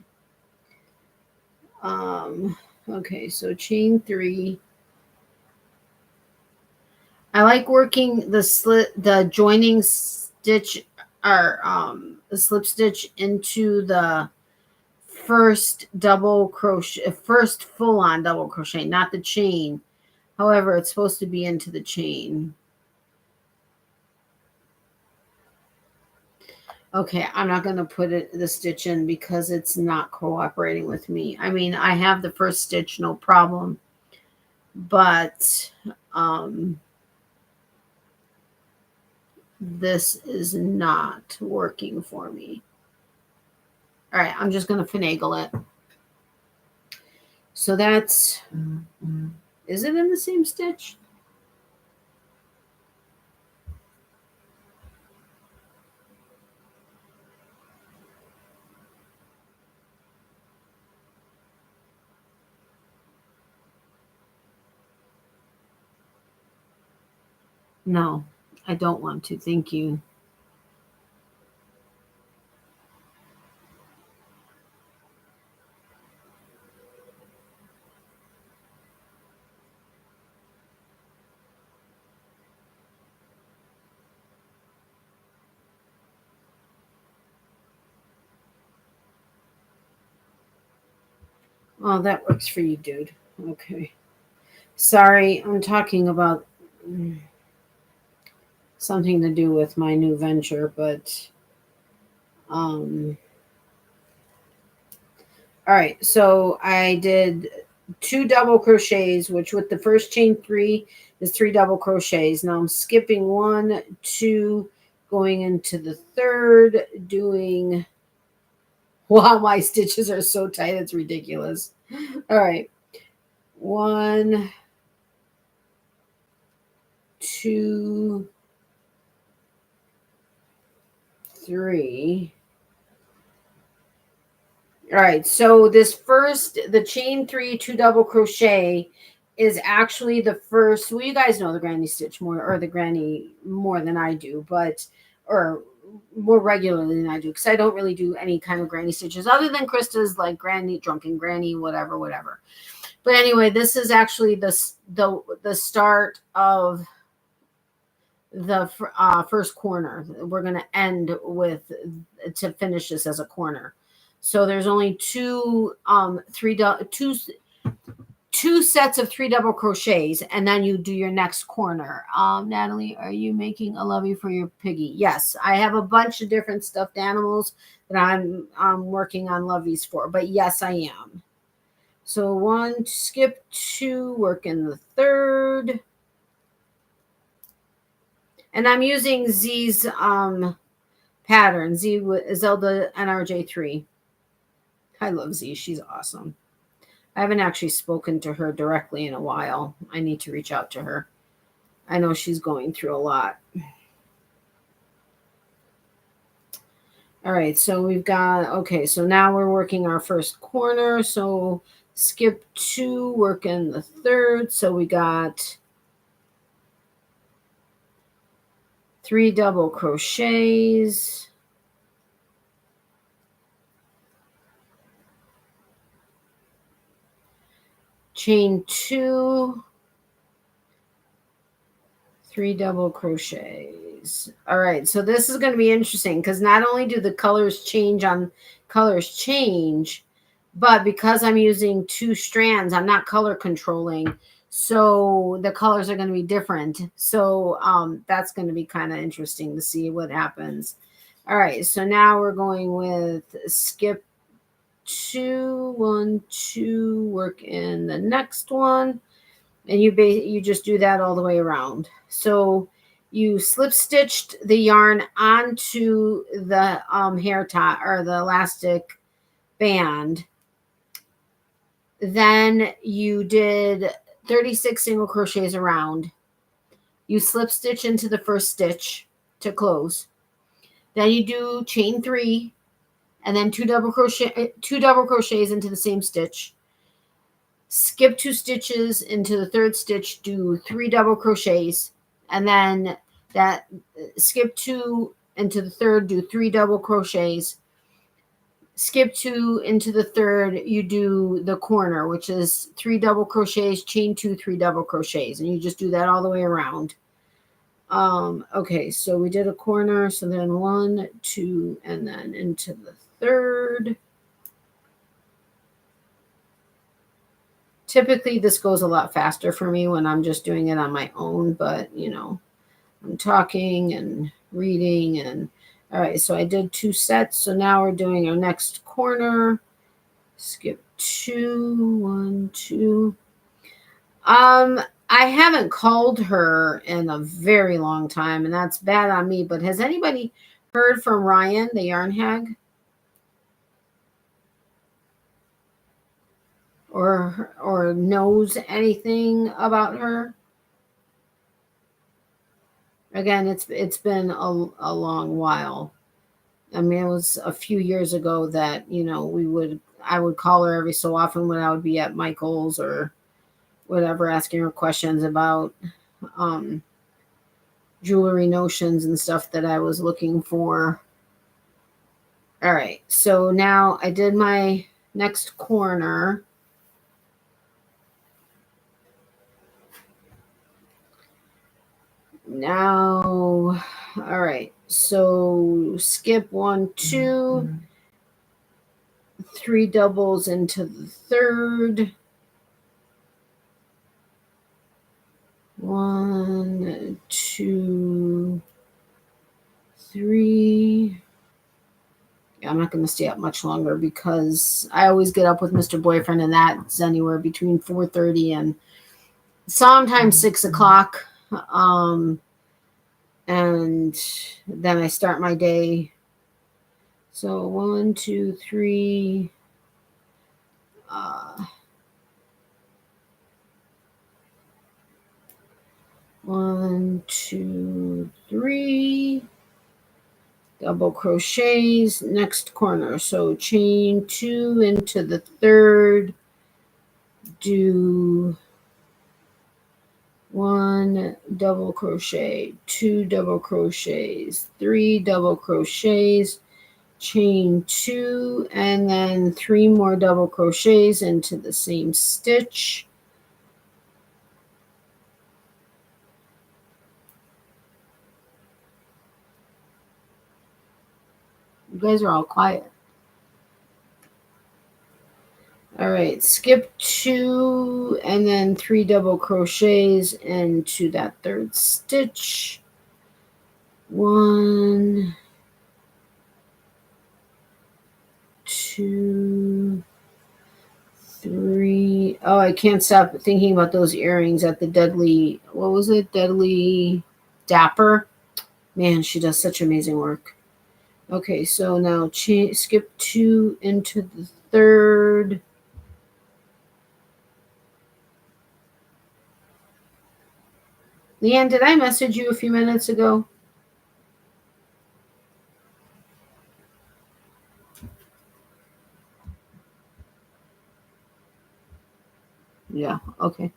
Okay, so chain 3. I like working the joining stitch or the slip stitch into the first double crochet, first full on double crochet, not the chain. However, it's supposed to be into the chain. Okay, I'm not going to put the stitch in because it's not cooperating with me. I mean, I have the first stitch, no problem. But this is not working for me. All right, I'm just going to finagle it. So that's, is it in the same stitch? No, I don't want to. Thank you. Oh, that works for you, dude. Okay. Sorry, I'm talking about something to do with my new venture, but all right, so I did 2 double crochets, which with the first chain 3 is 3 double crochets. Now I'm skipping 1, 2, going into the third, doing, wow, my stitches are so tight, it's ridiculous. All right, 1, 2, 3. All right, so this first, the chain 3, 2 double crochet is actually the first. Well, you guys know the granny stitch more, or the granny more than I do, but, or more regularly than I do, because I don't really do any kind of granny stitches other than Krista's, like granny, drunken granny, whatever. But anyway, this is actually the start of the first corner. We're going to end with, to finish this as a corner. So there's only two sets of 3 double crochets, and then you do your next corner. Natalie, are you making a lovey for your piggy? Yes, I have a bunch of different stuffed animals that I'm working on loveys for, but yes, I am. So 1, skip 2, work in the third. And I'm using Z's pattern, Zelda NRJ3. I love Z. She's awesome. I haven't actually spoken to her directly in a while. I need to reach out to her. I know she's going through a lot. All right, so we've got, okay, so now we're working our first corner. So skip 2, work in the third. So we got 3 double crochets. Chain 2, 3 double crochets. All right, so this is going to be interesting because not only do the colors change, but because I'm using 2 strands, I'm not color controlling, so the colors are going to be different. So that's going to be kind of interesting to see what happens. All right, so now we're going with skip 2, 1, 2, work in the next one, and you just do that all the way around. So you slip stitched the yarn onto the hair tie or the elastic band. Then you did 36 single crochets around. You slip stitch into the first stitch to close. Then you do chain 3 and then 2 double crochets into the same stitch. Skip 2 stitches into the third stitch, do 3 double crochets, and then that skip 2 into the third, do 3 double crochets. Skip 2 into the third, you do the corner, which is 3 double crochets, chain 2, 3 double crochets, and you just do that all the way around. Okay, so we did a corner, so then 1, 2, and then into the third. Typically, this goes a lot faster for me when I'm just doing it on my own, but, you know, I'm talking and reading. And all right, so I did 2 sets. So now we're doing our next corner. Skip 2, 1, 2. I haven't called her in a very long time, and that's bad on me. But has anybody heard from Ryan, the yarn hag? Or knows anything about her? Again, it's been a long while. I mean, it was a few years ago that, you know, I would call her every so often when I would be at Michael's or whatever, asking her questions about jewelry notions and stuff that I was looking for. All right, so now I did my next corner. Now, all right, so skip 1, 2, 3 doubles into the third. 1, 2, 3. Yeah, I'm not going to stay up much longer because I always get up with Mr. Boyfriend, and that's anywhere between 4:30 and sometimes 6 o'clock. And then I start my day. So 1, 2, 3. 1, 2, 3. Double crochets, next corner. So chain 2 into the third. Do 1 double crochet, 2 double crochets, 3 double crochets, chain 2, and then 3 more double crochets into the same stitch. You guys are all quiet. All right, skip 2 and then 3 double crochets into that third stitch. 1, 2, 3. Oh, I can't stop thinking about those earrings at the Deadly, what was it? Deadly Dapper. Man, she does such amazing work. Okay, so now skip 2 into the third. Leanne, did I message you a few minutes ago? Yeah, okay.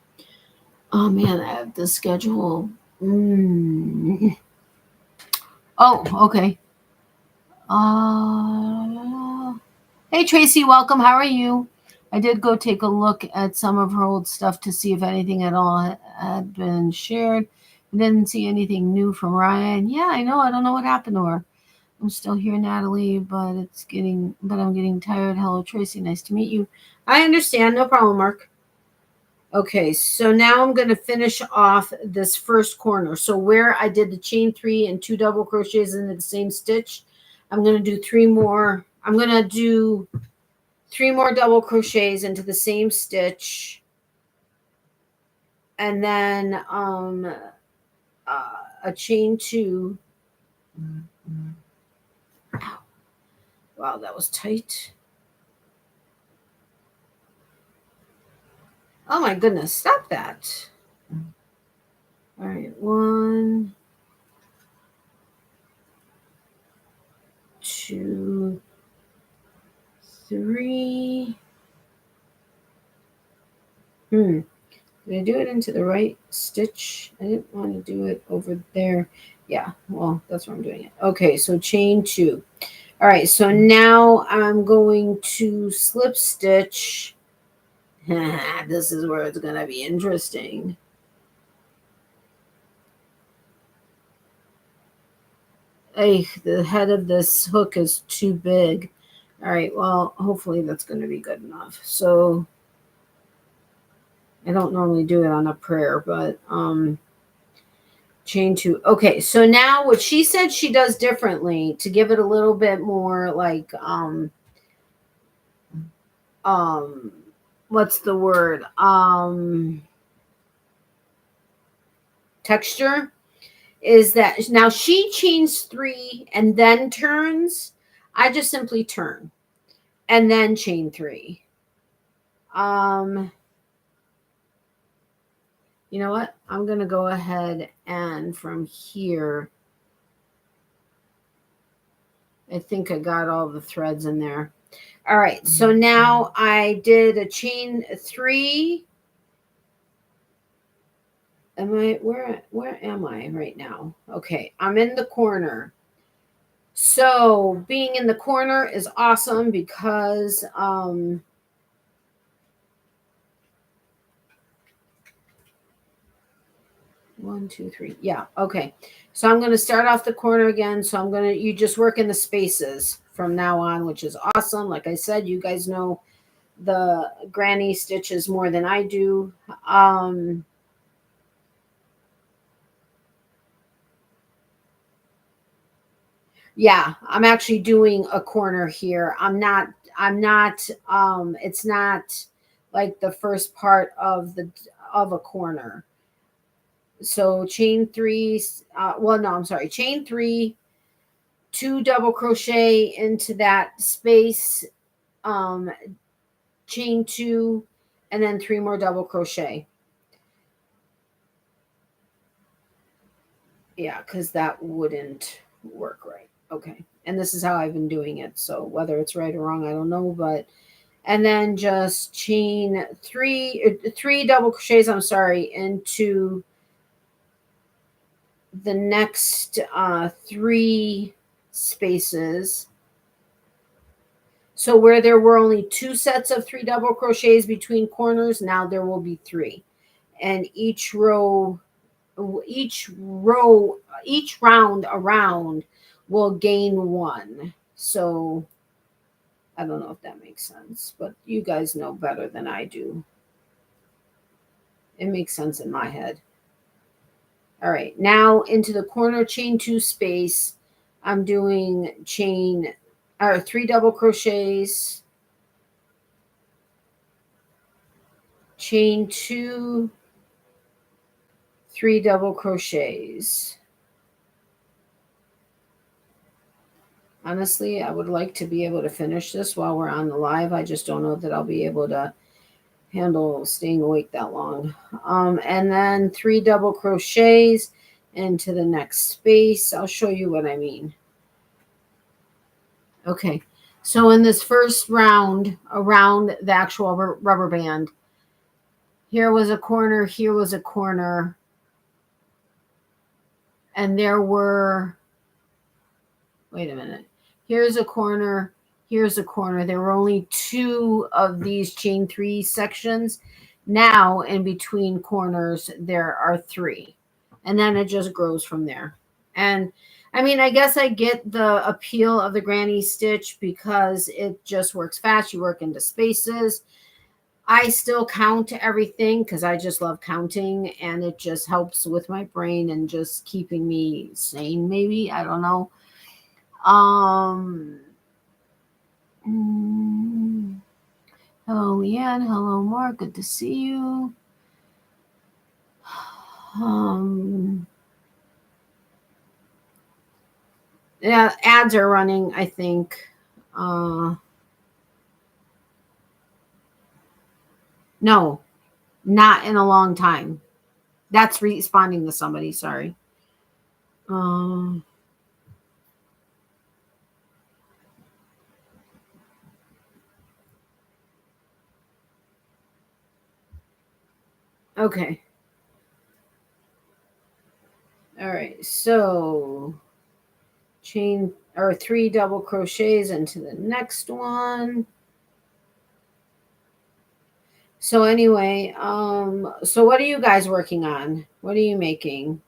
Oh man, I have the schedule. Oh, okay. Hey Tracy, welcome. How are you? I did go take a look at some of her old stuff to see if anything at all had been shared. I didn't see anything new from Ryan. Yeah, I know. I don't know what happened to her. I'm still here, Natalie, but I'm getting tired. Hello, Tracy. Nice to meet you. I understand. No problem, Mark. Okay, so now I'm going to finish off this first corner. So where I did the chain 3 and 2 double crochets into the same stitch, I'm going to do 3 more. I'm going to do 3 more double crochets into the same stitch, and then a chain 2. Ow. Wow, that was tight. Oh my goodness, stop that. All right, 1, 2, 3. Did I do it into the right stitch? I didn't want to do it over there. Yeah, well, that's where I'm doing it. Okay, so chain 2. All right, so now I'm going to slip stitch. This is where it's going to be interesting. Hey, the head of this hook is too big. All right, well, hopefully that's going to be good enough. So I don't normally do it on a prayer, but chain 2. Okay, so now what she said she does differently to give it a little bit more like what's the word? Texture is that now she chains 3 and then turns. I just simply turn and then chain 3. You know what? I'm going to go ahead and from here, I think I got all the threads in there. All right, so now I did a chain 3. Where am I right now? Okay, I'm in the corner. So being in the corner is awesome because 1, 2, 3. Yeah, okay. So I'm going to start off the corner again. So you just work in the spaces from now on, which is awesome. Like I said, you guys know the granny stitches more than I do. Yeah, I'm actually doing a corner here. I'm not it's not like the first part of a corner. So chain 3, chain 3, 2 double crochet into that space, chain 2, and then 3 more double crochet. Yeah, because that wouldn't work right. Okay. And this is how I've been doing it. So whether it's right or wrong, I don't know. But and then just chain 3 double crochets, into the next 3 spaces. So where there were only 2 sets of 3 double crochets between corners, now there will be 3. And each round around will gain 1. So I don't know if that makes sense, but you guys know better than I do. It makes sense in my head. All right, now into the corner chain 2 space, I'm doing 3 double crochets, chain 2, 3 double crochets. Honestly, I would like to be able to finish this while we're on the live. I just don't know that I'll be able to handle staying awake that long. And then 3 double crochets into the next space. I'll show you what I mean. Okay, so in this first round around the actual rubber band, here was a corner, here was a corner, and there were, wait a minute, here's a corner, here's a corner. There were only 2 of these chain 3 sections. Now in between corners there are 3, and then it just grows from there. And I mean, I guess I get the appeal of the granny stitch because it just works fast. You work into spaces. I still count everything because I just love counting, and it just helps with my brain and just keeping me sane, maybe. I don't know. Hello, Leanne. Hello, Mark. Good to see you. Yeah, ads are running, I think. No, not in a long time. That's responding to somebody. Sorry. Okay. All right. So chain or 3 double crochets into the next one. So anyway, so what are you guys working on? What are you making?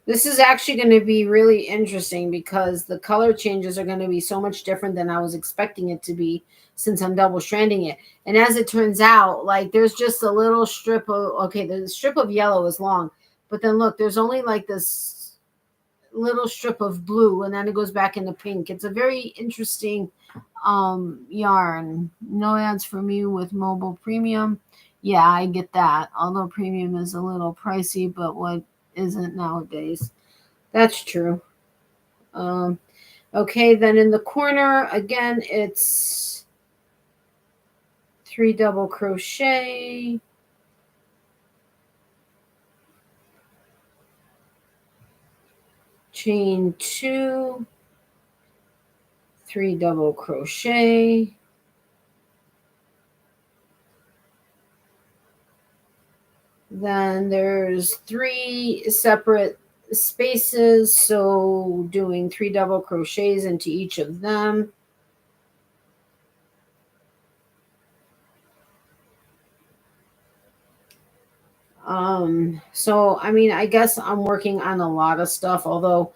This is actually going to be really interesting because the color changes are going to be so much different than I was expecting it to be since I'm double stranding it. And as it turns out, like there's just a little strip of, okay, the strip of yellow is long, but then look, there's only like this little strip of blue and then it goes back into pink. It's a very interesting yarn. No ads for me with mobile premium. Yeah, I get that. Although premium is a little pricey, but what isn't nowadays? That's true. Okay, then in the corner again, it's 3 double crochet, chain 2, 3 double crochet, then there's 3 separate spaces, so doing 3 double crochets into each of them. So I mean, I guess I'm working on a lot of stuff, although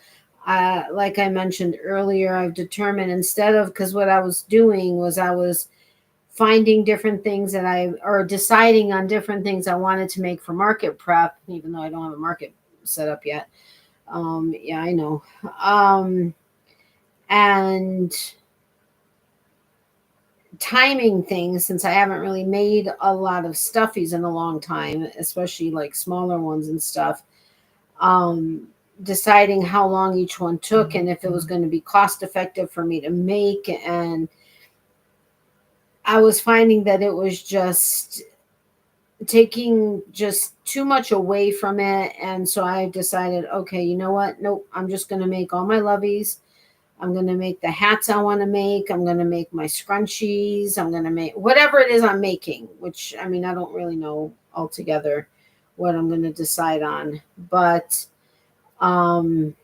like I mentioned earlier, I've determined instead of, because what I was doing was I was finding different things or deciding on different things I wanted to make for market prep, even though I don't have a market set up yet. Yeah, I know. And timing things, since I haven't really made a lot of stuffies in a long time, especially like smaller ones and stuff. Deciding how long each one took and if it was going to be cost effective for me to make. And I was finding that it was just taking just too much away from it. And so I decided, okay, you know what? Nope, I'm just going to make all my loveys. I'm going to make the hats I want to make. I'm going to make my scrunchies. I'm going to make whatever it is I'm making, which, I mean, I don't really know altogether what I'm going to decide on. But and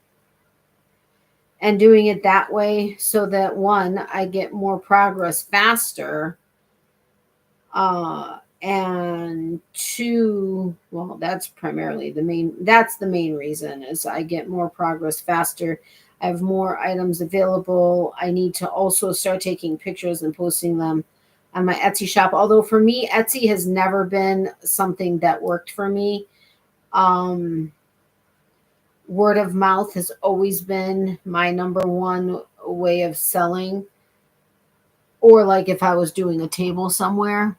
doing it that way so that, one, I get more progress faster, and 2, well, that's primarily the main reason is I get more progress faster. I have more items available. I need to also start taking pictures and posting them on my Etsy shop, although for me Etsy has never been something that worked for me. Word of mouth has always been my number one way of selling, or like if I was doing a table somewhere.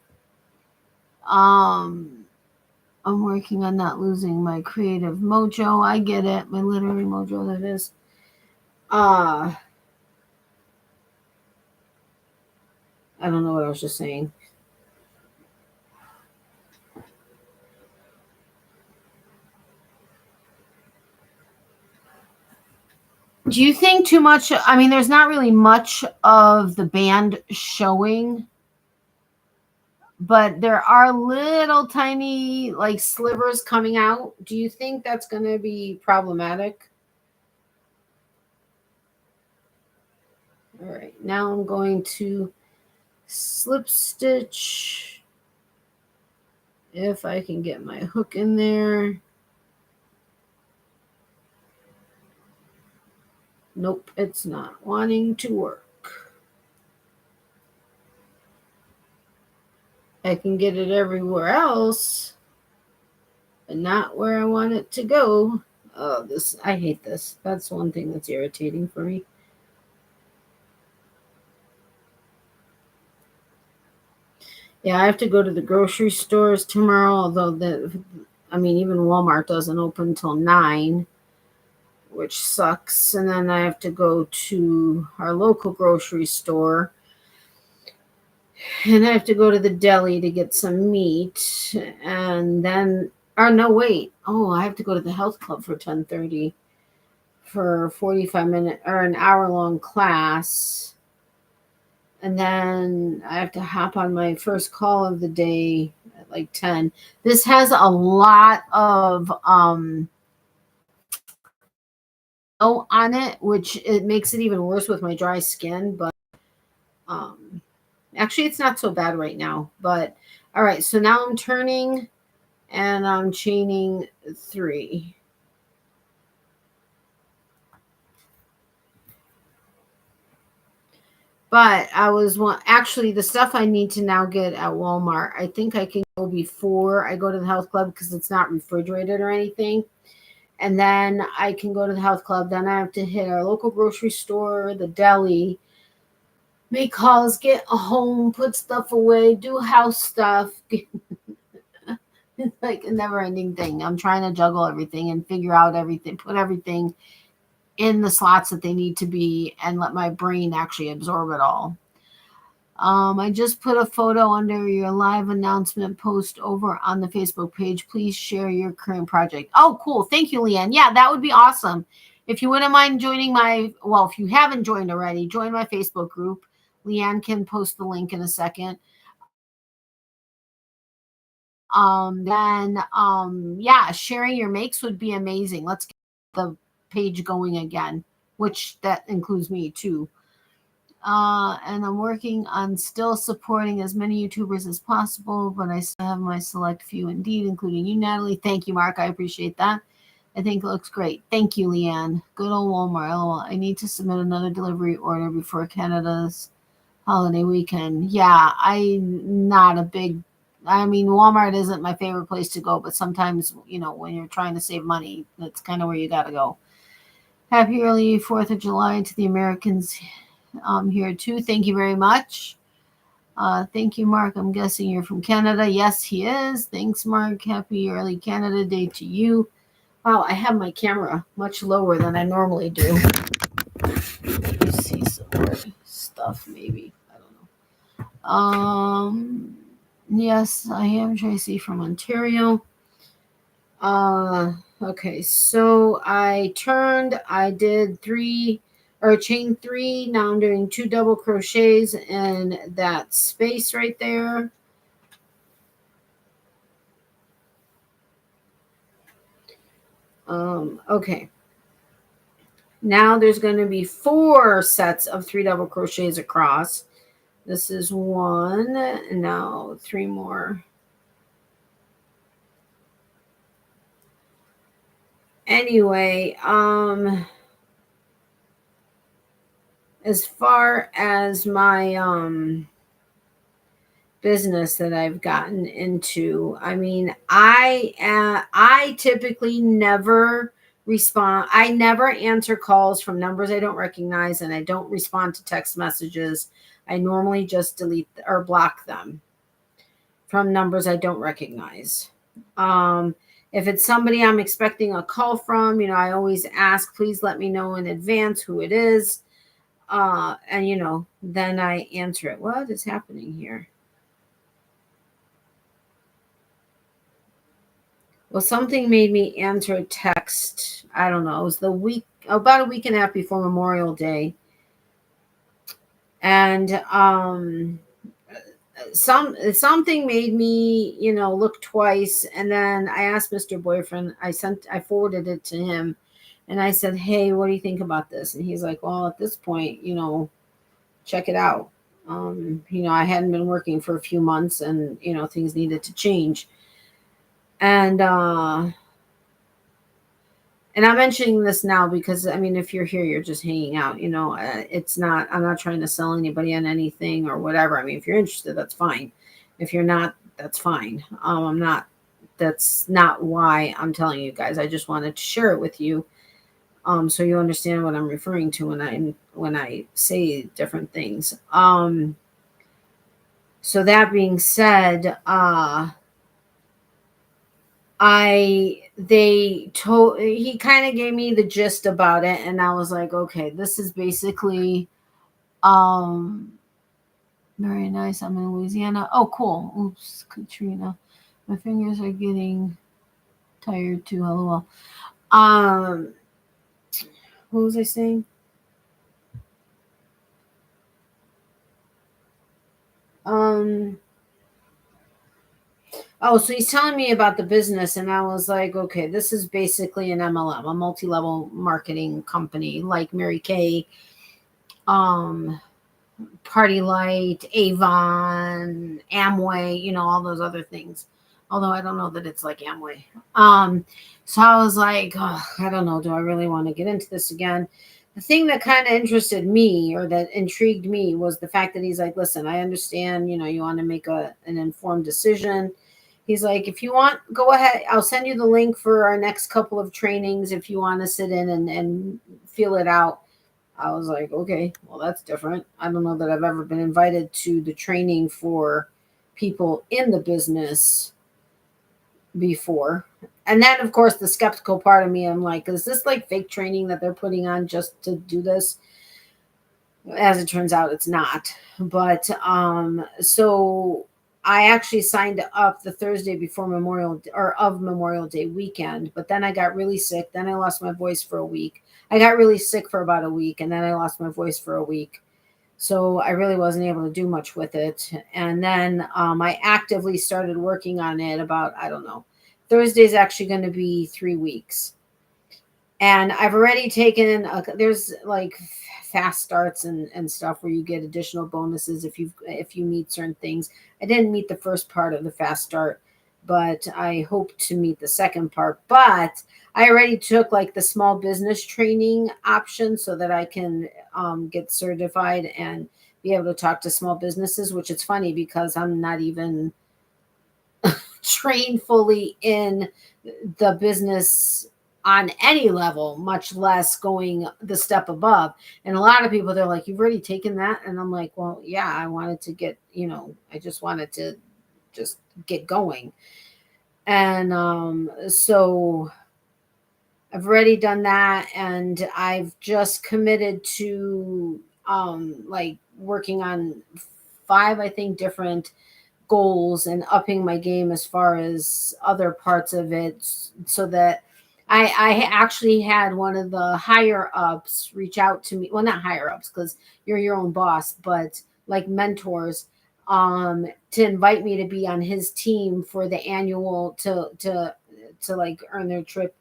I'm working on not losing my creative mojo. I get it. My literary mojo, that is. I don't know what I was just saying. Do you think too much? I mean, there's not really much of the band showing, but there are little tiny like slivers coming out. Do you think that's going to be problematic? All right, now I'm going to slip stitch if I can get my hook in there. Nope, it's not wanting to work. I can get it everywhere else, but not where I want it to go. Oh, this, I hate this. That's one thing that's irritating for me. Yeah, I have to go to the grocery stores tomorrow, although even Walmart doesn't open until 9, which sucks. And then I have to go to our local grocery store. And I have to go to the deli to get some meat. And then, or no, wait. Oh, I have to go to the health club for 10:30 for 45-minute or an hour-long class. And then I have to hop on my first call of the day at like 10. This has a lot of on it, which it makes it even worse with my dry skin. But actually, it's not so bad right now. But all right, so now I'm turning and I'm chaining 3. But actually the stuff I need to now get at Walmart. I think I can go before I go to the health club because it's not refrigerated or anything. And then I can go to the health club. Then I have to hit our local grocery store, the deli, make calls, get home, put stuff away, do house stuff. It's like a never ending thing. I'm trying to juggle everything and figure out everything, put everything in the slots that they need to be, and let my brain actually absorb it all. I just put a photo under your live announcement post over on the Facebook page. Please share your current project. Oh, cool. Thank you, Leanne. Yeah, that would be awesome. If you wouldn't mind joining if you haven't joined already, join my Facebook group. Leanne can post the link in a second. Sharing your makes would be amazing. Let's get the page going again, which that includes me too. And I'm working on still supporting as many YouTubers as possible, but I still have my select few indeed, including you, Natalie. Thank you, Mark. I appreciate that. I think it looks great. Thank you, Leanne. Good old Walmart. Oh, I need to submit another delivery order before Canada's holiday weekend. Yeah, Walmart isn't my favorite place to go, but sometimes, when you're trying to save money, that's kind of where you got to go. Happy early 4th of July to the Americans here too. Thank you very much. Thank you, Mark. I'm guessing you're from Canada. Yes, he is. Thanks, Mark. Happy early Canada Day to you. Wow, I have my camera much lower than I normally do. Let me see some more stuff, maybe. I don't know. Yes, I am Tracy from Ontario. Okay, so I did chain 3. Now I'm doing 2 double crochets in that space right there. Okay. Now there's going to be 4 sets of 3 double crochets across. This is 1, and now 3 more. Anyway, as far as my business that I've gotten into, I typically never respond. I never answer calls from numbers I don't recognize, and I don't respond to text messages. I normally just delete or block them from numbers I don't recognize. If it's somebody I'm expecting a call from, I always ask, please let me know in advance who it is. And then I answer it. What is happening here? Well, something made me answer a text. I don't know. It was the week about a week and a half before Memorial Day. And something made me, look twice. And then I asked Mr. Boyfriend, I forwarded it to him, and I said, hey, what do you think about this? And he's like, well, at this point, check it out. I hadn't been working for a few months, and things needed to change. And I'm mentioning this now because, I mean, if you're here, you're just hanging out, it's not, I'm not trying to sell anybody on anything or whatever. I mean, if you're interested, that's fine. If you're not, that's fine. That's not why I'm telling you guys. I just wanted to share it with you. So you understand what I'm referring to when I say different things. So that being said, he kind of gave me the gist about it, and I was like, okay, this is basically very nice. I'm in Louisiana. Oh, cool. Oops, Katrina. My fingers are getting tired too. LOL. What was I saying? Oh, so he's telling me about the business, and I was like, okay, this is basically an MLM, a multi-level marketing company like Mary Kay, Party Light, Avon, Amway, all those other things. Although I don't know that it's like Amway. So I was like, oh, I don't know. Do I really want to get into this again? The thing that kind of interested me or that intrigued me was the fact that he's like, listen, I understand, you want to make an informed decision. He's like, if you want, go ahead. I'll send you the link for our next couple of trainings if you want to sit in and feel it out. I was like, okay, well, that's different. I don't know that I've ever been invited to the training for people in the business before. And then, of course, the skeptical part of me, I'm like, is this like fake training that they're putting on just to do this? As it turns out, it's not. But so I actually signed up the Thursday before Memorial Day weekend, but then I got really sick. Then I lost my voice for a week. I got really sick for about a week, and then I lost my voice for a week. So I really wasn't able to do much with it. And then I actively started working on it about, I don't know, Thursday's actually going to be 3 weeks. And I've already taken, there's like fast starts and stuff where you get additional bonuses if you meet certain things. I didn't meet the first part of the fast start, but I hope to meet the second part. But I already took like the small business training option so that I can get certified and be able to talk to small businesses, which it's funny because I'm not even trained fully in the business on any level, much less going the step above. And a lot of people, they're like, you've already taken that? And I'm like, well, yeah, I wanted to get, I just wanted to just get going. And so I've already done that, and I've just committed to like working on 5, I think, different goals and upping my game as far as other parts of it, so that I actually had one of the higher ups reach out to me. Well, not higher ups because you're your own boss, but like mentors, to invite me to be on his team for the annual to like earn their trip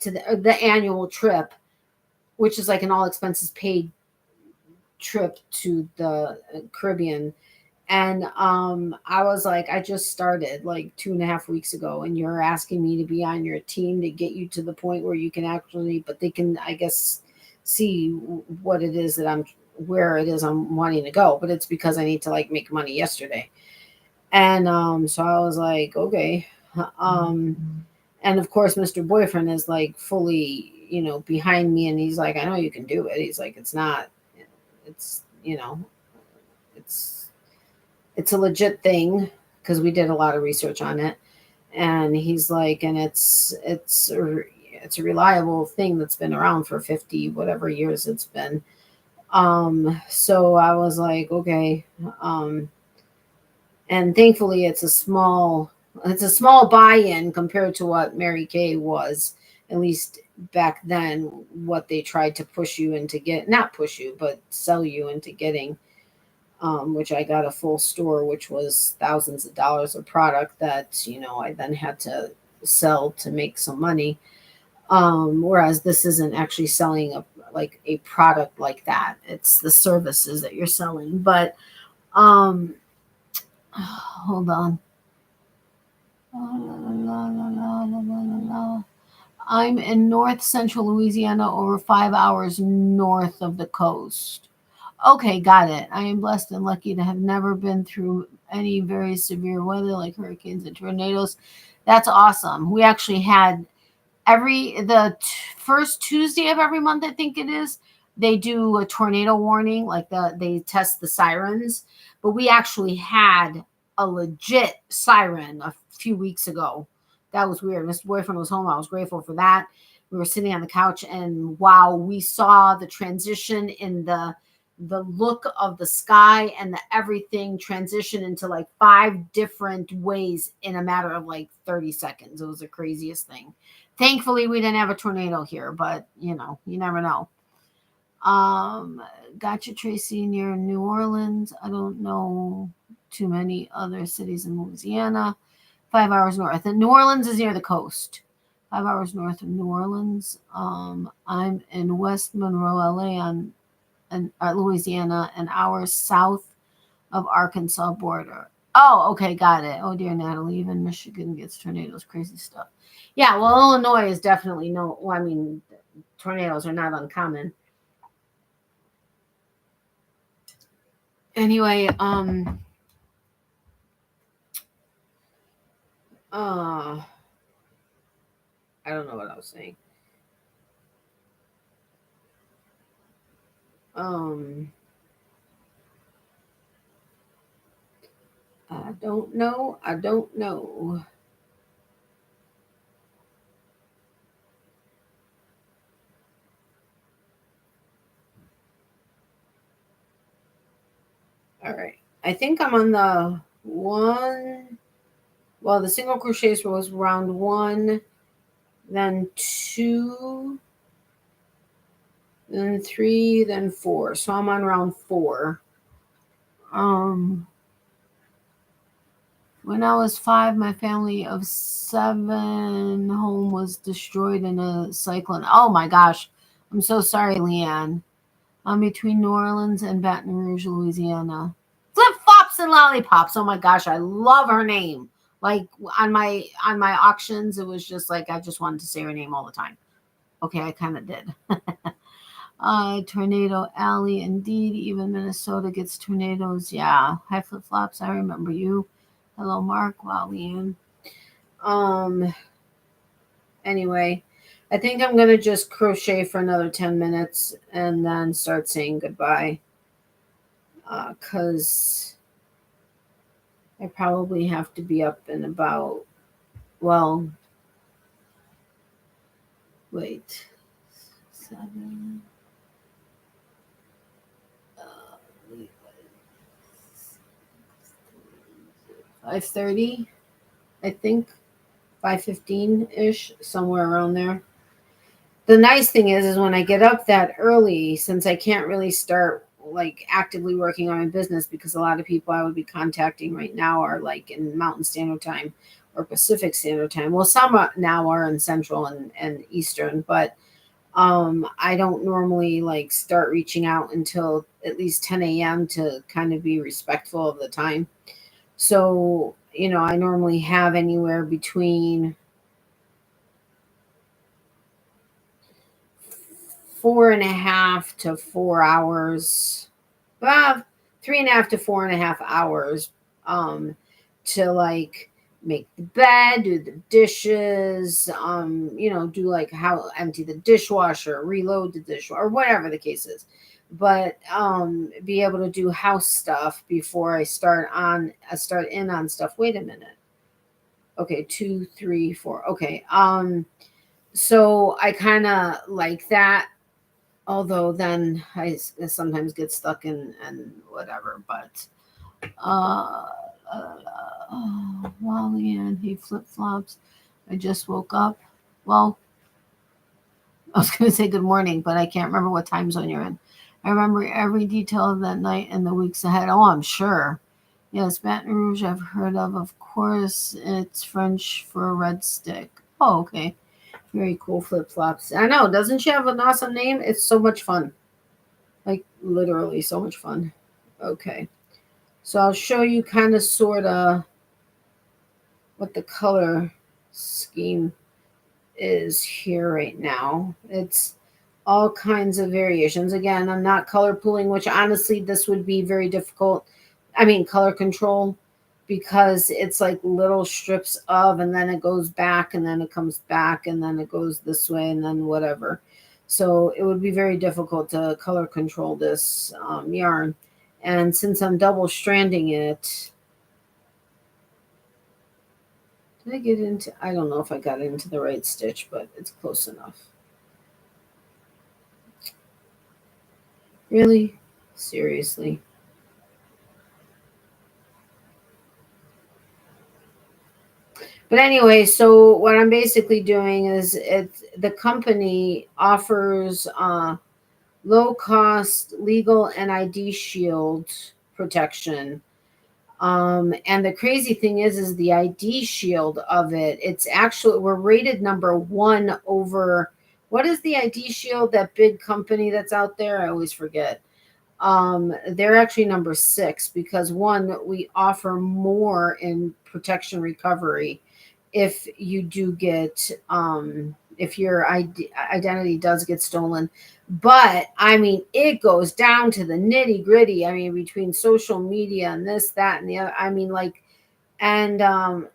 to the annual trip, which is like an all expenses paid trip to the Caribbean. And I was like, I just started like 2.5 weeks ago, and you're asking me to be on your team to get you to the point where you can actually, but they can, I guess, see what it is that where it is I'm wanting to go. But it's because I need to like make money yesterday. And so I was like, okay. And of course, Mr. Boyfriend is like fully, behind me, and he's like, I know you can do it. He's like, it's a legit thing because we did a lot of research on it. And he's like, and it's a reliable thing that's been around for 50 whatever years it's been. So I was like, okay. And thankfully it's a small buy-in compared to what Mary Kay was. at least back then, what they tried to push you into not push you, but sell you into getting, which I got a full store, which was thousands of dollars of product that, I then had to sell to make some money. Whereas this isn't actually selling a product like that. It's the services that you're selling. But hold on. I'm in north central Louisiana, over 5 hours north of the coast. Okay, got it. I am blessed and lucky to have never been through any very severe weather like hurricanes and tornadoes. That's awesome. We actually had first Tuesday of every month, I think it is, they do a tornado warning, like they test the sirens. But we actually had a legit siren a few weeks ago. That was weird. Mr. Boyfriend was home. I was grateful for that. We were sitting on the couch, and wow, we saw the transition in the look of the sky and the everything transition into like 5 different ways in a matter of like 30 seconds. It was the craziest thing. Thankfully, we didn't have a tornado here, but you never know. Gotcha, Tracy, near New Orleans. I don't know too many other cities in Louisiana. 5 hours north. And New Orleans is near the coast. 5 hours north of New Orleans. I'm in West Monroe, LA, Louisiana, an hour south of Arkansas border. Oh, okay, got it. Oh dear, Natalie, even Michigan gets tornadoes. Crazy stuff. Yeah, well, Illinois is definitely tornadoes are not uncommon. Anyway, I don't know what I was saying. I don't know. All right. I think I'm on the one. Well, the single crochets was round 1, then 2, then 3, then 4. So I'm on round 4. When I was 5, my family of 7 home was destroyed in a cyclone. Oh my gosh. I'm so sorry, Leanne. I'm between New Orleans and Baton Rouge, Louisiana. Flip Flops and Lollipops. Oh my gosh, I love her name. Like on my auctions, it was just like I just wanted to say her name all the time. Okay, I kind of did. Tornado Alley, indeed. Even Minnesota gets tornadoes. Yeah. Hi, Flip Flops. I remember you. Hello, Mark. Wow, Leanne. Anyway, I think I'm going to just crochet for another 10 minutes and then start saying goodbye. Because I probably have to be up in about, well, wait, 7, 5:30, I think, 5:15-ish, somewhere around there. The nice thing is when I get up that early, since I can't really start like actively working on my business, because a lot of people I would be contacting right now are like in Mountain Standard Time or Pacific Standard Time. Well, some now are in Central and Eastern, but I don't normally like start reaching out until at least 10 a.m. to kind of be respectful of the time. So, I normally have anywhere between 3.5 to 4 hours, 3.5 to 4.5 hours, to like make the bed, do the dishes, do like how empty the dishwasher, reload the dishwasher, or whatever the case is. But be able to do house stuff before I start in on stuff. Wait a minute. Okay, 2, 3, 4. Okay. So I kind of like that. Although then I sometimes get stuck in and whatever, but Wally and he flip flops. I just woke up. Well, I was going to say good morning, but I can't remember what time zone you're in. I remember every detail of that night and the weeks ahead. Oh, I'm sure. Yes, Baton Rouge I've heard of. Of course, it's French for a red stick. Oh, okay. Very cool flip-flops. I know. Doesn't she have an awesome name? It's so much fun. Like, literally so much fun. Okay. So I'll show you kind of, sort of, what the color scheme is here right now. It's all kinds of variations. Again, I'm not color pooling, which honestly, this would be very difficult. I mean, color control, because it's like little strips of, and then it goes back, and then it comes back, and then it goes this way, and then whatever. So it would be very difficult to color control this yarn. And since I'm double stranding it, did I get into, I don't know if I got into the right stitch, but it's close enough. Really? Seriously? But anyway, so what I'm basically doing is, the company offers low cost legal and ID shield protection. And the crazy thing is the ID shield of it, it's actually, we're rated #1 over, what is the ID shield, that big company that's out there? I always forget. They're actually #6 because, one, we offer more in protection recovery if you do get, if your identity does get stolen. But I mean, it goes down to the nitty gritty. I mean, between social media and this, that, and the other. I mean, like, and oh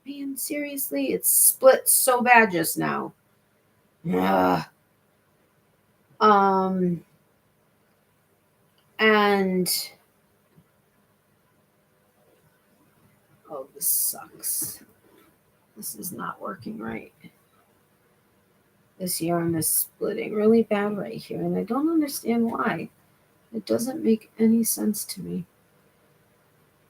man, seriously, it's split so bad just now. Yeah. And oh, this sucks. This is not working right. This yarn is splitting really bad right here, and I don't understand why. It doesn't make any sense to me.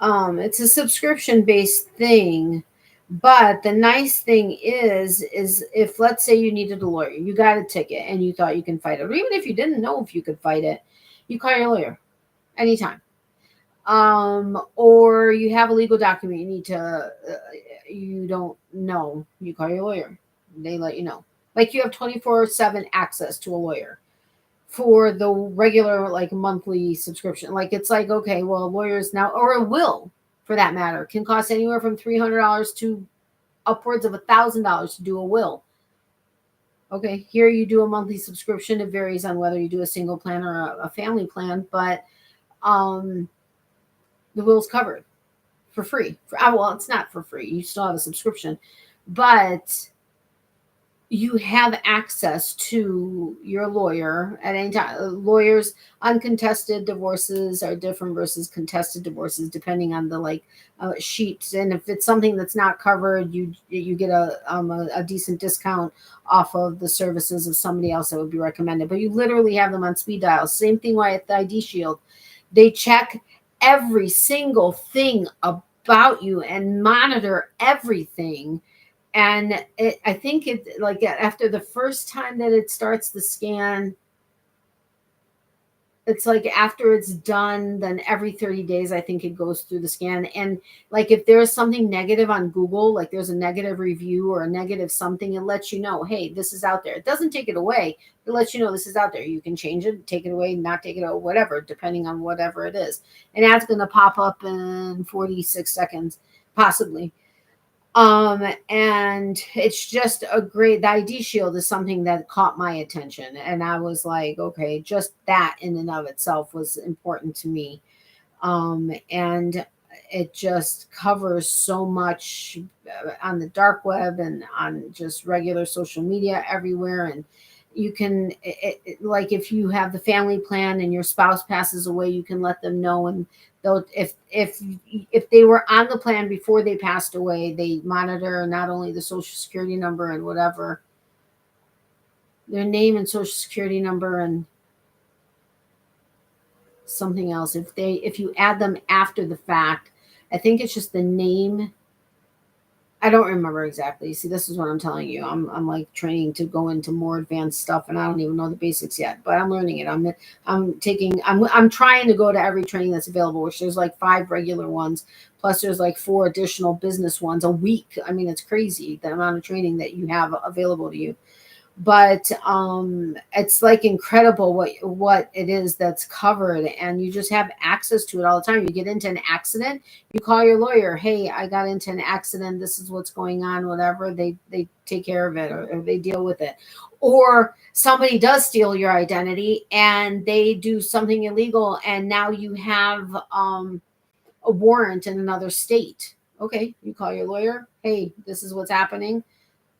It's a subscription-based thing, but the nice thing is if, let's say, you needed a lawyer, you got a ticket and you thought you can fight it, or even if you didn't know if you could fight it, you call your lawyer anytime. Or you have a legal document you need to, you don't know, you call your lawyer. They let you know. Like, you have 24/7 access to a lawyer for the regular, like, monthly subscription. Like, it's like, okay, well, lawyers now, or a will for that matter, can cost anywhere from $300 to upwards of $1,000 to do a will. Okay, here you do a monthly subscription. It varies on whether you do a single plan or a family plan, but the will's covered for free. Well, it's not for free. You still have a subscription, but you have access to your lawyer at any time. Lawyers, uncontested divorces are different versus contested divorces, depending on the, like, sheets. And if it's something that's not covered, you get a decent discount off of the services of somebody else that would be recommended. But you literally have them on speed dial. Same thing with the ID shield. They check every single thing about you and monitor everything. And I think it, like, after the first time that it starts the scan, it's like after it's done, then every 30 days, I think it goes through the scan. And like, if there's something negative on Google, like there's a negative review or a negative something, it lets you know, hey, this is out there. It doesn't take it away. It lets you know this is out there. You can change it, take it away, not take it away, whatever, depending on whatever it is. And that's going to pop up in 46 seconds, possibly. And it's just a great, the ID shield is something that caught my attention. And I was like, okay, just that in and of itself was important to me. And it just covers so much on the dark web and on just regular social media everywhere. And you can, like, if you have the family plan and your spouse passes away, you can let them know, and they'll, if they were on the plan before they passed away, they monitor not only the social security number and whatever, their name and social security number and something else. If you add them after the fact, I think it's just the name. I don't remember exactly. See, this is what I'm telling you. I'm like training to go into more advanced stuff, and I don't even know the basics yet. But I'm learning it. I'm trying to go to every training that's available, which there's like 5 regular ones, plus there's like 4 additional business ones a week. I mean, it's crazy the amount of training that you have available to you. But it's like incredible what it is that's covered, and you just have access to it all the time. You get into an accident, you call your lawyer, hey, I got into an accident, this is what's going on, whatever. They take care of it, or they deal with it. Or somebody does steal your identity and they do something illegal, and now you have a warrant in another state. Okay, you call your lawyer, hey, this is what's happening.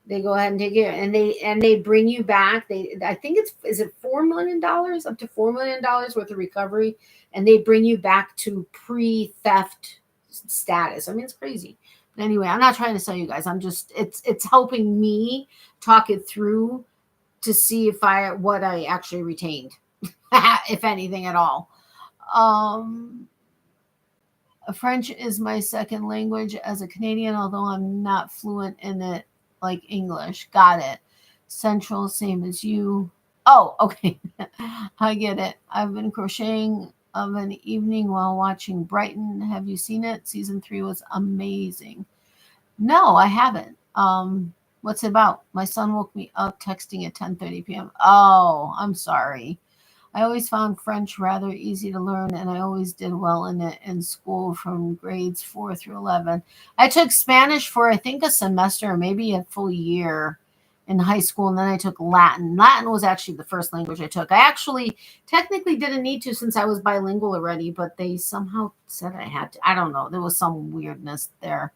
They go ahead and take it, and they bring you back. I think is it $4 million, up to $4 million worth of recovery, and they bring you back to pre-theft status. I mean, it's crazy. Anyway, I'm not trying to sell you guys. I'm just it's helping me talk it through to see what I actually retained, if anything at all. French is my second language as a Canadian, although I'm not fluent in it like English. Got it. Central, same as you. Oh, okay. I get it. I've been crocheting of an evening while watching Brighton. Have you seen it? Season 3 was amazing. No, I haven't. What's it about? My son woke me up texting at 10:30 p.m. Oh, I'm sorry. I always found French rather easy to learn, and I always did well in it in school from grades 4 through 11. I took Spanish for, I think, a semester or maybe a full year in high school, and then I took Latin. Latin was actually the first language I took. I actually technically didn't need to since I was bilingual already, but they somehow said I had to. I don't know. There was some weirdness there.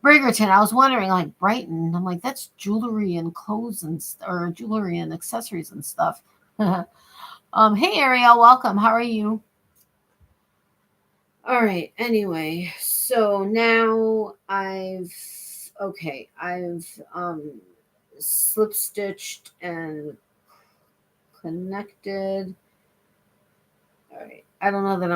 Brigerton, I was wondering, like Brighton. I'm like, that's jewelry and clothes or jewelry and accessories and stuff. Hey Ariel, welcome. How are you? All right. Anyway, so now I've slip stitched and connected. All right. I don't know that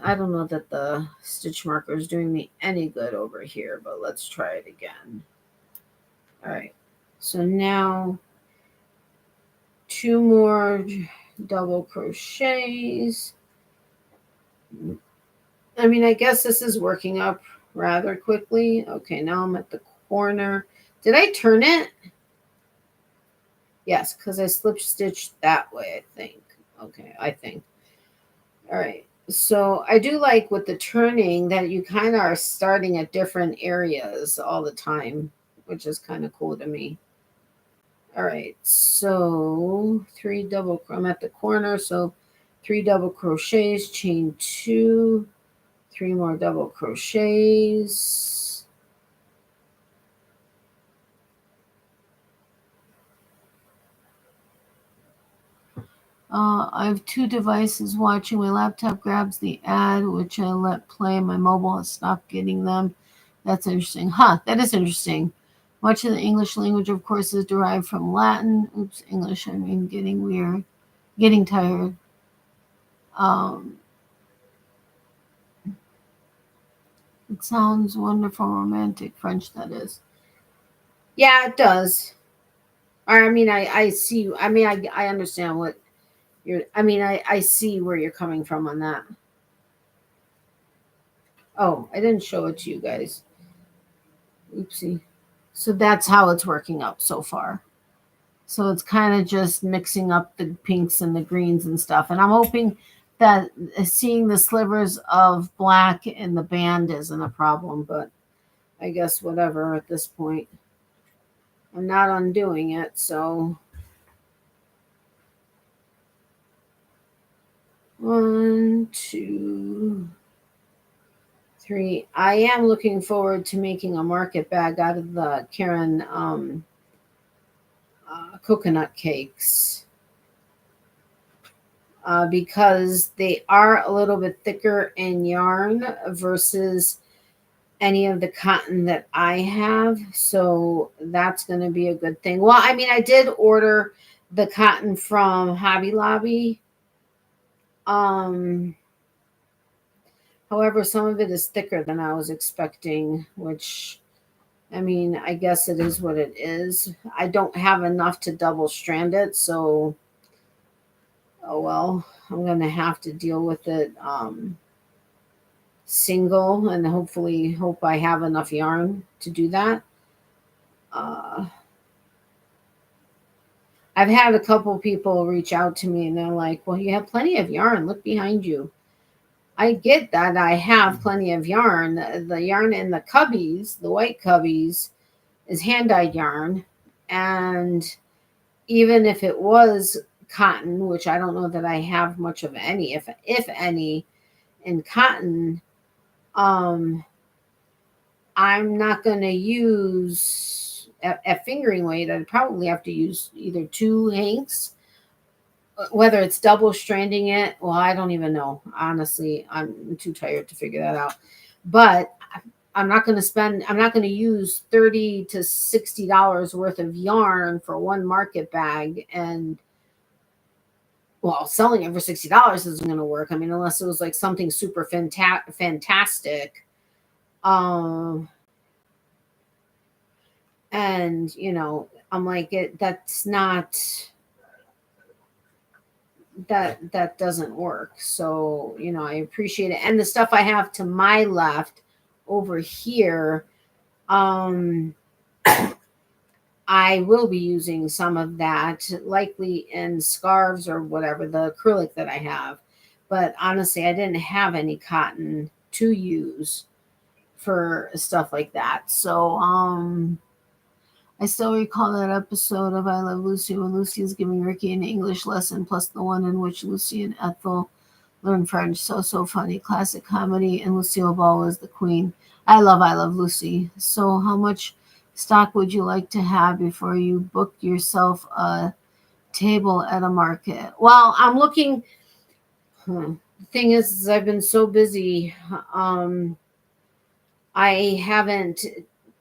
I don't know that the stitch marker is doing me any good over here, but let's try it again. All right. So now 2 more double crochets. I mean, I guess this is working up rather quickly. Okay, now I'm at the corner. Did I turn it? Yes, because I slip stitched that way, I think. Okay, I think. All right. So I do like with the turning that you kind of are starting at different areas all the time, which is kind of cool to me. All right, so I'm at the corner, so 3 double crochets, chain 2, 3 more double crochets. I have 2 devices watching. My laptop grabs the ad, which I let play. My mobile has stopped getting them. That's interesting. That is interesting. Much of the English language, of course, is derived from Latin. Oops, English, I mean, getting weird. Getting tired. It sounds wonderful, romantic. French, that is. Yeah, it does. I mean, I see. I mean, I understand what I see where you're coming from on that. Oh, I didn't show it to you guys. Oopsie. So that's how it's working up so far. So it's kind of just mixing up the pinks and the greens and stuff. And I'm hoping that seeing the slivers of black in the band isn't a problem, but I guess whatever at this point. I'm not undoing it, so 1, 2, 3. I am looking forward to making a market bag out of the Karen coconut cakes because they are a little bit thicker in yarn versus any of the cotton that I have. So that's going to be a good thing. Well, I mean, I did order the cotton from Hobby Lobby. However, some of it is thicker than I was expecting, which I mean, I guess it is what it is. I don't have enough to double strand it, so oh well, I'm gonna have to deal with it single, and hopefully hope I have enough yarn to do that. I've had a couple people reach out to me and they're like, well, you have plenty of yarn, look behind you. I get that I have plenty of yarn. The yarn in the cubbies, the white cubbies, is hand-dyed yarn, and even if it was cotton, which I don't know that I have much of any, if any, in cotton, I'm not going to use at fingering weight. I'd probably have to use either 2 hanks, whether it's double stranding it. Well, I don't even know. Honestly, I'm too tired to figure that out. But I'm not going to use $30 to $60 worth of yarn for one market bag. And well, selling it for $60 isn't going to work. I mean, unless it was like something super fantastic. And you know, I'm like, that's not, that doesn't work. So, you know, I appreciate it. And the stuff I have to my left over here, I will be using some of that, likely in scarves or whatever, the acrylic that I have. But honestly, I didn't have any cotton to use for stuff like that. So, I still recall that episode of I Love Lucy when Lucy is giving Ricky an English lesson, plus the one in which Lucy and Ethel learn French. So funny. Classic comedy, and Lucille Ball was the queen. I love Lucy. So how much stock would you like to have before you book yourself a table at a market? Well, I'm looking. The thing is I've been so busy. I haven't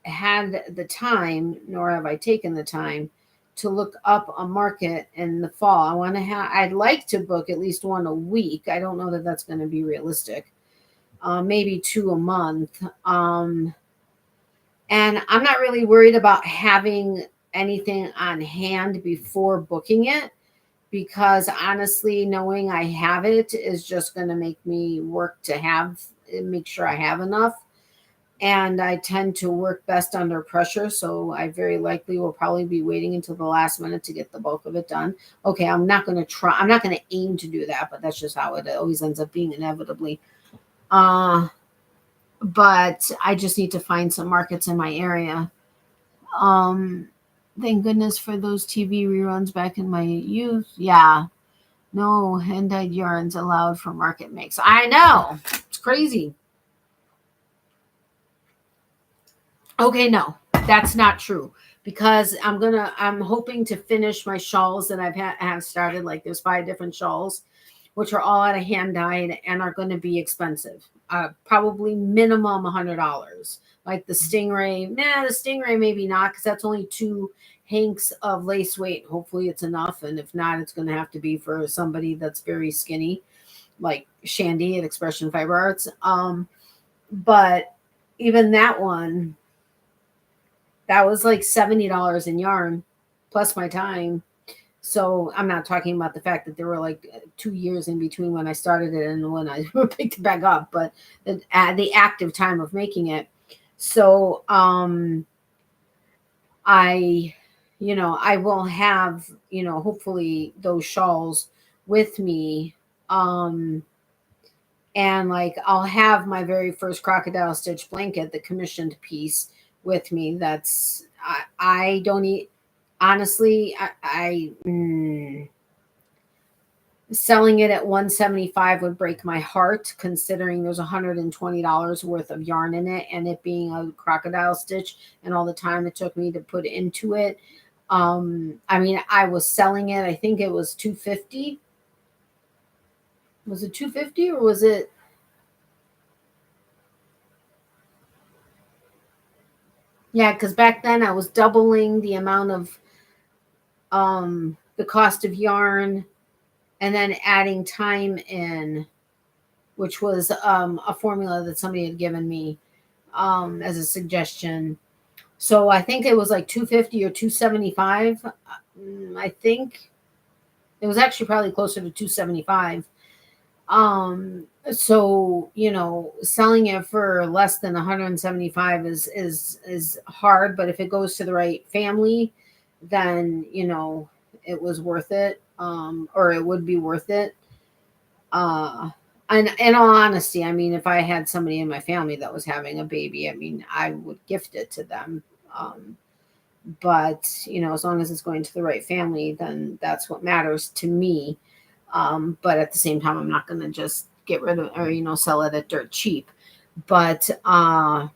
had the time, nor have I taken the time to look up a market in the fall. I'd like to book at least one a week. I don't know that that's going to be realistic. Maybe 2 a month. And I'm not really worried about having anything on hand before booking it, because honestly, knowing I have it is just going to make me work to make sure I have enough. And I tend to work best under pressure, so I very likely will probably be waiting until the last minute to get the bulk of it done. Okay, I'm not going to aim to do that, but that's just how it always ends up being inevitably. But I just need to find some markets in my area. Thank goodness for those TV reruns back in my youth. Yeah, no hand-dyed yarns allowed for market makes. I know, it's crazy. Okay, no, that's not true, because I'm hoping to finish my shawls that have started. Like there's 5 different shawls, which are all out of hand dyed and are going to be expensive. Probably minimum $100. Like the Stingray, the Stingray maybe not, because that's only 2 hanks of lace weight. Hopefully it's enough, and if not, it's going to have to be for somebody that's very skinny, like Shandy at Expression Fiber Arts. But even that one, that was like $70 in yarn plus my time. So I'm not talking about the fact that there were like 2 years in between when I started it and when I picked it back up, but the active time of making it. So I will have, hopefully those shawls with me. And like I'll have my very first crocodile stitch blanket, the commissioned piece, with me. That's I don't eat, honestly. Selling it at $175 would break my heart, considering there's $120 worth of yarn in it, and it being a crocodile stitch and all the time it took me to put into it. I mean, I was selling it, I think it was $250. Was it $250 or was it? Yeah, because back then I was doubling the amount of the cost of yarn and then adding time in, which was a formula that somebody had given me as a suggestion. So I think it was like 250 or 275. I think it was actually probably closer to 275. So, selling it for less than 175 is hard, but if it goes to the right family, then, it was worth it. Or it would be worth it. Uh and in all honesty, I mean, if I had somebody in my family that was having a baby, I mean, I would gift it to them. But as long as it's going to the right family, then that's what matters to me. But at the same time, I'm not going to just get rid of, or sell it at dirt cheap. But I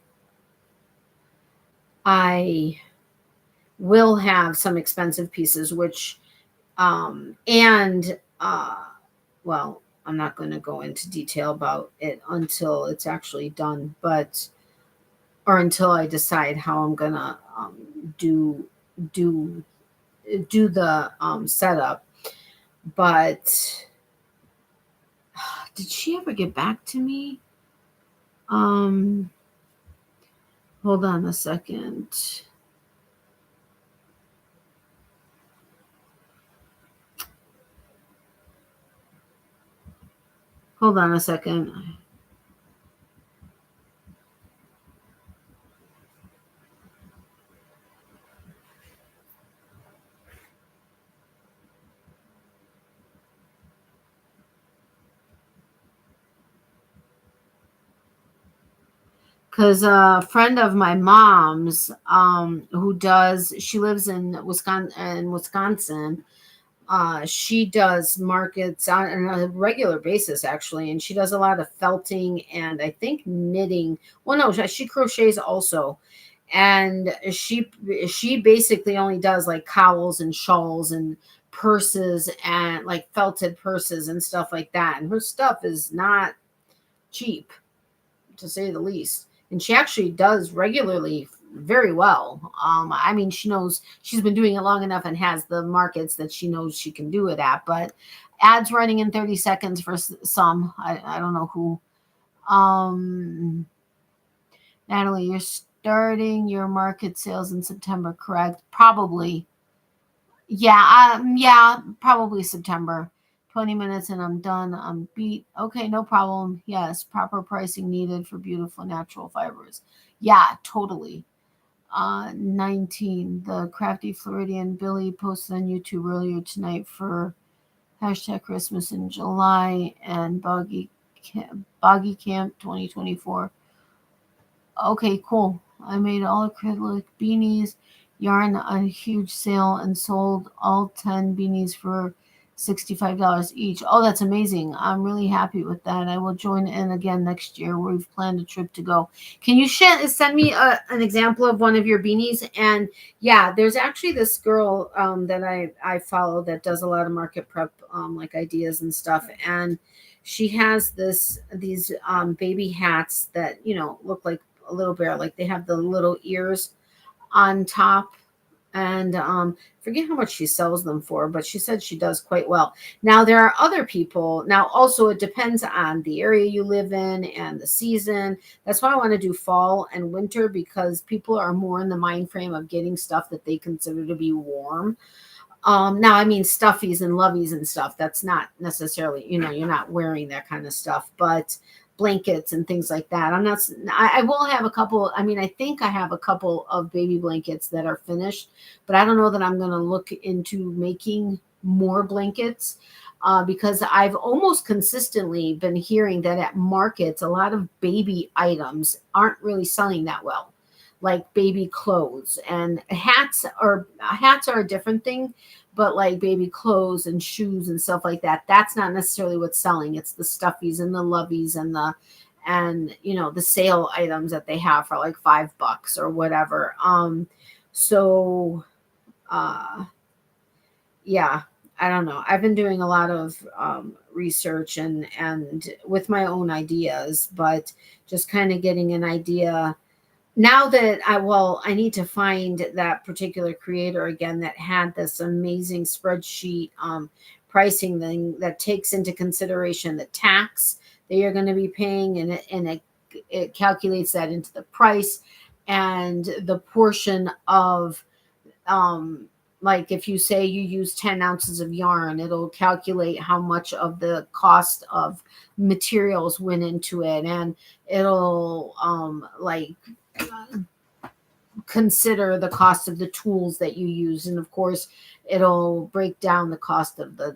will have some expensive pieces, which and well, I'm not going to go into detail about it until it's actually done, or until I decide how I'm gonna do do do the setup. But did she ever get back to me? Hold on a second. Hold on a second. Because a friend of my mom's, she lives in Wisconsin. She does markets on a regular basis, actually, and she does a lot of felting and I think knitting. Well, no, she crochets also, and she basically only does like cowls and shawls and purses and like felted purses and stuff like that. And her stuff is not cheap, to say the least. And she actually does regularly very well. I mean, she knows she's been doing it long enough and has the markets that she knows she can do it at. But ads running in 30 seconds for some. I don't know who. Natalie, you're starting your market sales in September, correct? Probably. Yeah, probably September. 20 minutes and I'm done. I'm beat. Okay, no problem. Yes, proper pricing needed for beautiful natural fibers. Yeah, totally. 19. The Crafty Floridian Billy posted on YouTube earlier tonight for hashtag Christmas in July and Boggy Camp 2024. Okay, cool. I made all acrylic beanies, yarn on a huge sale, and sold all 10 beanies for $65 each. Oh, that's amazing. I'm really happy with that. I will join in again next year. We've planned a trip to go. Can you send me an example of one of your beanies? And yeah, there's actually this girl that I follow that does a lot of market prep like ideas and stuff. And she has these baby hats that look like a little bear, like they have the little ears on top. And forget how much she sells them for, but she said she does quite well. Now there are other people. Now also it depends on the area you live in and the season. That's why I want to do fall and winter, because people are more in the mind frame of getting stuff that they consider to be warm. Now, I mean, stuffies and loveys and stuff, that's not necessarily, you're not wearing that kind of stuff, but blankets and things like that. I will have a couple. I mean, I think I have a couple of baby blankets that are finished, but I don't know that I'm going to look into making more blankets because I've almost consistently been hearing that at markets, a lot of baby items aren't really selling that well, like baby clothes. And hats are a different thing, but like baby clothes and shoes and stuff like that, that's not necessarily what's selling. It's the stuffies and the loveys and the sale items that they have for like $5 or whatever. So yeah, I don't know. I've been doing a lot of research and with my own ideas, but just kind of getting an idea. Now that I need to find that particular creator again that had this amazing spreadsheet pricing thing that takes into consideration the tax that you're going to be paying, and it calculates that into the price. and the portion of, like if you say you use 10 ounces of yarn, it'll calculate how much of the cost of materials went into it, and it'll like consider the cost of the tools that you use, and of course it'll break down the cost of the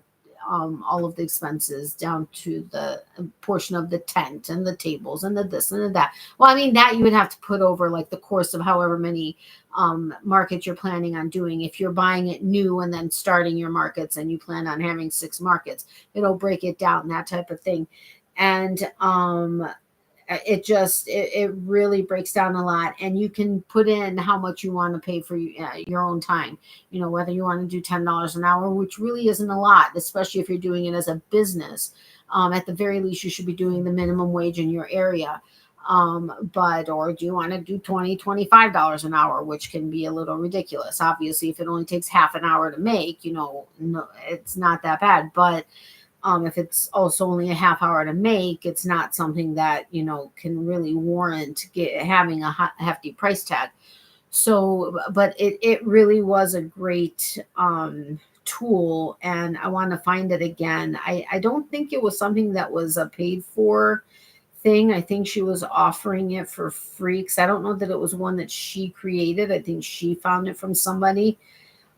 all of the expenses down to the portion of the tent and the tables and the this and the that. Well, I mean, that you would have to put over like the course of however many markets you're planning on doing. If you're buying it new and then starting your markets and you plan on having 6 markets, it'll break it down, that type of thing. And it really breaks down a lot, and you can put in how much you want to pay for your own time, whether you want to do $10 an hour, which really isn't a lot, especially if you're doing it as a business. At the very least, you should be doing the minimum wage in your area. Or do you want to do $25 an hour, which can be a little ridiculous. Obviously, if it only takes half an hour to make, no, it's not that bad. But if it's also only a half hour to make, it's not something that, can really warrant having a hefty price tag. So, but it really was a great tool, and I want to find it again. I don't think it was something that was a paid for thing. I think she was offering it for free, because I don't know that it was one that she created. I think she found it from somebody.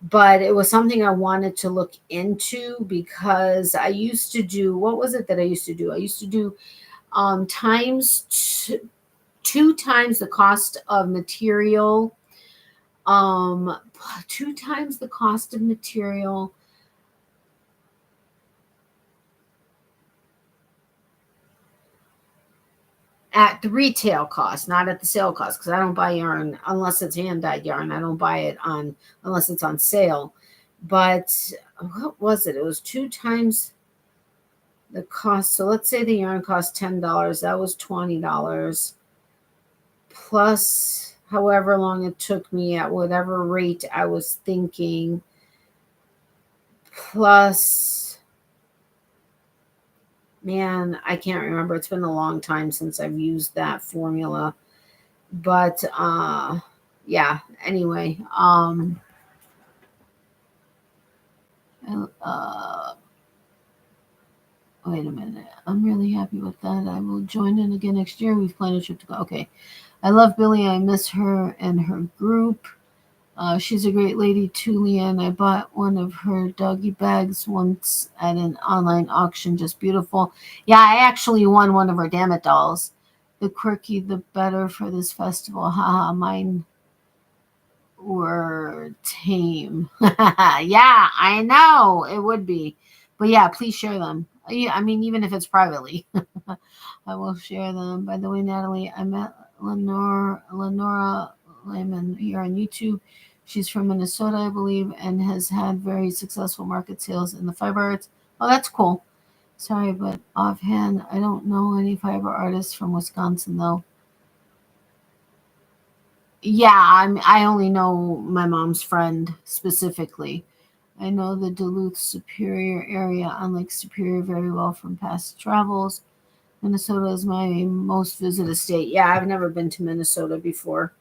But it was something I wanted to look into, because I used to do, what was it that I used to do? I used to do times 2 times the cost of material, 2 times the cost of material, at the retail cost, not at the sale cost, because I don't buy yarn unless it's hand-dyed yarn. I don't buy it unless it's on sale. But what was it? It was 2 times the cost. So let's say the yarn cost $10. That was $20 plus however long it took me at whatever rate I was thinking, plus, man, I can't remember. It's been a long time since I've used that formula. But yeah, anyway, wait a minute. I'm really happy with that. I will join in again next year. We've planned a trip to go. Okay. I love Billy. I miss her and her group. She's a great lady too, Leanne. I bought one of her doggy bags once at an online auction. Just beautiful. Yeah, I actually won one of her Damn It dolls. The quirky, the better for this festival. Haha, mine were tame. Yeah, I know it would be. But yeah, please share them. Yeah, I mean, even if it's privately, I will share them. By the way, Natalie, I met Lenora Lehman here on YouTube. She's from Minnesota, I believe, and has had very successful market sales in the fiber arts. Oh, that's cool. Sorry, but offhand, I don't know any fiber artists from Wisconsin, though. Yeah, I only know my mom's friend specifically. I know the Duluth Superior area on Lake Superior very well from past travels. Minnesota is my most visited state. Yeah, I've never been to Minnesota before.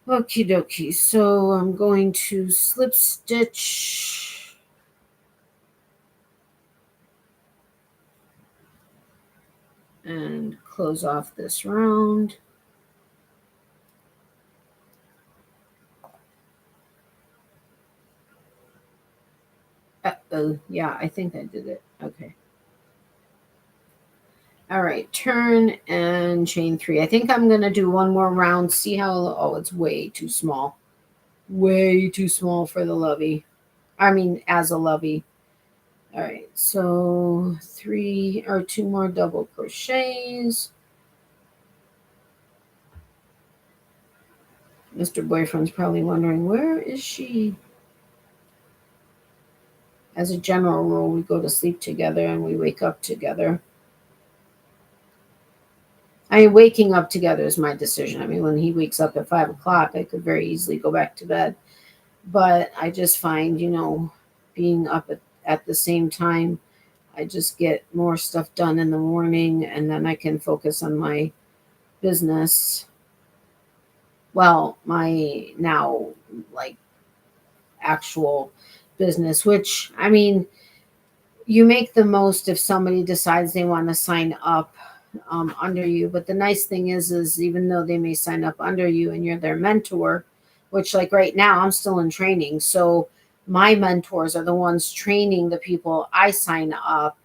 Okie dokie. So I'm going to slip stitch. And close off this round. Uh-oh. Yeah, I think I did it. Okay. All right, turn and chain 3. I think I'm going to do one more round. See how, oh, it's way too small. Way too small for the Lovey. I mean, as a Lovey. All right, so 2 more double crochets. Mr. Boyfriend's probably wondering, where is she? As a general rule, we go to sleep together and we wake up together. I mean, waking up together is my decision. I mean, when he wakes up at 5 o'clock, I could very easily go back to bed. But I just find, being up at the same time, I just get more stuff done in the morning, and then I can focus on my business. well, my now like actual business, which I mean, you make the most if somebody decides they want to sign up under you. But the nice thing is even though they may sign up under you and you're their mentor, which like right now I'm still in training, so my mentors are the ones training the people I sign up,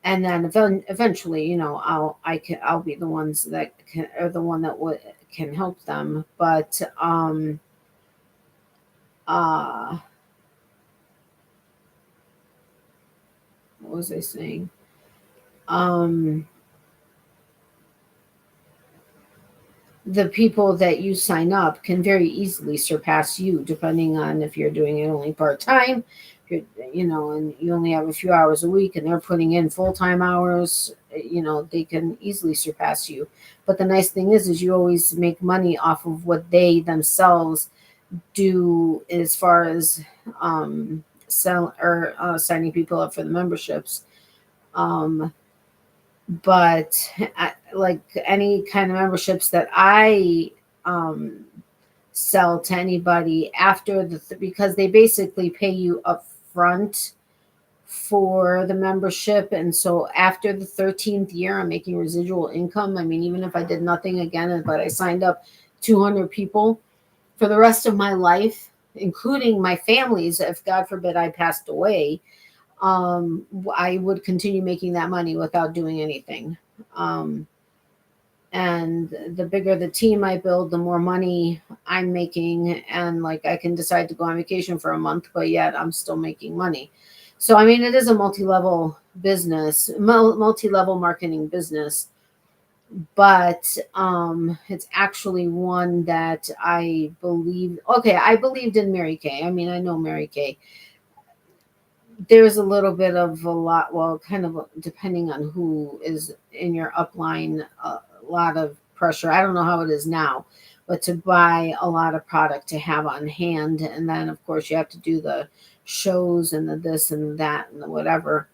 and then eventually, I'll be the ones that can, or the one that can help them. But uh, what was I saying? Um, the people that you sign up can very easily surpass you, depending on if you're doing it only part time, and you only have a few hours a week, and they're putting in full time hours. They can easily surpass you. But the nice thing is you always make money off of what they themselves do, as far as sell or signing people up for the memberships. Um, but like any kind of memberships that I um, sell to anybody after because they basically pay you up front for the membership, and so after the 13th year I'm making residual income. I mean, even if I did nothing again, but I signed up 200 people for the rest of my life, including my families, if God forbid I passed away, I would continue making that money without doing anything. Um, and the bigger the team I build, the more money I'm making. And like I can decide to go on vacation for a month, but yet I'm still making money. So, I mean, it is a multi-level business, multi-level marketing business, but it's actually one that I believe. Okay, I believed in Mary Kay. I mean, I know Mary Kay. There's a little bit of a lot, well, kind of depending on who is in your upline, a lot of pressure. I don't know how it is now, but to buy a lot of product to have on hand, and then of course you have to do the shows and the this and that and the whatever.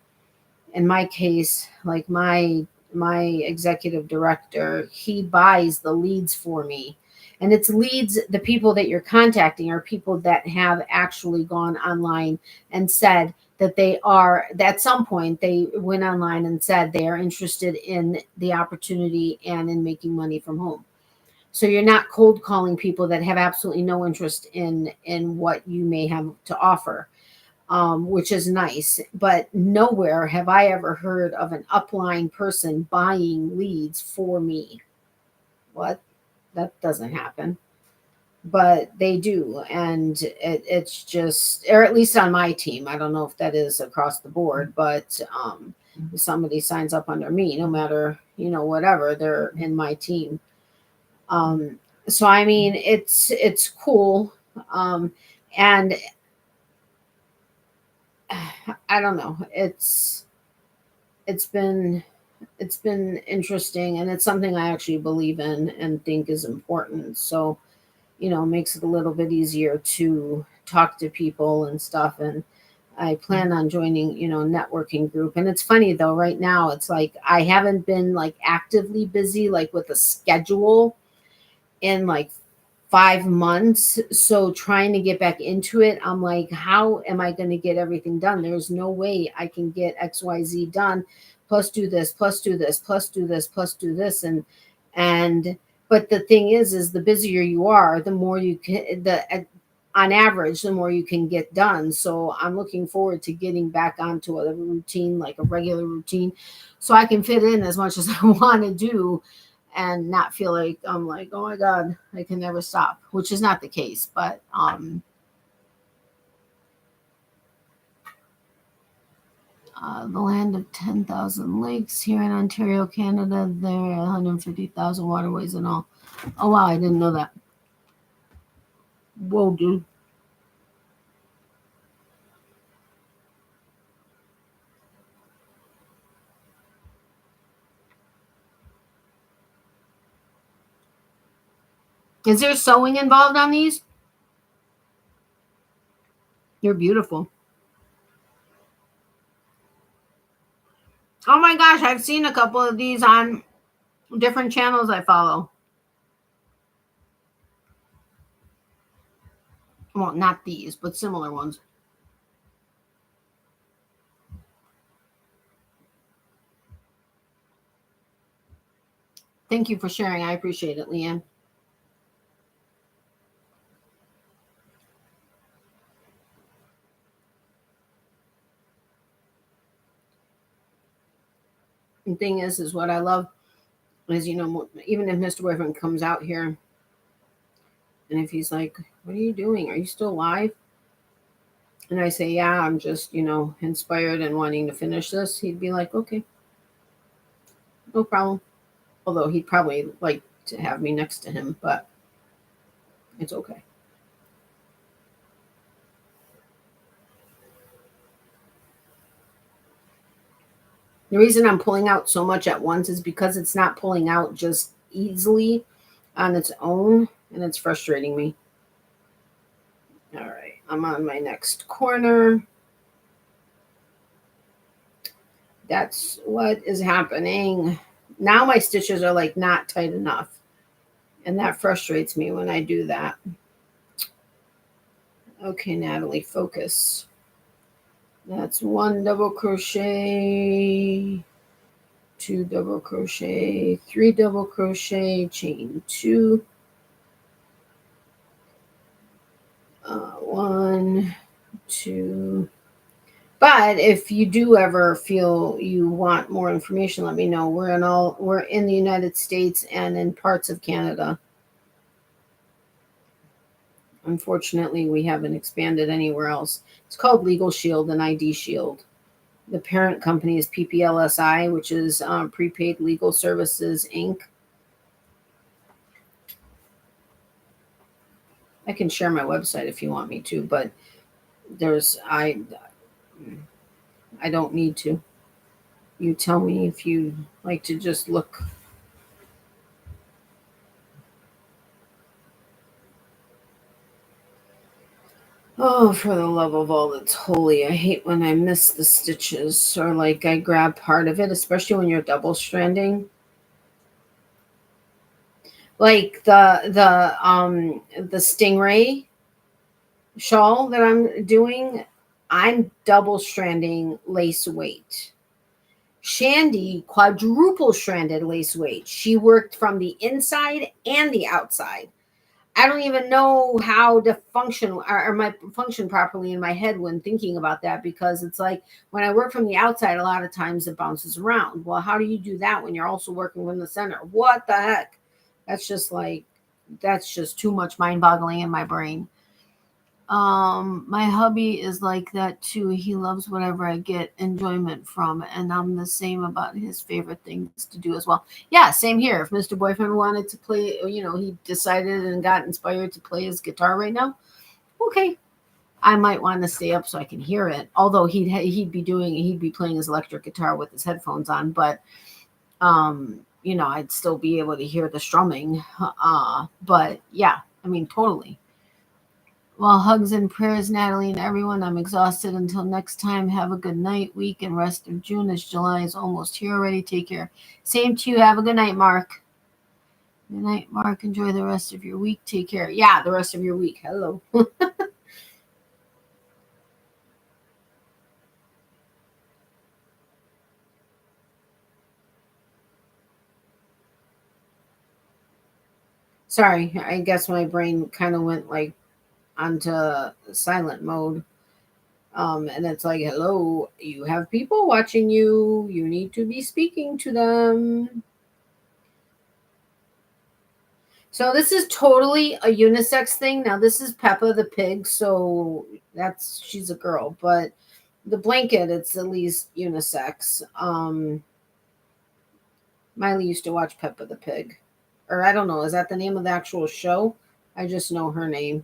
In my case, like my executive director, he buys the leads for me. And it's leads, the people that you're contacting are people that have actually gone online and said that they are, at some point they went online and said they are interested in the opportunity and in making money from home. So you're not cold calling people that have absolutely no interest in what you may have to offer, which is nice. But nowhere have I ever heard of an upline person buying leads for me. What? That doesn't happen. But they do. And it's just, or at least on my team. I don't know if that is across the board, but if somebody signs up under me, no matter, whatever, they're in my team. So, I mean, it's cool. And I don't know. It's been it's been interesting, and it's something I actually believe in and think is important. So, makes it a little bit easier to talk to people and stuff. And I plan on joining, a networking group. And it's funny though, right now it's like I haven't been like actively busy like with a schedule in like 5 months. So trying to get back into it, I'm like, how am I going to get everything done? There's no way I can get XYZ done, plus do this, plus do this, plus do this, plus do this. And, but the thing is the busier you are, the more you can, on average, the more you can get done. So I'm looking forward to getting back onto a routine, like a regular routine, so I can fit in as much as I want to do and not feel like I'm like, oh my God, I can never stop, which is not the case. But the land of 10,000 lakes here in Ontario, Canada, there are 150,000 waterways and all. Oh wow, I didn't know that. Whoa, dude. Is there sewing involved on these? You're beautiful. Oh my gosh, I've seen a couple of these on different channels I follow. Well, not these, but similar ones. Thank you for sharing. I appreciate it, Leanne. The thing is what I love is, even if Mr. Boyfriend comes out here and if he's like, what are you doing? Are you still alive? And I say, yeah, I'm just, inspired and wanting to finish this. He'd be like, okay, no problem. Although he'd probably like to have me next to him, but it's okay. The reason I'm pulling out so much at once is because it's not pulling out just easily on its own, and it's frustrating me. All right, I'm on my next corner. That's what is happening. Now my stitches are like not tight enough, and that frustrates me when I do that. Okay, Natalie, focus. That's 1 double crochet, 2 double crochet, 3 double crochet, chain 2, 1, 2. But if you do ever feel you want more information, let me know. We're in the United States and in parts of Canada. Unfortunately, we haven't expanded anywhere else. It's called Legal Shield and ID Shield. The parent company is PPLSI, which is Prepaid Legal Services, Inc. I can share my website if you want me to, but I don't need to. You tell me if you like to just look. Oh, for the love of all that's holy. I hate when I miss the stitches or like I grab part of it, especially when you're double stranding. Like the stingray shawl that I'm doing, I'm double stranding lace weight. Shandy quadruple stranded lace weight. She worked from the inside and the outside. I don't even know how to function or my function properly in my head when thinking about that, because it's like when I work from the outside, a lot of times it bounces around. Well, how do you do that when you're also working from the center? What the heck? That's just too much mind boggling in my brain. My hubby is like that too. He loves whatever I get enjoyment from, and I'm the same about his favorite things to do as well. Yeah, same here. If Mr. Boyfriend wanted to play, he decided and got inspired to play his guitar right now, okay, I might want to stay up so I can hear it. Although he'd be playing his electric guitar with his headphones on, but I'd still be able to hear the strumming. But yeah, I mean, totally. Well, hugs and prayers, Natalie and everyone. I'm exhausted. Until next time, have a good night, week, and rest of June, as July is almost here already. Take care. Same to you. Have a good night, Mark. Good night, Mark. Enjoy the rest of your week. Take care. Yeah, the rest of your week. Hello. Sorry, I guess my brain kind of went like onto silent mode. And it's like, hello, you have people watching you. You need to be speaking to them. So this is totally a unisex thing. Now this is Peppa the pig, so she's a girl, but the blanket, it's at least unisex. Miley used to watch Peppa the pig. Or I don't know, is that the name of the actual show? I just know her name.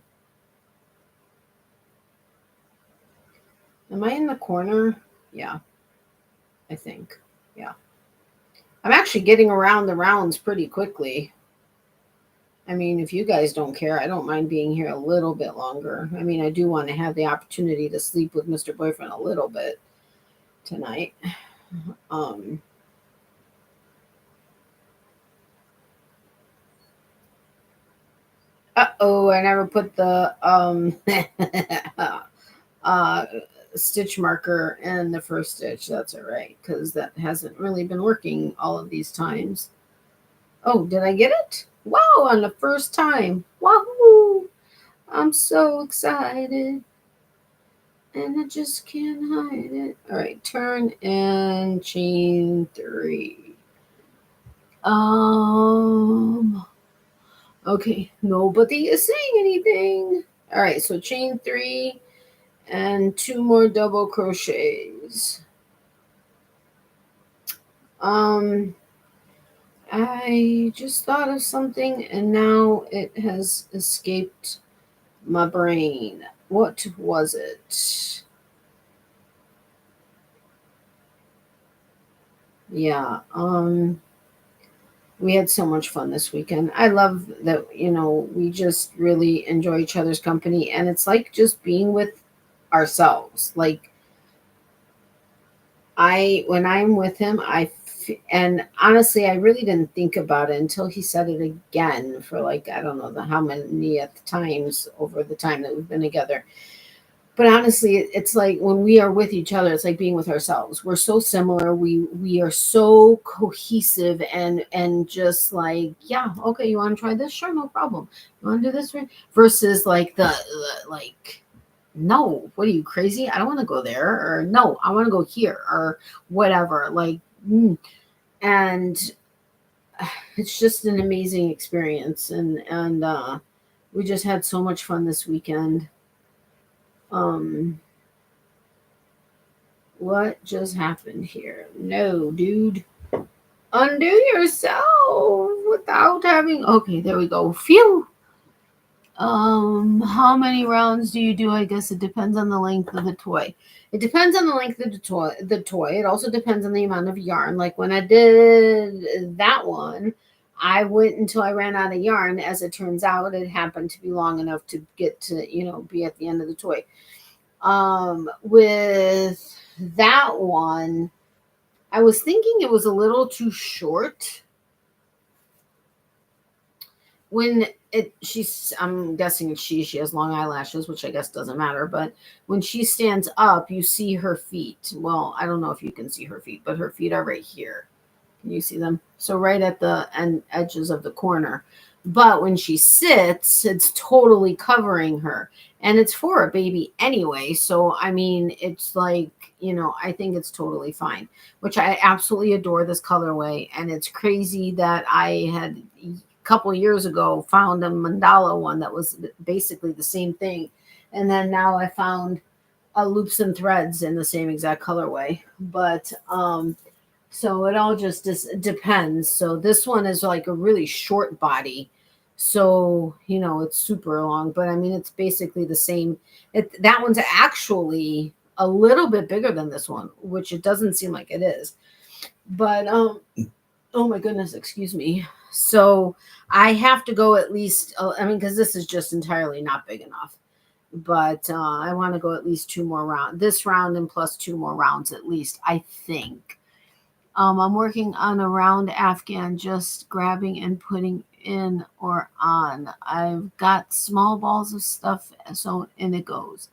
Am I in the corner? Yeah, I think. Yeah. I'm actually getting around the rounds pretty quickly. I mean, if you guys don't care, I don't mind being here a little bit longer. I mean, I do want to have the opportunity to sleep with Mr. Boyfriend a little bit tonight. Um, Uh-oh, I never put the uh stitch marker in the first stitch. That's all right, because that hasn't really been working all of these times. Oh, did I get it? Wow, on the first time. Wahoo! I'm so excited. And I just can't hide it. All right, turn and chain 3. Okay, nobody is saying anything. All right, so chain 3 and 2 more double crochets. I just thought of something and now it has escaped my brain. What was it? Yeah, we had so much fun this weekend. I love that, we just really enjoy each other's company, and it's like just being with ourselves. Like, when I'm with him, and honestly, I really didn't think about it until he said it again for like, I don't know how many times over the time that we've been together. But honestly, it's like when we are with each other, it's like being with ourselves. We're so similar. We are so cohesive and just like, yeah, okay, you want to try this? Sure, no problem. You want to do this? Versus like like, no, what are you, crazy? I don't want to go there. Or no, I want to go here or whatever. Like, and it's just an amazing experience. And we just had so much fun this weekend. What just happened here? No, dude. Undo yourself without having. Okay, there we go. Phew. How many rounds do you do? I guess it depends on the length of the toy. It depends on the length of the toy. It also depends on the amount of yarn. Like when I did that one, I went until I ran out of yarn. As it turns out, it happened to be long enough to get to, be at the end of the toy. With that one, I was thinking it was a little too short. When I'm guessing it's she has long eyelashes, which I guess doesn't matter, but when she stands up, you see her feet. Well, I don't know if you can see her feet, but her feet are right here. Can you see them? So right at the edges of the corner. But when she sits, it's totally covering her. And it's for a baby anyway. So, I mean, it's like, I think it's totally fine, which I absolutely adore this colorway. And it's crazy that I had a couple years ago found a mandala one that was basically the same thing. And then now I found loops and threads in the same exact colorway. But, so it all just depends. So this one is like a really short body. So, it's super long, but I mean, it's basically the same. That one's actually a little bit bigger than this one, which it doesn't seem like it is. But, oh my goodness, excuse me. So I have to go at least, because this is just entirely not big enough. But I want to go at least 2 more rounds. This round and plus 2 more rounds at least, I think. I'm working on a round Afghan, just grabbing and putting in or on. I've got small balls of stuff, so in it goes.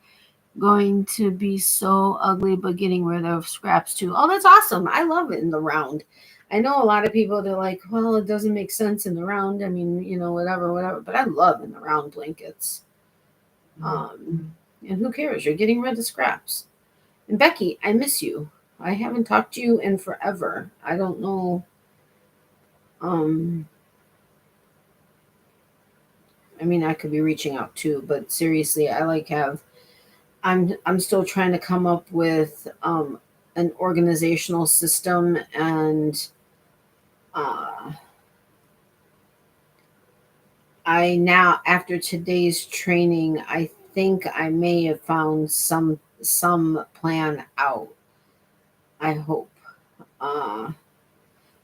Going to be so ugly, but getting rid of scraps too. Oh, that's awesome. I love it in the round. I know a lot of people, they're like, well, it doesn't make sense in the round. I mean, whatever. But I love in the round blankets. And who cares? You're getting rid of scraps. And Becky, I miss you. I haven't talked to you in forever. I don't know. I mean, I could be reaching out too, but seriously, I'm still trying to come up with an organizational system, and I now, after today's training, I think I may have found some plan out. I hope.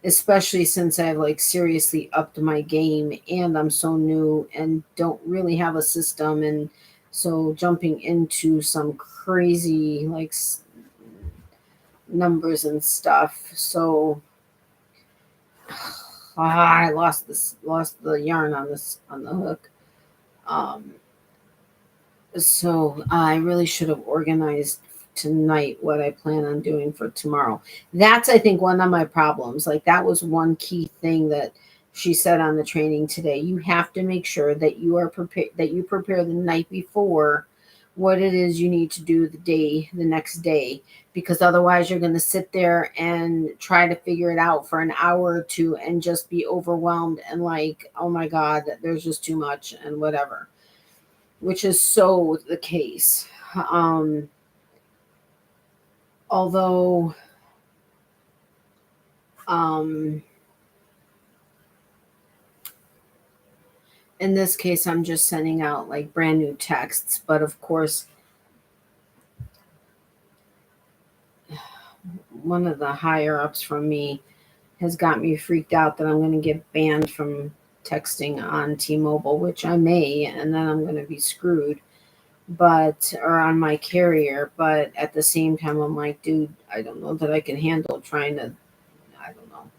Especially since I've like seriously upped my game and I'm so new and don't really have a system, and so jumping into some crazy like numbers and stuff. So I lost the yarn on the hook. So I really should have organized tonight what I plan on doing for tomorrow. That's, I think, one of my problems. Like, that was one key thing that she said on the training today. You have to make sure that you are prepared, that you prepare the night before what it is you need to do the next day, because otherwise you're going to sit there and try to figure it out for an hour or two and just be overwhelmed and like, oh my God, there's just too much and whatever, which is so the case. Although, in this case, I'm just sending out like brand new texts, but of course, one of the higher ups from me has got me freaked out that I'm going to get banned from texting on T-Mobile, which I may, and then I'm going to be screwed. But, or on my carrier, but at the same time, I'm like, dude, I don't know that I can handle trying to, I don't know.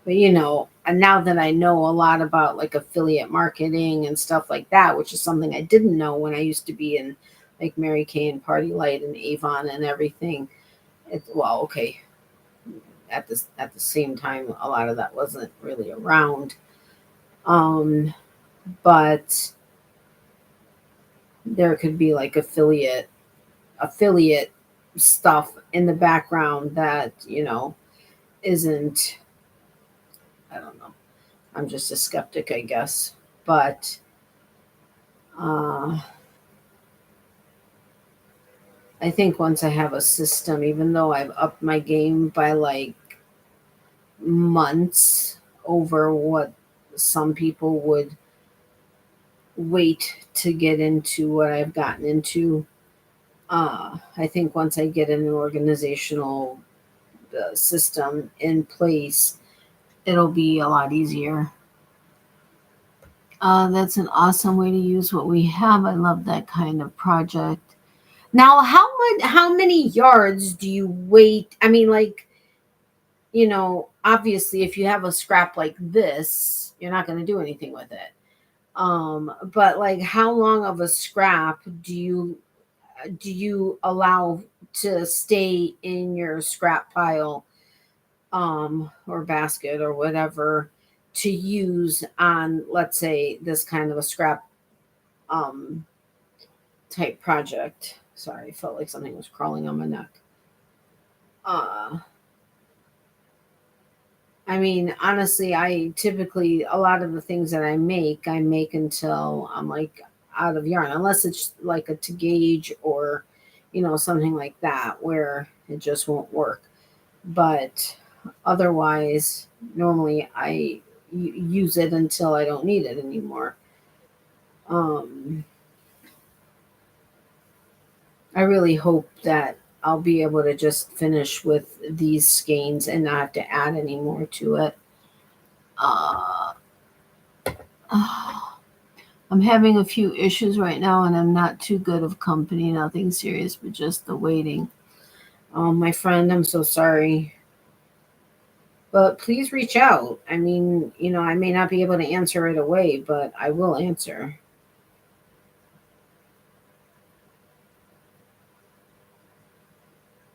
But you know, and now that I know a lot about like affiliate marketing and stuff like that, which is something I didn't know when I used to be in like Mary Kay and Party Light and Avon and everything. Well, okay, at the same time, a lot of that wasn't really around. But there could be like affiliate stuff in the background that, you know, isn't, I don't know. I'm just a skeptic, I guess. But I think once I have a system, even though I've upped my game by like months over what some people would wait to get into what I've gotten into, I think once I get an organizational system in place, it'll be a lot easier. That's an awesome way to use what we have. I love that kind of project. Now, how many yards do you wait? I mean, like, you know, obviously, if you have a scrap like this, you're not going to do anything with it. But like, how long of a scrap do you allow to stay in your scrap pile, or basket or whatever, to use on, let's say, this kind of a scrap type project? Sorry, I felt like something was crawling on my neck. I mean, honestly, I typically, a lot of the things that I make until I'm like out of yarn, unless it's like a to gauge or, you know, something like that where it just won't work. But otherwise, normally I use it until I don't need it anymore. I really hope that I'll be able to just finish with these skeins and not have to add any more to it. I'm having a few issues right now, and I'm not too good of company. Nothing serious, but just the waiting. My friend, I'm so sorry. But please reach out. I mean, you know, I may not be able to answer right away, but I will answer.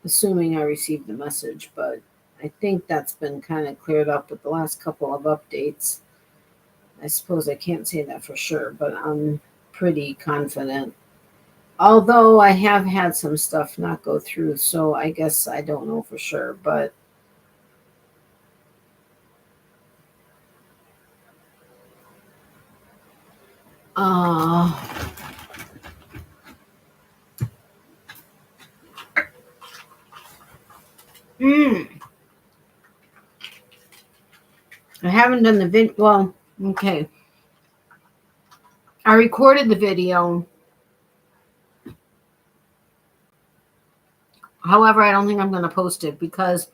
Assuming I received the message, but I think that's been kind of cleared up with the last couple of updates. I suppose I can't say that for sure, but I'm pretty confident. Although I have had some stuff not go through, so I guess I don't know for sure, but I haven't done the vid. Well, okay. I recorded the video. However, I don't think I'm going to post it because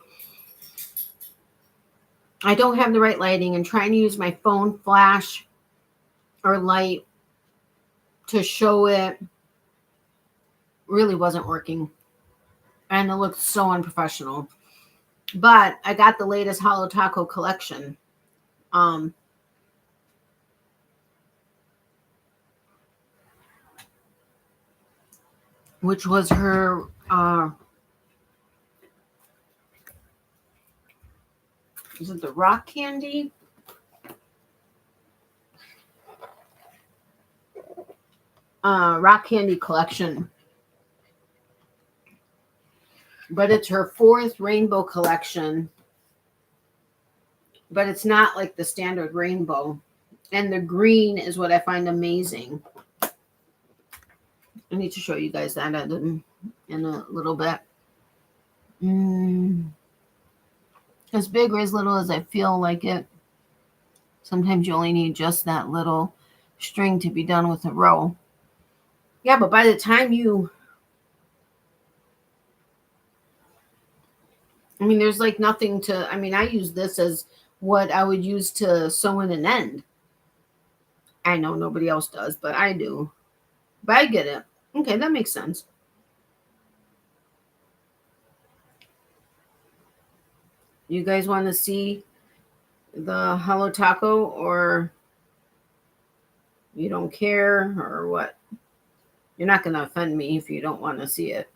I don't have the right lighting, and trying to use my phone flash or light to show it really wasn't working. and it looks so unprofessional. But I got the latest Holo Taco collection. Which was her is it the rock candy? Rock candy collection. But it's her 4th rainbow collection. But it's not like the standard rainbow. And the green is what I find amazing. I need to show you guys that in a little bit. As big or as little as I feel like it. Sometimes you only need just that little string to be done with a row. Yeah, but by the time you... I mean, there's like nothing to... I mean, I use this as what I would use to sew in an end. I know nobody else does, but I do. But I get it. Okay, that makes sense. You guys want to see the Holo Taco, or you don't care, or what? You're not going to offend me if you don't want to see it.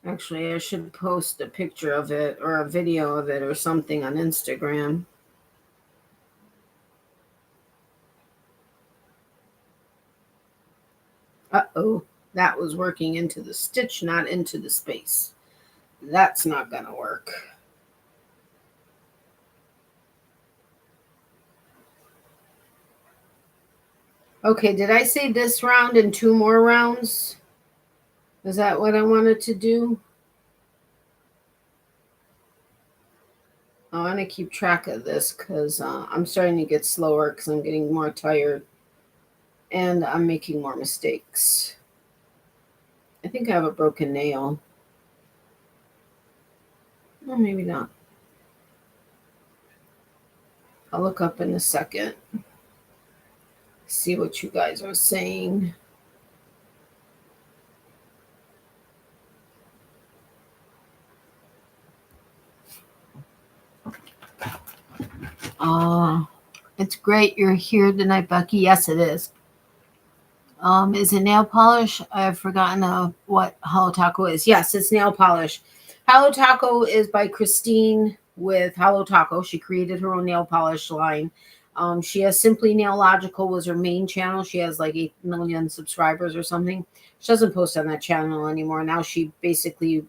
Actually, I should post a picture of it or a video of it or something on Instagram. Uh-oh, that was working into the stitch, not into the space. That's not going to work. Okay, did I say this round and 2 more rounds? Is that what I wanted to do? I want to keep track of this because I'm starting to get slower because I'm getting more tired and I'm making more mistakes. I think I have a broken nail. Or maybe not. I'll look up in a second. See what you guys are saying. It's great you're here tonight, Becky. Yes, it is. Is it nail polish? I've forgotten what Holo Taco is. Yes, it's nail polish. Holo Taco is by Christine with Holo Taco. She created her own nail polish line. She has Simply Nail Logical was her main channel. She has like 8 million subscribers or something. She doesn't post on that channel anymore. Now she basically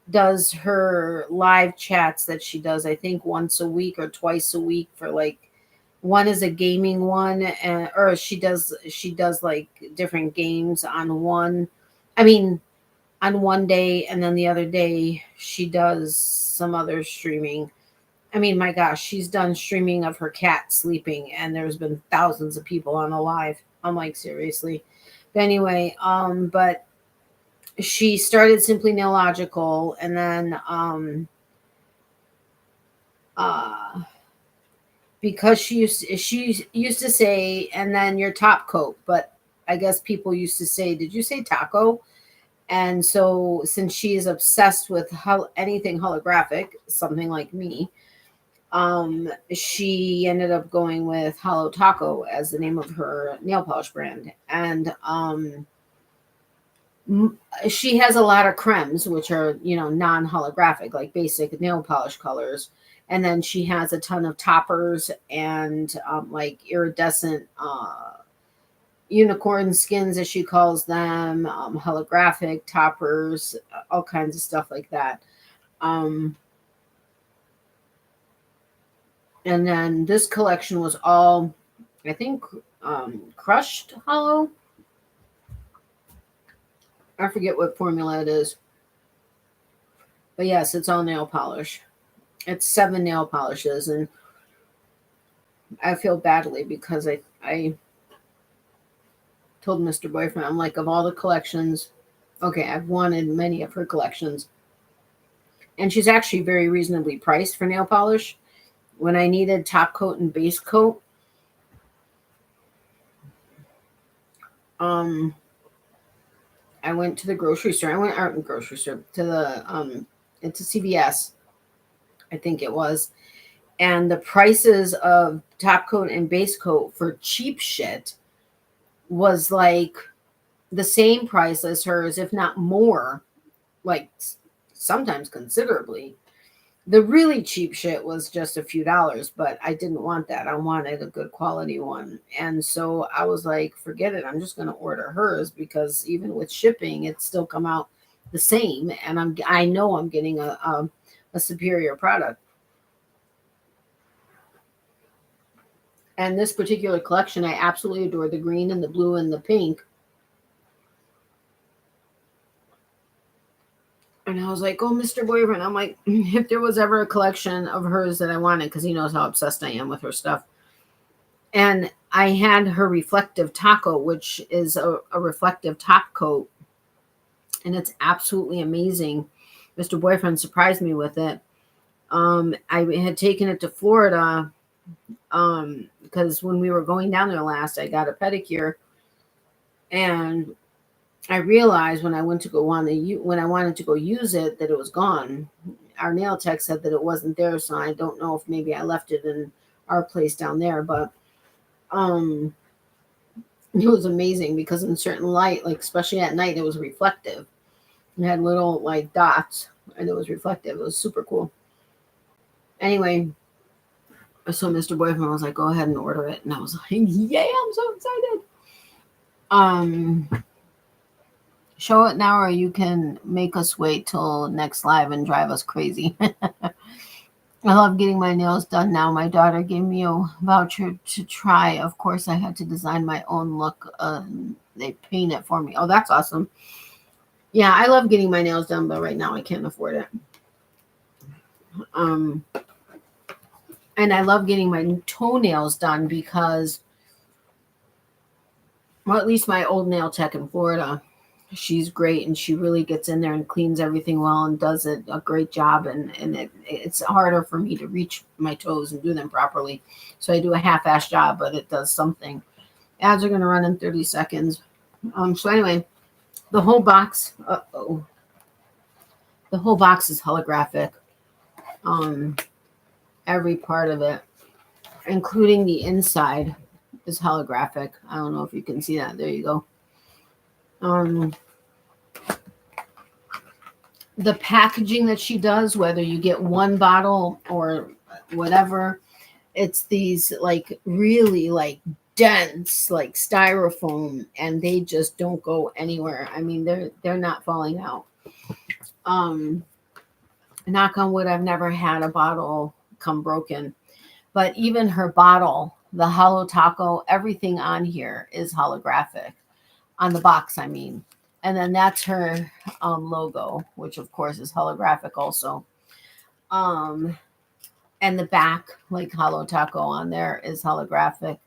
does her live chats that she does, I think, once a week or twice a week for like, one is a gaming one, or she does like different games on one day, and then the other day she does some other streaming. I mean, my gosh, she's done streaming of her cat sleeping, and there's been thousands of people on a live. I'm like, seriously. But anyway, but she started Simply Nail Logical, and then because she used to say, and then your top coat, but I guess people used to say, did you say taco? And so since she is obsessed with anything holographic, something like me, she ended up going with Holo Taco as the name of her nail polish brand. And she has a lot of cremes, which are, non-holographic, like basic nail polish colors. And then she has a ton of toppers and like iridescent unicorn skins, as she calls them, holographic toppers, all kinds of stuff like that. And then this collection was all, I think, crushed hollow. I forget what formula it is. But yes, it's all nail polish. It's 7 nail polishes, and I feel badly because I told Mr. Boyfriend, I'm like, of all the collections, okay, I've wanted many of her collections. And she's actually very reasonably priced for nail polish. When I needed top coat and base coat, I went to the grocery store. I went out in grocery store to the into CVS, I think it was, and the prices of top coat and base coat for cheap shit was like the same price as hers, if not more, like sometimes considerably. The really cheap shit was just a few dollars, but I didn't want that. I wanted a good quality one. And so I was like, forget it. I'm just going to order hers because even with shipping, it's still come out the same. And I know I'm getting a superior product. And this particular collection, I absolutely adore the green and the blue and the pink. And I was like, oh, Mr. Boyfriend. I'm like, if there was ever a collection of hers that I wanted, because he knows how obsessed I am with her stuff. And I had her reflective taco, which is a reflective top coat. And it's absolutely amazing. Mr. Boyfriend surprised me with it. I had taken it to Florida because when we were going down there last, I got a pedicure. And I realized when I went to go when I wanted to go use it that it was gone. Our nail tech said that it wasn't there, so I don't know if maybe I left it in our place down there. But it was amazing because in certain light, like especially at night, it was reflective. It had little like dots, and it was reflective. It was super cool. Anyway, so Mr. Boyfriend was like, "Go ahead and order it," and I was like, "Yeah, I'm so excited." Show it now, or you can make us wait till next live and drive us crazy. I love getting my nails done now. My daughter gave me a voucher to try. Of course, I had to design my own look. They paint it for me. Oh, that's awesome. Yeah, I love getting my nails done, but right now I can't afford it. And I love getting my toenails done because, well, at least my old nail tech in Florida, she's great and she really gets in there and cleans everything well and does a great job. And it's harder for me to reach my toes and do them properly. So I do a half-assed job, but it does something. Ads are going to run in 30 seconds. So anyway, the whole box, the whole box is holographic. Every part of it, including the inside, is holographic. I don't know if you can see that. There you go. The packaging that she does, whether you get one bottle or whatever, it's these like really like dense like styrofoam, and they just don't go anywhere. I mean, they're not falling out. Knock on wood, I've never had a bottle come broken. But even her bottle, the hollow taco, everything on here is holographic. On the box, I mean. And then that's her logo, which of course is holographic also. And the back, like hollow taco on there, is holographic.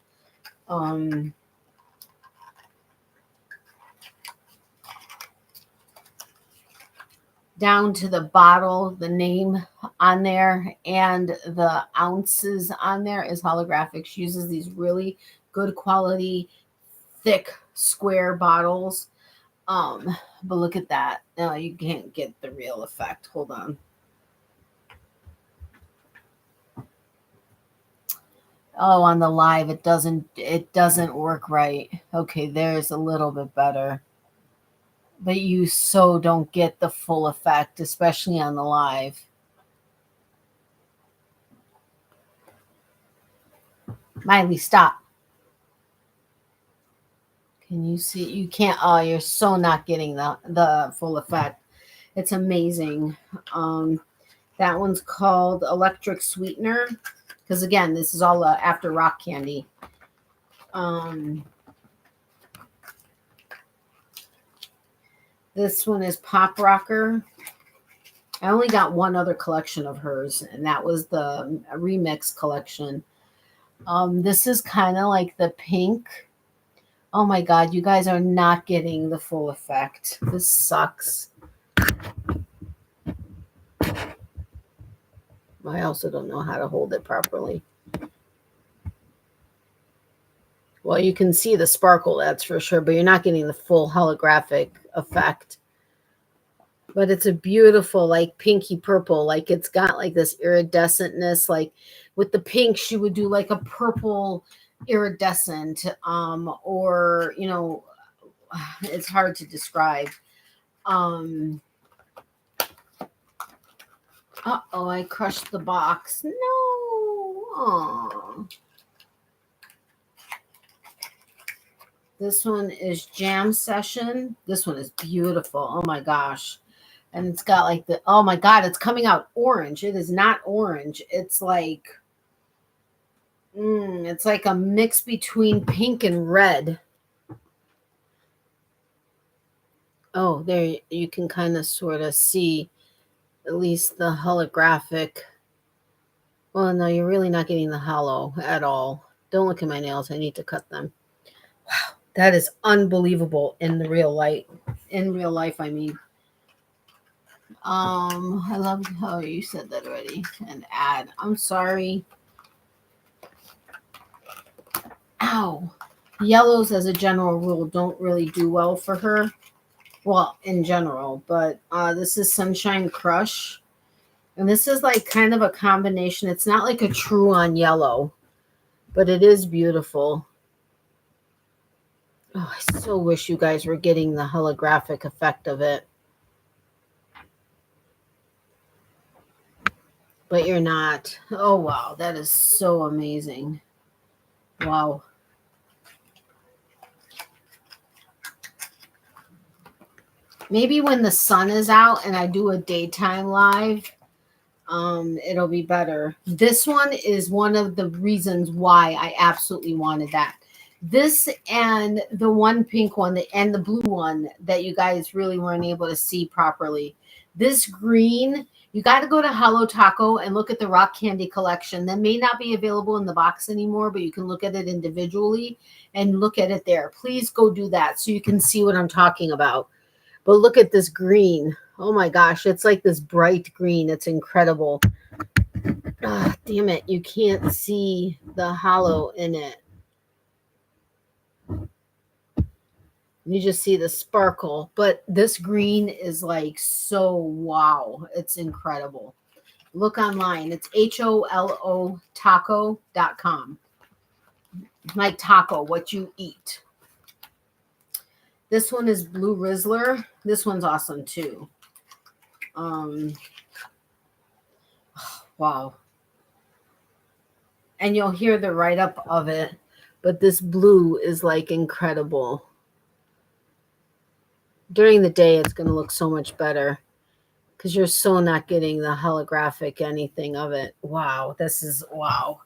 Down to the bottle, the name on there, and the ounces on there is holographic. She uses these really good quality, thick, square bottles. But look at that. No, you can't get the real effect. Hold on. Oh, on the live, it doesn't work right. Okay, there's a little bit better. But you so don't get the full effect, especially on the live. Miley, stop. Can you see? You can't. Oh, you're so not getting the full effect. It's amazing. That one's called Electric Sweetener. Because again, this is all after rock candy. This one is Pop Rocker. I only got one other collection of hers, and that was the remix collection. This is kind of like the pink. Oh my God, you guys are not getting the full effect. This sucks. I also don't know how to hold it properly. Well, you can see the sparkle, that's for sure, but you're not getting the full holographic effect. But it's a beautiful, like, pinky purple. Like, it's got, like, this iridescentness. Like, with the pink, she would do, like, a purple iridescent. Or, you know, it's hard to describe. Uh-oh, I crushed the box. No. Aww. This one is Jam Session. This one is beautiful. Oh, my gosh. And it's got like the, oh my God, it's coming out orange. It is not orange. It's like a mix between pink and red. Oh, there you can kind of sort of see at least the holographic. Well, no, you're really not getting the hollow at all. Don't look at my nails. I need to cut them. Wow, that is unbelievable in the real light. In real life, I mean. I love how you said that already. And add. I'm sorry. Ow. Yellows, as a general rule, don't really do well for her. Well, in general. But this is Sunshine Crush. And this is like kind of a combination. It's not like a true on yellow. But it is beautiful. Oh, I so wish you guys were getting the holographic effect of it. But you're not. Oh, wow. That is so amazing. Wow. Maybe when the sun is out and I do a daytime live, it'll be better. This one is one of the reasons why I absolutely wanted that. This and the one pink one and the blue one that you guys really weren't able to see properly. This green, you got to go to Hello Taco and look at the rock candy collection. That may not be available in the box anymore, but you can look at it individually and look at it there. Please go do that so you can see what I'm talking about. But look at this green. Oh my gosh, it's like this bright green. It's incredible. Ah, damn it, you can't see the hollow in it. You just see the sparkle, but this green is like so wow. It's incredible. Look online. It's HOLO taco.com. Like taco, what you eat. This one is Blue Rizzler. This one's awesome too. Wow. And you'll hear the write-up of it, but this blue is like incredible. During the day, it's going to look so much better because you're so not getting the holographic anything of it. Wow, this is wow.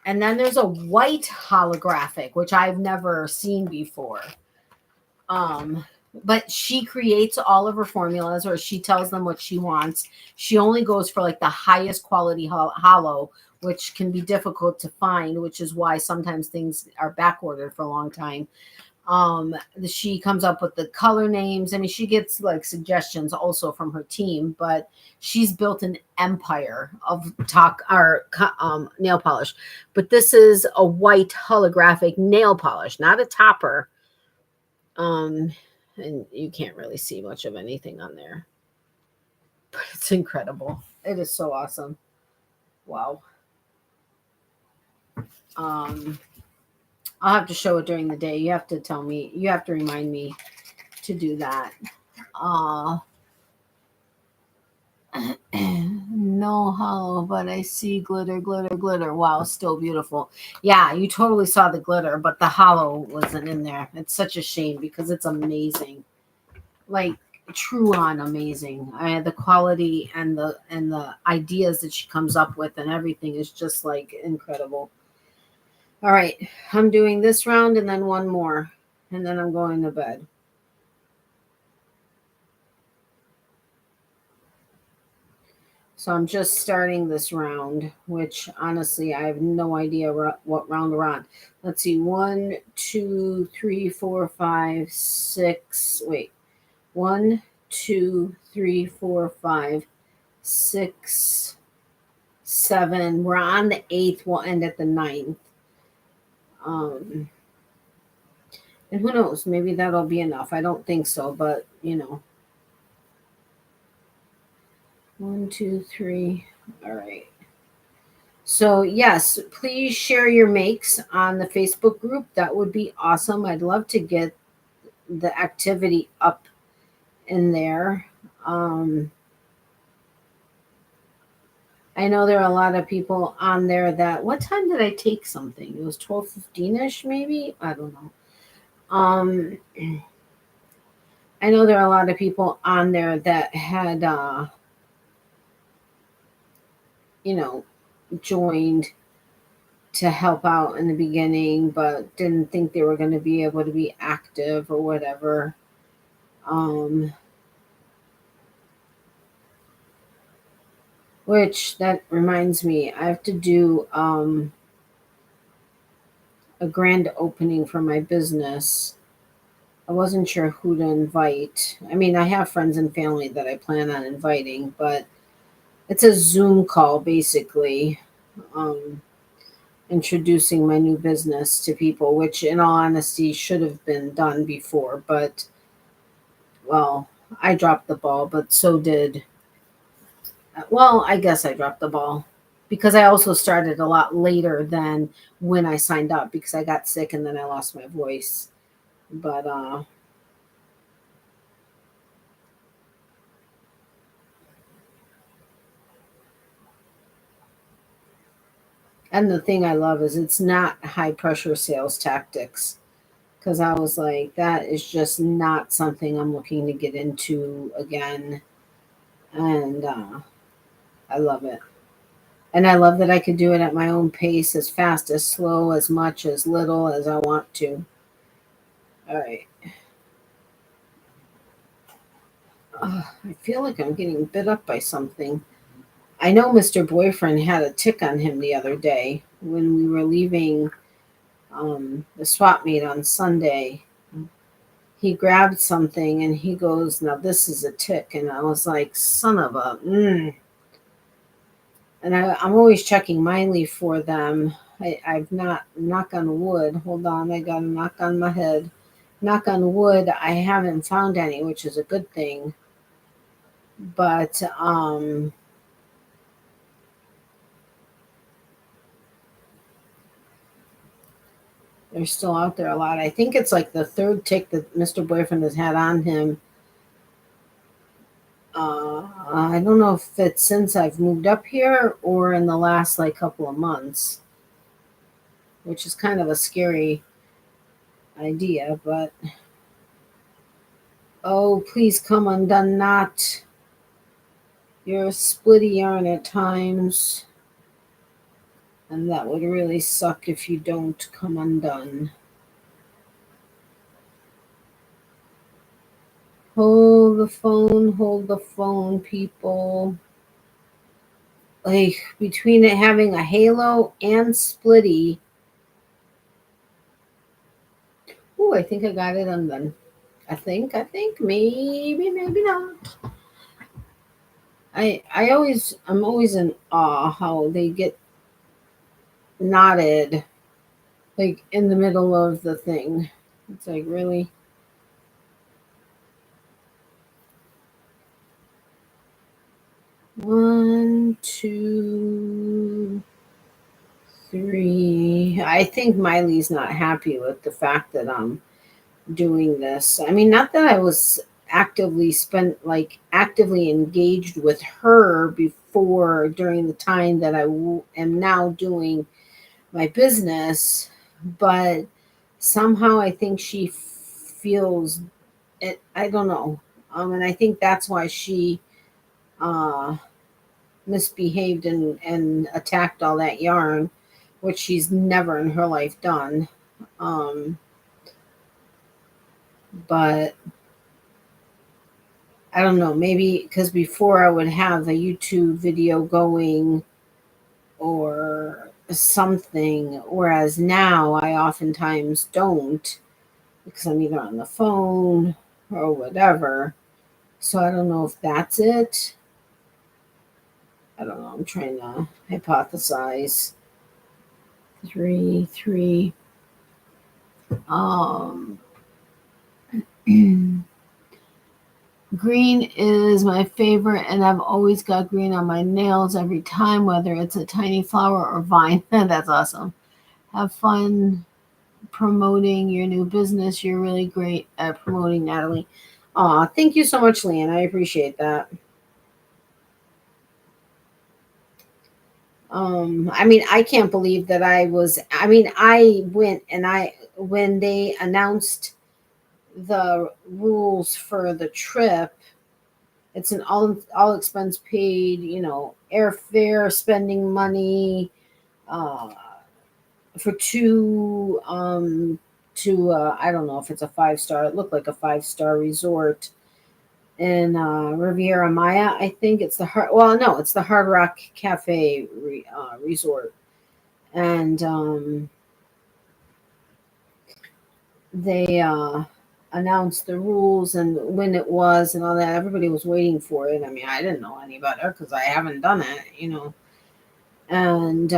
And then there's a white holographic, which I've never seen before. But she creates all of her formulas, or she tells them what she wants. She only goes for like the highest quality hollow, which can be difficult to find, which is why sometimes things are back ordered for a long time. She comes up with the color names. I mean, she gets like suggestions also from her team, but she's built an empire of nail polish. But this is a white holographic nail polish, not a topper. And you can't really see much of anything on there, but it's incredible. It is so awesome. Wow. I'll have to show it during the day. You have to tell me. You have to remind me to do that. No hollow, but I see glitter, glitter, glitter. Wow, still beautiful. Yeah, you totally saw the glitter, but the hollow wasn't in there. It's such a shame because it's amazing. Like true on amazing. The quality and the ideas that she comes up with and everything is just like incredible. All right, I'm doing this round and then one more, and then I'm going to bed. So I'm just starting this round, which honestly, I have no idea what round we're on. Let's see, 1, 2, 3, 4, 5, 6. Wait, 1, 2, 3, 4, 5, 6, 7. We're on the 8th. We'll end at the 9th. And who knows, maybe that'll be enough. I don't think so, but you know. 1, 2, 3. All right. So yes, please share your makes on the Facebook group. That would be awesome. I'd love to get the activity up in there. I know there are a lot of people on there that, what time did I take something? It was 12:15ish maybe? I don't know. I know there are a lot of people on there that had joined to help out in the beginning, but didn't think they were going to be able to be active or whatever. Which that reminds me, I have to do a grand opening for my business. I wasn't sure who to invite. I mean, I have friends and family that I plan on inviting, but it's a Zoom call basically. Introducing my new business to people, which in all honesty should have been done before, but well, I dropped the ball, but so did, well, I guess I dropped the ball because I also started a lot later than when I signed up because I got sick and then I lost my voice. But and the thing I love is it's not high pressure sales tactics, because I was like, that is just not something I'm looking to get into again. And I love it. And I love that I could do it at my own pace, as fast, as slow, as much, as little as I want to. All right. I feel like I'm getting bit up by something. I know Mr. Boyfriend had a tick on him the other day when we were leaving the swap meet on Sunday. He grabbed something and he goes, "Now this is a tick." And I was like, son of a. And I'm always checking Miley for them. I've not, knock on wood. Hold on, I got a knock on my head. Knock on wood, I haven't found any, which is a good thing. But they're still out there a lot. I think it's like the third tick that Mr. Boyfriend has had on him. I don't know if it's since I've moved up here or in the last like couple of months, which is kind of a scary idea. But oh, please come undone, not. You're a splitty yarn at times, and that would really suck if you don't come undone. Hold the phone, people. Like, between it having a halo and splitty. Oh, I think I got it undone. I think, maybe not. I'm always in awe how they get knotted, like in the middle of the thing. It's like, really? 1, 2, 3. I think Miley's not happy with the fact that I'm doing this. I mean, not that I was actively engaged with her before during the time that I am now doing my business, but somehow I think she feels it. I don't know. And I think that's why she uh, misbehaved and attacked all that yarn, which she's never in her life done. But I don't know, maybe because before I would have a YouTube video going or something, whereas now I oftentimes don't because I'm either on the phone or whatever. So I don't know if that's it. I don't know. I'm trying to hypothesize. 3, 3. Um, green is my favorite, and I've always got green on my nails every time, whether it's a tiny flower or vine. That's awesome. Have fun promoting your new business. You're really great at promoting, Natalie. Thank you so much, Leanne. I appreciate that. I mean, I can't believe that I went and when they announced the rules for the trip, it's an all expense paid, airfare, spending money, uh, for I don't know if it's a 5-star. It looked like a 5-star resort in Riviera Maya. I think it's it's the Hard Rock Cafe resort, and they announced the rules and when it was and all that. Everybody was waiting for it. I mean, I didn't know any better because I haven't done it. And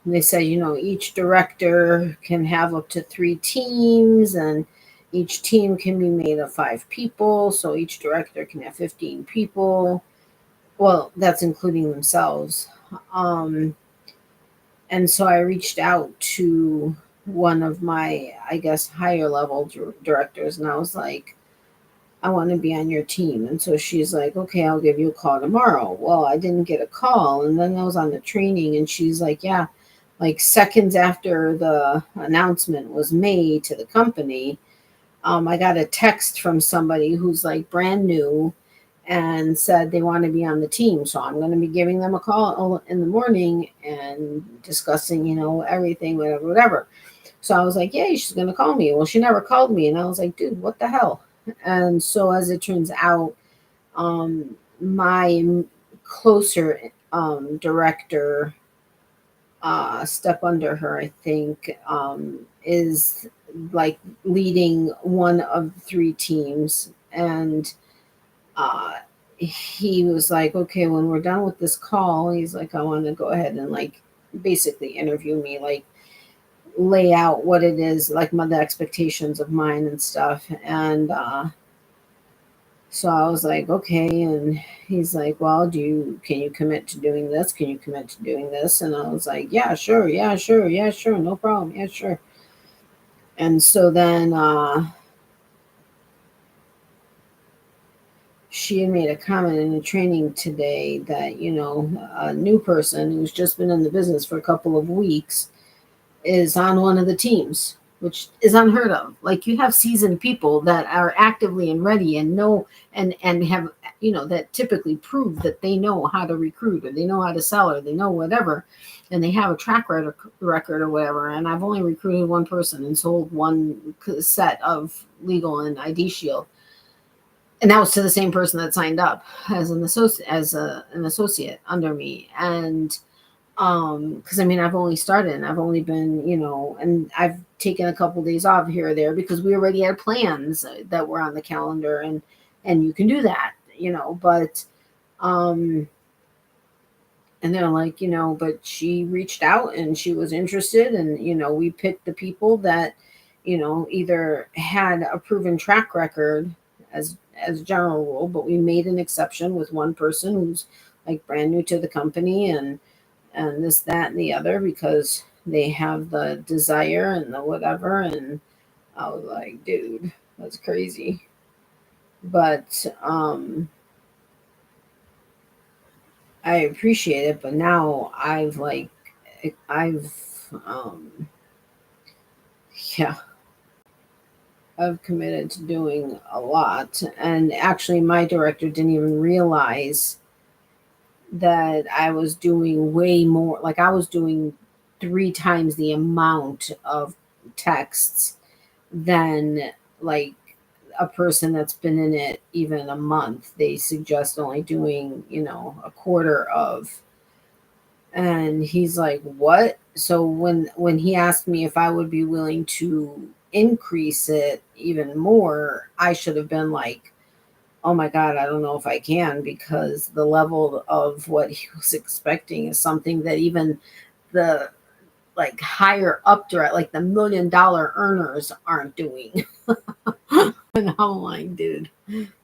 they say, each director can have up to 3 teams, and each team can be made of 5 people. So each director can have 15 people. Well, that's including themselves. And so I reached out to one of my, I guess, higher level directors, and I was like, I want to be on your team. And so she's like, okay, I'll give you a call tomorrow. Well, I didn't get a call. And then I was on the training, and she's like, yeah, like seconds after the announcement was made to the company, I got a text from somebody who's like brand new and said they want to be on the team. So I'm going to be giving them a call in the morning and discussing, everything, whatever. So I was like, yeah, she's going to call me. Well, she never called me. And I was like, dude, what the hell? And so as it turns out, my closer director, step under her, I think, is like leading one of the 3 teams. And he was like, okay, when we're done with this call, he's like, I want to go ahead and like basically interview me, like lay out what it is, like the expectations of mine and stuff. And so I was like, okay. And he's like, well, can you commit to doing this? Can you commit to doing this? And I was like, yeah, sure. Yeah, sure. Yeah, sure. No problem. Yeah, sure. And so then she had made a comment in the training today that, a new person who's just been in the business for a couple of weeks is on one of the teams, which is unheard of. Like, you have seasoned people that are actively and ready and know and have, that typically prove that they know how to recruit, or they know how to sell, or they know whatever, and they have a track record or whatever. And I've only recruited one person and sold one set of legal and ID Shield. And that was to the same person that signed up as an associate under me. And because I've only started and I've only been, and I've taken a couple days off here or there because we already had plans that were on the calendar, and you can do that, but and they're like, but she reached out and she was interested, and we picked the people that either had a proven track record as a general rule, but we made an exception with one person who's like brand new to the company, and this, that, and the other, because they have the desire and the whatever. And I was like, dude, that's crazy. But I appreciate it. But now I've yeah, I've committed to doing a lot. And actually, my director didn't even realize that I was doing way more. Like, I was doing 3 times the amount of texts than like a person that's been in it even a month. They suggest only doing, a quarter of. And he's like, what? So when he asked me if I would be willing to increase it even more, I should have been like, oh my God, I don't know if I can, because the level of what he was expecting is something that even the like higher up direct, like the $1 million earners aren't doing. And I'm like, dude,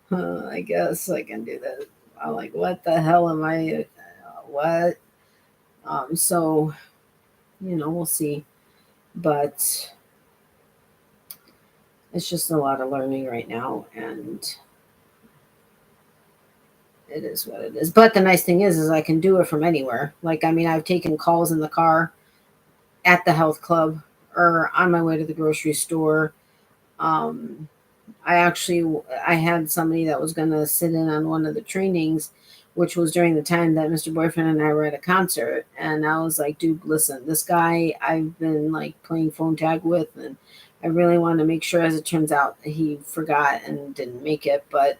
I guess I can do that. I'm like, what the hell am I? What? So, we'll see. But it's just a lot of learning right now, and it is what it is. But the nice thing is I can do it from anywhere. Like, I mean, I've taken calls in the car, at the health club, or on my way to the grocery store. I had somebody that was going to sit in on one of the trainings, which was during the time that Mr. Boyfriend and I were at a concert. And I was like, dude, listen, this guy I've been like playing phone tag with, and I really want to make sure, as it turns out, he forgot and didn't make it. But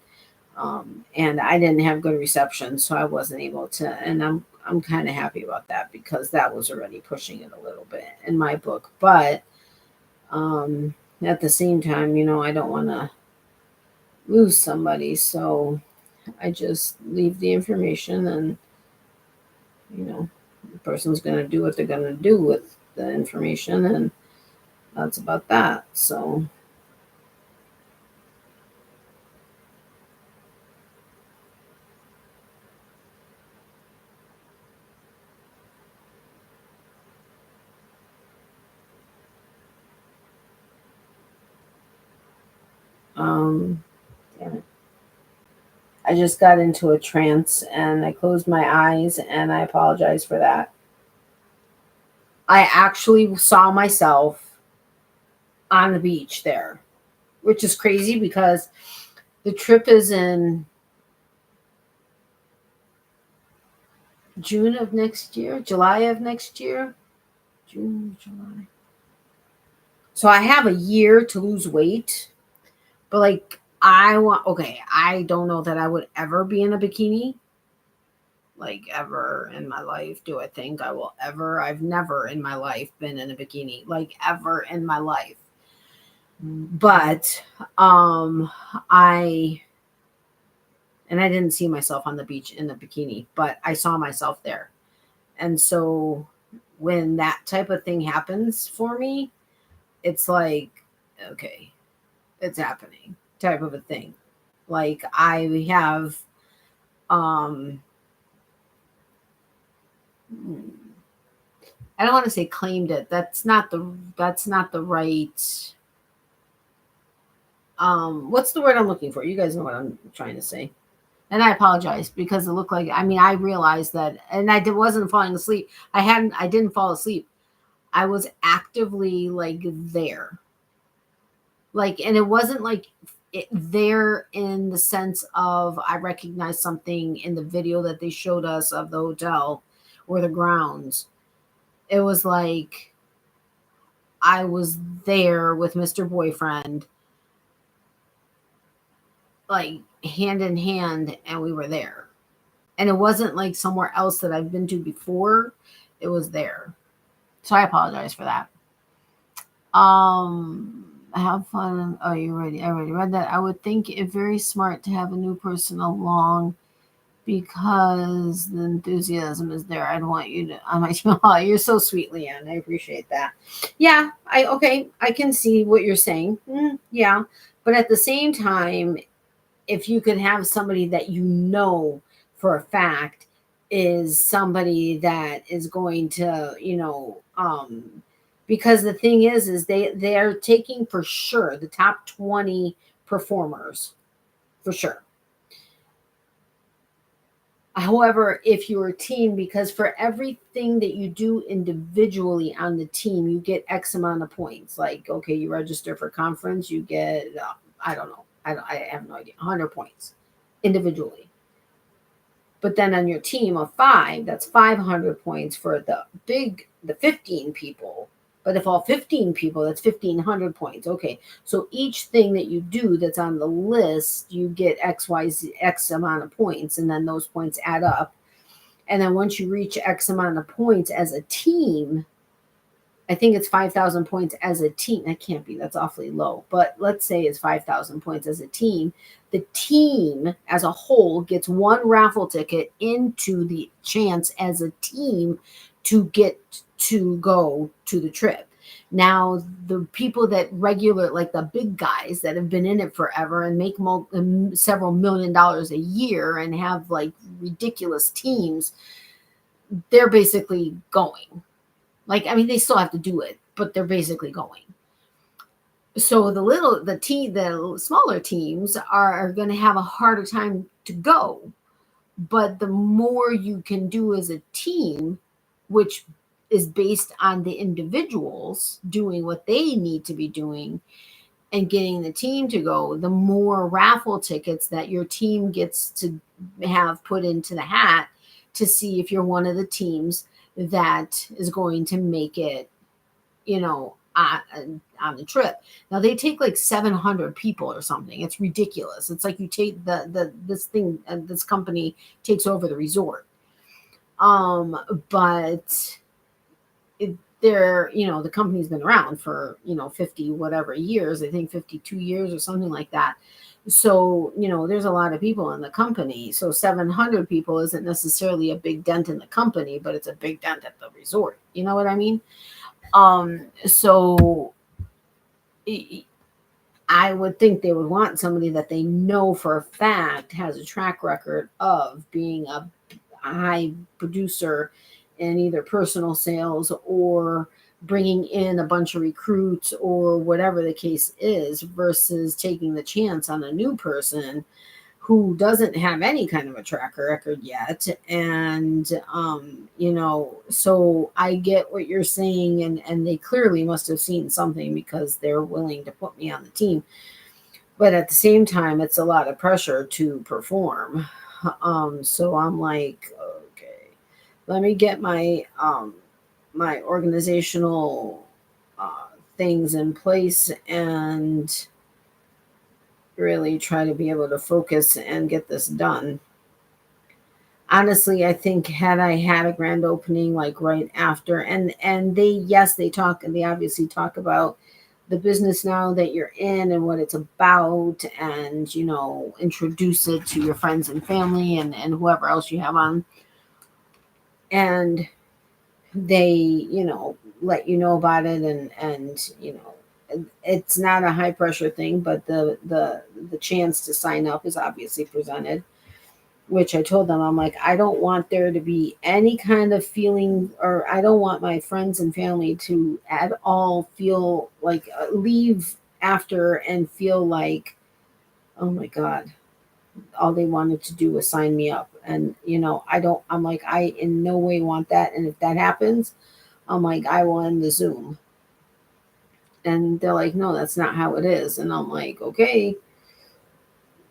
and I didn't have good reception, so I wasn't able to. And I'm kind of happy about that, because that was already pushing it a little bit in my book. But at the same time, I don't want to lose somebody, so I just leave the information, and the person's going to do what they're going to do with the information, and that's about that. So damn it. I just got into a trance, and I closed my eyes, and I apologize for that. I actually saw myself on the beach there, which is crazy because the trip is in June of next year, July of next year. June, July. So I have a year to lose weight, but like, I don't know that I would ever be in a bikini. Like, ever in my life. Do I think I will ever? I've never in my life been in a bikini, like ever in my life. But I didn't see myself on the beach in a bikini, but I saw myself there. And so when that type of thing happens for me, it's like, okay, it's happening, type of a thing. Like, I have I don't want to say claimed it. That's not the right what's the word I'm looking for? You guys know what I'm trying to say. And I apologize, because it looked like, I realized that, and wasn't falling asleep. I didn't fall asleep. I was actively like there. Like, and it wasn't like there in the sense of I recognized something in the video that they showed us of the hotel or the grounds. It was like I was there with Mr. Boyfriend, like hand in hand, and we were there. And it wasn't like somewhere else that I've been to before. It was there. So I apologize for that. Have fun. Oh, you're ready. I already read that. I would think it very smart to have a new person along, because the enthusiasm is there. I'd want you to. I'm like, oh, you're so sweet, Leanne. I appreciate that. Yeah. I can see what you're saying. Yeah. But at the same time, if you could have somebody that for a fact is somebody that is going to, because the thing is they're taking for sure the top 20 performers, for sure. However, if you're a team, because for everything that you do individually on the team, you get X amount of points. Like, okay, you register for conference, you get, I don't know. I have no idea. 100 points individually. But then on your team of 5, that's 500 points for the 15 people. But if all 15 people, that's 1,500 points. Okay, so each thing that you do that's on the list, you get X amount of points, and then those points add up. And then once you reach X amount of points as a team, I think it's 5,000 points as a team. That can't be. That's awfully low. But let's say it's 5,000 points as a team. The team as a whole gets one raffle ticket into the chance as a team to get to go to the trip. Now, the people that regular, like the big guys that have been in it forever and make several $1 million a year and have like ridiculous teams, they're basically going. Like, I mean, they still have to do it, but they're basically going. So the smaller teams are going to have a harder time to go. But the more you can do as a team, which is based on the individuals doing what they need to be doing and getting the team to go, the more raffle tickets that your team gets to have put into the hat to see if you're one of the teams that is going to make it, on the trip. Now they take like 700 people or something. It's ridiculous. It's like you take this company takes over the resort. But the company's been around for 50 whatever years. I think 52 years or something like that. So there's a lot of people in the company. So 700 people isn't necessarily a big dent in the company, but it's a big dent at the resort. You know what I mean? So I would think they would want somebody that they know for a fact has a track record of being a high producer in either personal sales or bringing in a bunch of recruits or whatever the case is, versus taking the chance on a new person who doesn't have any kind of a track record yet. And, so I get what you're saying. And they clearly must have seen something because they're willing to put me on the team. But at the same time, it's a lot of pressure to perform. So I'm like, okay, let me get my, my organizational things in place and really try to be able to focus and get this done. Honestly, I think had I had a grand opening like right after, and they obviously talk about the business now that you're in and what it's about, and introduce it to your friends and family and whoever else you have on, and they let you know about it, and it's not a high pressure thing, but the chance to sign up is obviously presented, which I told them, I'm like, I don't want there to be any kind of feeling, or I don't want my friends and family to at all feel like leave after and feel like, oh my God, all they wanted to do was sign me up. And, I'm like, I in no way want that. And if that happens, I'm like, I will end the Zoom. And they're like, no, that's not how it is. And I'm like, okay,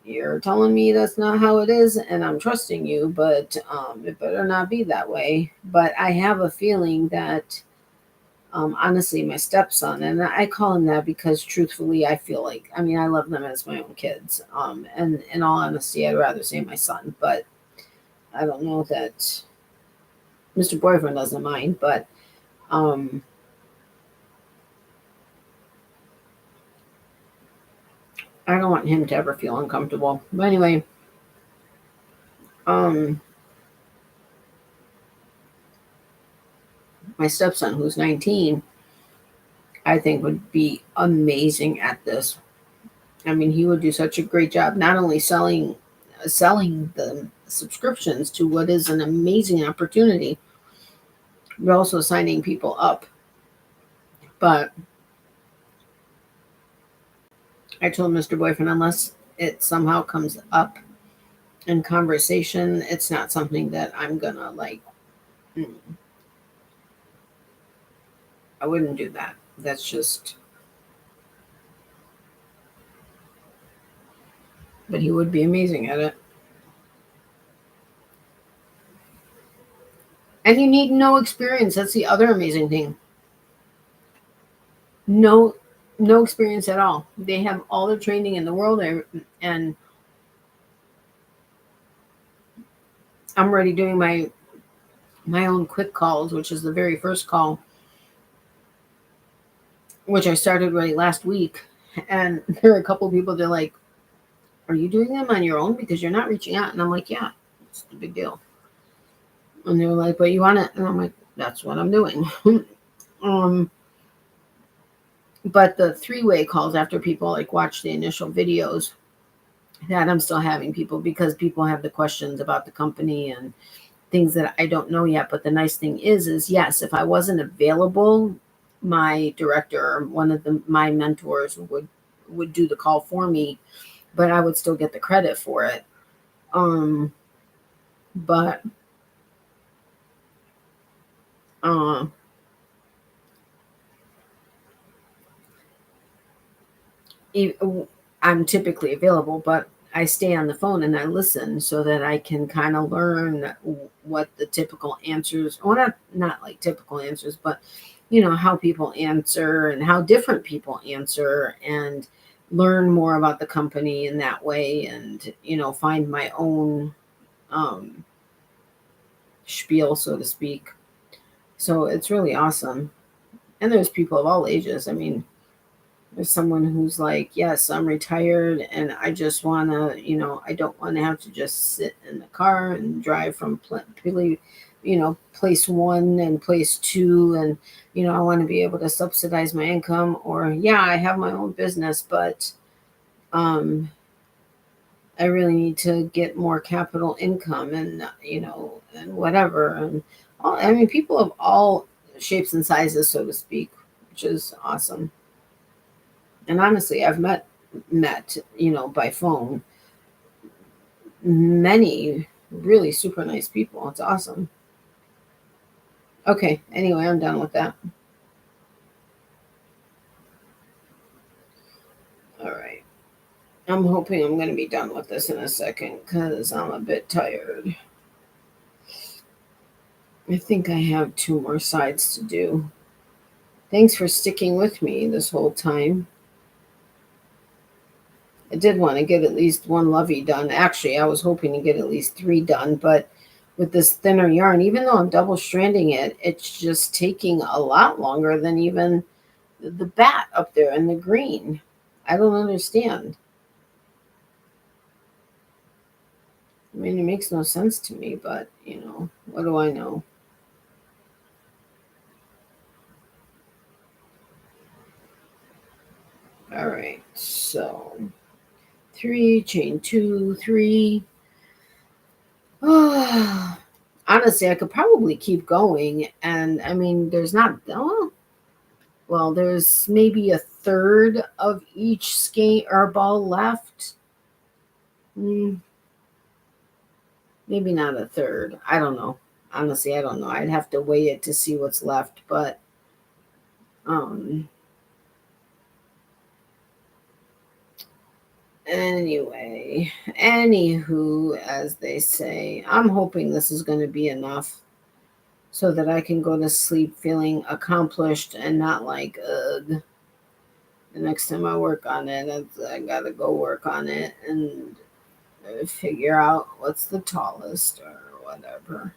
you're telling me that's not how it is, and I'm trusting you, but it better not be that way. But I have a feeling that, honestly, my stepson, and I call him that because truthfully, I feel like, I love them as my own kids. And in all honesty, I'd rather say my son, but I don't know that Mr. Boyfriend doesn't mind, but I don't want him to ever feel uncomfortable. But anyway, my stepson, who's 19, I think would be amazing at this. He would do such a great job, not only selling the subscriptions to what is an amazing opportunity, but also signing people up. But I told Mr. Boyfriend, unless it somehow comes up in conversation, it's not something that I'm gonna like. I wouldn't do that. That's just. But he would be amazing at it. And you need no experience. That's the other amazing thing. No experience at all. They have all the training in the world, and I'm already doing my own quick calls, which is the very first call, which I started really last week. And there are a couple of people, they're like, are you doing them on your own? Because you're not reaching out. And I'm like, yeah, it's a big deal. And they were like, but you want to, and I'm like, that's what I'm doing. But the three-way calls after people like watch the initial videos, that I'm still having people because people have the questions about the company and things that I don't know yet. But the nice thing is yes, if I wasn't available, my director, or one of my mentors would do the call for me, but I would still get the credit for it. But I'm typically available, but I stay on the phone and I listen so that I can kind of learn what the typical answers, well, not like typical answers, but how people answer and how different people answer, and learn more about the company in that way, and find my own spiel, so to speak. So it's really awesome. And there's people of all ages. I mean, there's someone who's like, yes, I'm retired and I just want to, I don't want to have to just sit in the car and drive from place one and place two. And, I want to be able to subsidize my income. Or, yeah, I have my own business, but I really need to get more capital income and, and whatever. And people of all shapes and sizes, so to speak, which is awesome. And honestly, I've met, by phone, many really super nice people. It's awesome. Okay, anyway, I'm done with that. All right. I'm hoping I'm going to be done with this in a second because I'm a bit tired. I think I have 2 more sides to do. Thanks for sticking with me this whole time. I did want to get at least 1 Lovey done. Actually, I was hoping to get at least 3 done, but with this thinner yarn, even though I'm double stranding it, it's just taking a lot longer than even the bat up there in the green. I don't understand. I mean, it makes no sense to me, but, what do I know? All right, so 3, chain 2, 3. Honestly, I could probably keep going. And I mean, there's not, well, there's maybe a third of each skate or ball left. Maybe not a third. I don't know. Honestly, I don't know. I'd have to weigh it to see what's left. But anyway, anywho, as they say, I'm hoping this is going to be enough so that I can go to sleep feeling accomplished and not like, ugh. The next time I work on it, I gotta go work on it and figure out what's the tallest or whatever.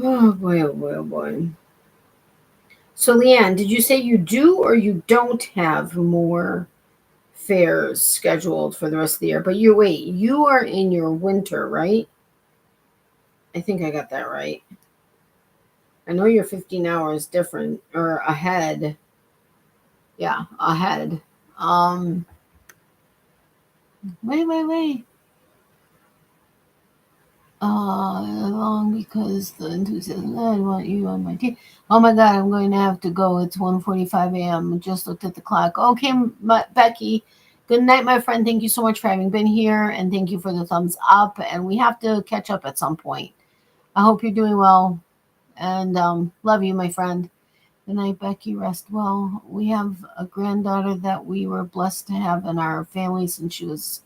Oh boy, oh boy, oh boy. So, Leanne, did you say you do or you don't have more fairs scheduled for the rest of the year? But you are in your winter, right? I think I got that right. I know you're 15 hours different or ahead. Yeah, ahead. Wait. Long because the enthusiasm. I want you on my team. Oh my God, I'm going to have to go. It's 1:45 a.m. I just looked at the clock. Okay, Becky. Good night, my friend. Thank you so much for having been here, and thank you for the thumbs up. And we have to catch up at some point. I hope you're doing well, and love you, my friend. Good night, Becky. Rest well. We have a granddaughter that we were blessed to have in our family since she was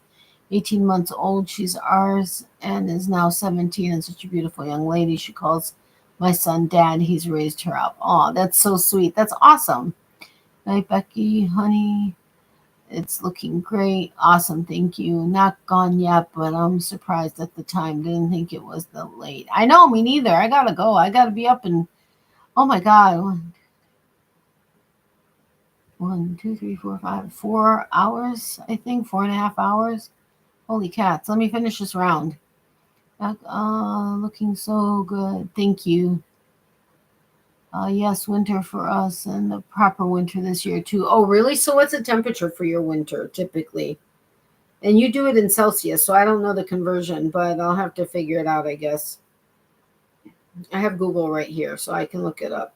18 months old. She's ours and is now 17 and such a beautiful young lady. She calls my son Dad. He's raised her up. Oh, that's so sweet. That's awesome. Night, Becky, honey. It's looking great. Awesome. Thank you. Not gone yet, but I'm surprised at the time. Didn't think it was the late. I know, me neither. I got to go. I got to be up and, oh my God. 1, 2, 3, 4, 5, 4 hours, I think. 4.5 hours. Holy cats. Let me finish this round. Looking so good. Thank you. Yes, winter for us and the proper winter this year too. Oh, really? So what's the temperature for your winter typically? And you do it in Celsius, so I don't know the conversion, but I'll have to figure it out, I guess. I have Google right here, so I can look it up.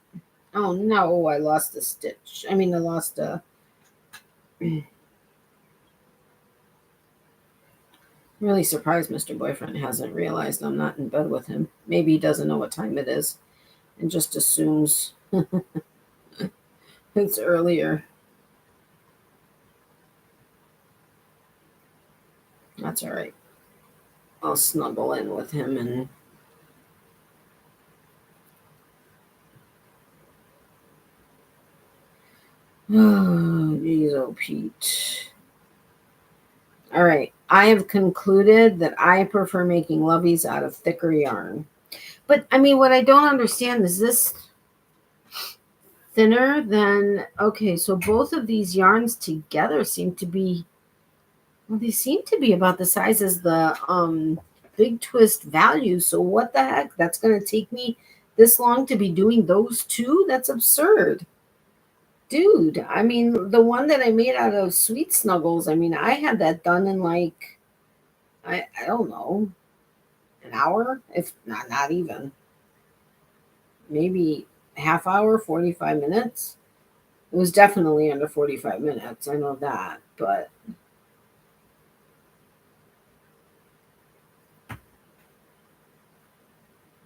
Oh no, I lost a stitch. I mean, I lost a. Really surprised Mr. Boyfriend hasn't realized I'm not in bed with him. Maybe he doesn't know what time it is and just assumes it's earlier. That's all right. I'll snuggle in with him and oh, geez, oh, Pete. All right. I have concluded that I prefer making loveys out of thicker yarn. But I mean, what I don't understand is this thinner than, okay, so both of these yarns together seem to be, well, they seem to be about the size as the big twist value. So what the heck? That's going to take me this long to be doing those two? That's absurd. Dude, I mean, the one that I made out of Sweet Snuggles, I mean, I had that done in like, I don't know, an hour, if not even. Maybe half hour, 45 minutes. It was definitely under 45 minutes. I know that, but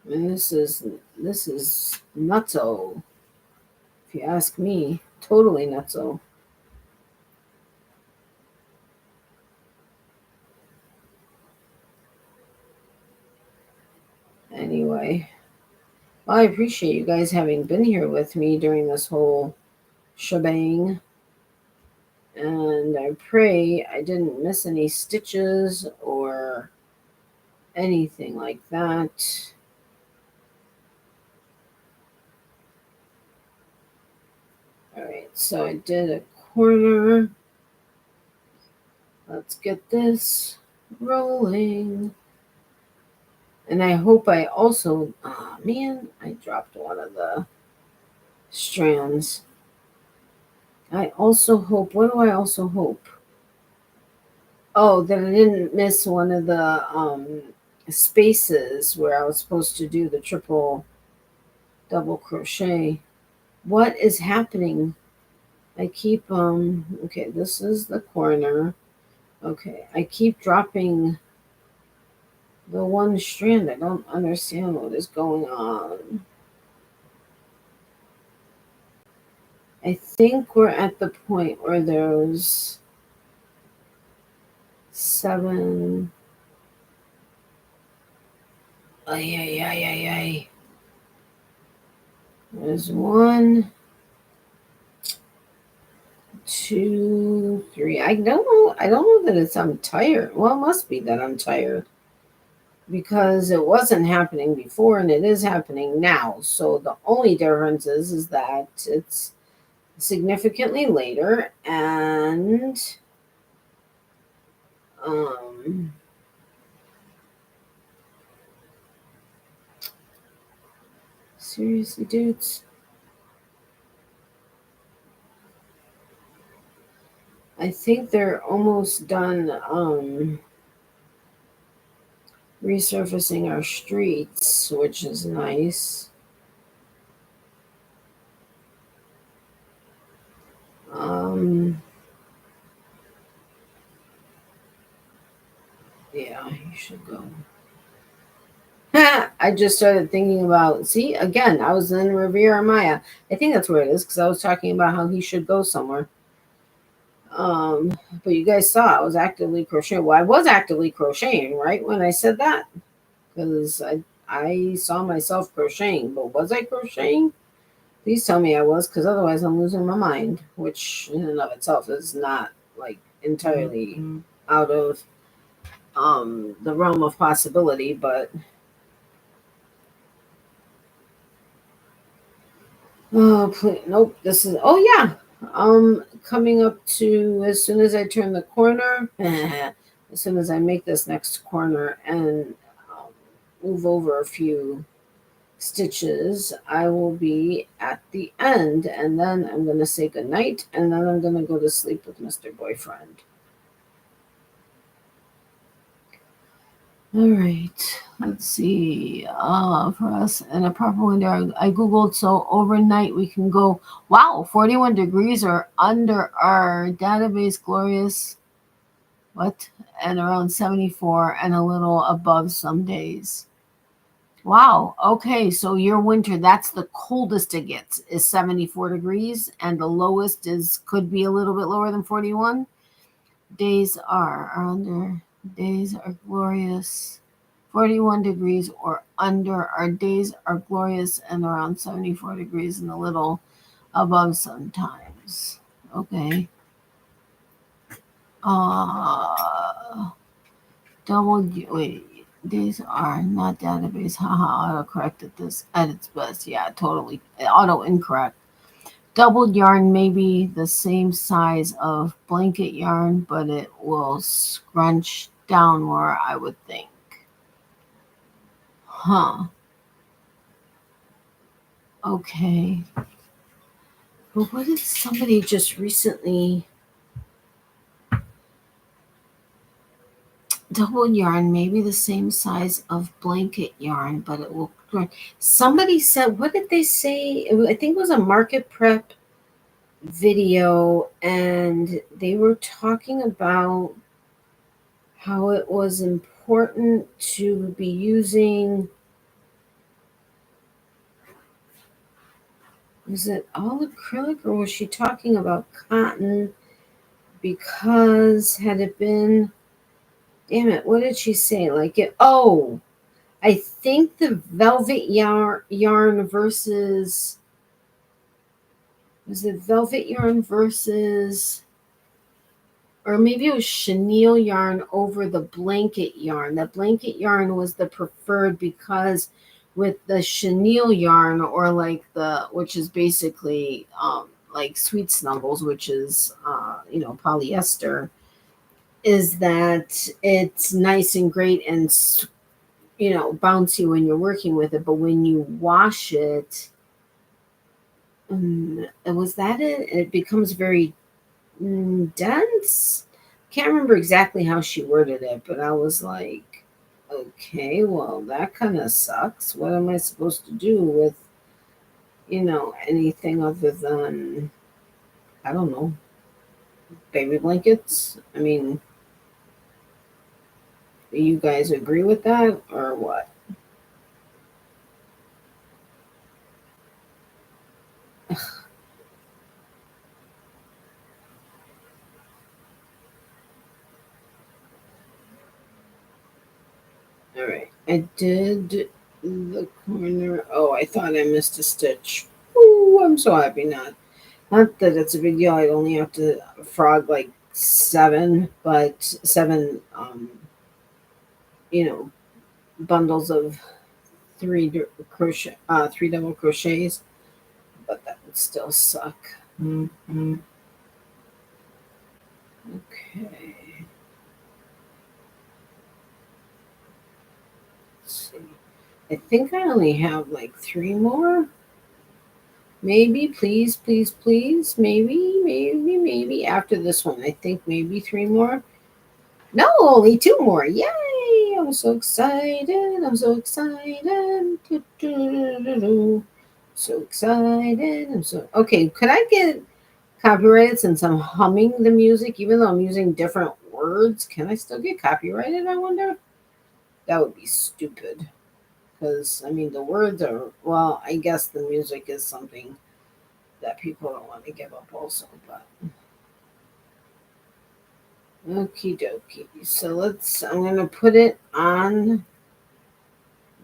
and this is nutso, if you ask me. Totally nutso. Anyway, well, I appreciate you guys having been here with me during this whole shebang. And I pray I didn't miss any stitches or anything like that. All right, so I did a corner. Let's get this rolling. And I hope I also, oh man, I dropped one of the strands. I also hope, what do I also hope? Oh, that I didn't miss one of the spaces where I was supposed to do the triple double crochet. What is happening? I keep, okay, this is the corner. Okay, I keep dropping the one strand. I don't understand what is going on. I think we're at the point where there's 7. Ay, ay, ay, ay, ay. There's 1, 2, 3. I don't know. I don't know that it's I'm tired. Well, it must be that I'm tired because it wasn't happening before and it is happening now. So the only difference is that it's significantly later and seriously, dudes. I think they're almost done resurfacing our streets, which is nice. Yeah, you should go. I just started thinking about, see, again, I was in Riviera Maya. I think that's where it is because I was talking about how he should go somewhere. But you guys saw I was actively crocheting. Well, I was actively crocheting right when I said that because I saw myself crocheting. But was I crocheting? Please tell me I was, because otherwise I'm losing my mind, which in and of itself is not like entirely out of the realm of possibility, but oh please, nope, this is oh yeah. Coming up to as soon as I turn the corner, as soon as I make this next corner and move over a few stitches, I will be at the end, and then I'm going to say goodnight, and then I'm going to go to sleep with Mr. Boyfriend. All right, let's see. For us in a proper window, I Googled, so overnight we can go, wow, 41 degrees or under our database, glorious, what? And around 74 and a little above some days. Wow. Okay. So your winter, that's the coldest it gets is 74 degrees, and the lowest could be a little bit lower than 41. Days are under, days are glorious. 41 degrees or under, our days are glorious and around 74 degrees and a little above sometimes. Okay. Wait. These are not database. Haha, autocorrect at its best. Yeah, totally. Auto incorrect. Doubled yarn may be the same size of blanket yarn, but it will scrunch down more, I would think. Huh. Okay. But what did somebody just recently... Double yarn may be the same size of blanket yarn, but it will... Somebody said, what did they say? I think it was a market prep video, and they were talking about how it was important to be using... Was it all acrylic, or was she talking about cotton? Because had it been... Damn it, what did she say? Like it... Oh, I think the velvet yarn versus... Was it velvet yarn versus... Or maybe it was chenille yarn over the blanket yarn. The blanket yarn was the preferred because with the chenille yarn, or like which is basically like Sweet Snuggles, which is polyester, is that it's nice and great and bouncy when you're working with it, but when you wash it, was that it? It becomes very dense. Can't remember exactly how she worded it, but I was like, okay, well, that kind of sucks. What am I supposed to do with, anything other than, I don't know, baby blankets? I mean, do you guys agree with that or what? All right, I did the corner. Oh, I thought I missed a stitch. Ooh, I'm so happy not. Not that it's a big deal. I only have to frog like 7, but 7, bundles of 3 crochet, 3 double crochets, but that would still suck. Mm-hmm. Okay. Let's see. I think I only have like 3 more. Maybe, please, please, please. Maybe after this one. I think maybe 3 more. No, only 2 more. Yay! I'm so excited. I'm so excited. So excited. Okay, could I get copyrighted since I'm humming the music, even though I'm using different words? Can I still get copyrighted, I wonder? That would be stupid. Because, I mean, the words are, well, I guess the music is something that people don't want to give up also, but... Okie dokie. So I'm going to put it on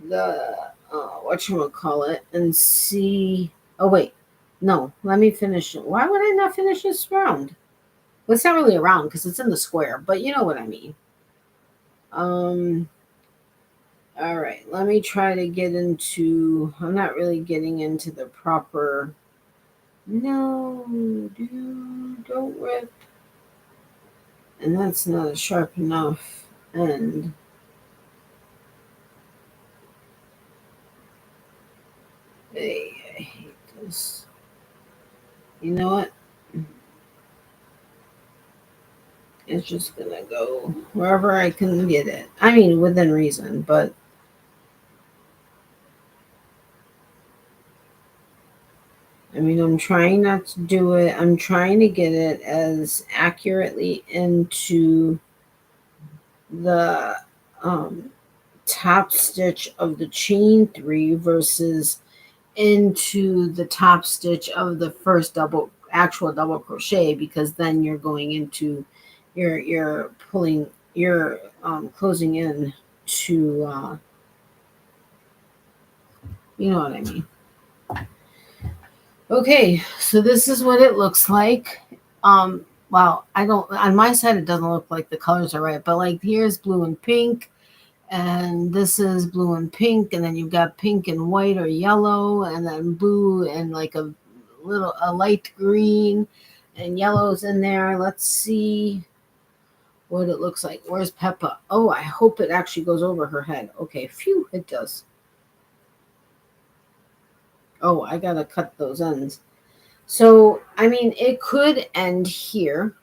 the, whatchamacallit, and see. Oh, wait. No, let me finish it. Why would I not finish this round? Well, it's not really a round because it's in the square, but you know what I mean. All right, let me try to get into... I'm not really getting into the proper... No, dude, don't rip. And that's not a sharp enough end. this. You know what? It's just gonna go wherever I can get it. I mean, within reason, but I mean, I'm trying not to do it. I'm trying to get it as accurately into the top stitch of the chain 3 versus into the top stitch of the first actual double crochet, because then you're going into you're pulling you're closing in to you know what I mean. Okay, so this is what it looks like. Well, I don't, on my side it doesn't look like the colors are right, but like here's blue and pink, and this is blue and pink, and then you've got pink and white or yellow, and then blue and like a light green, and yellow's in there. Let's see what it looks like. Where's Peppa? Oh, I hope it actually goes over her head. Okay, phew, it does. Oh, I gotta cut those ends. So, I mean, it could end here.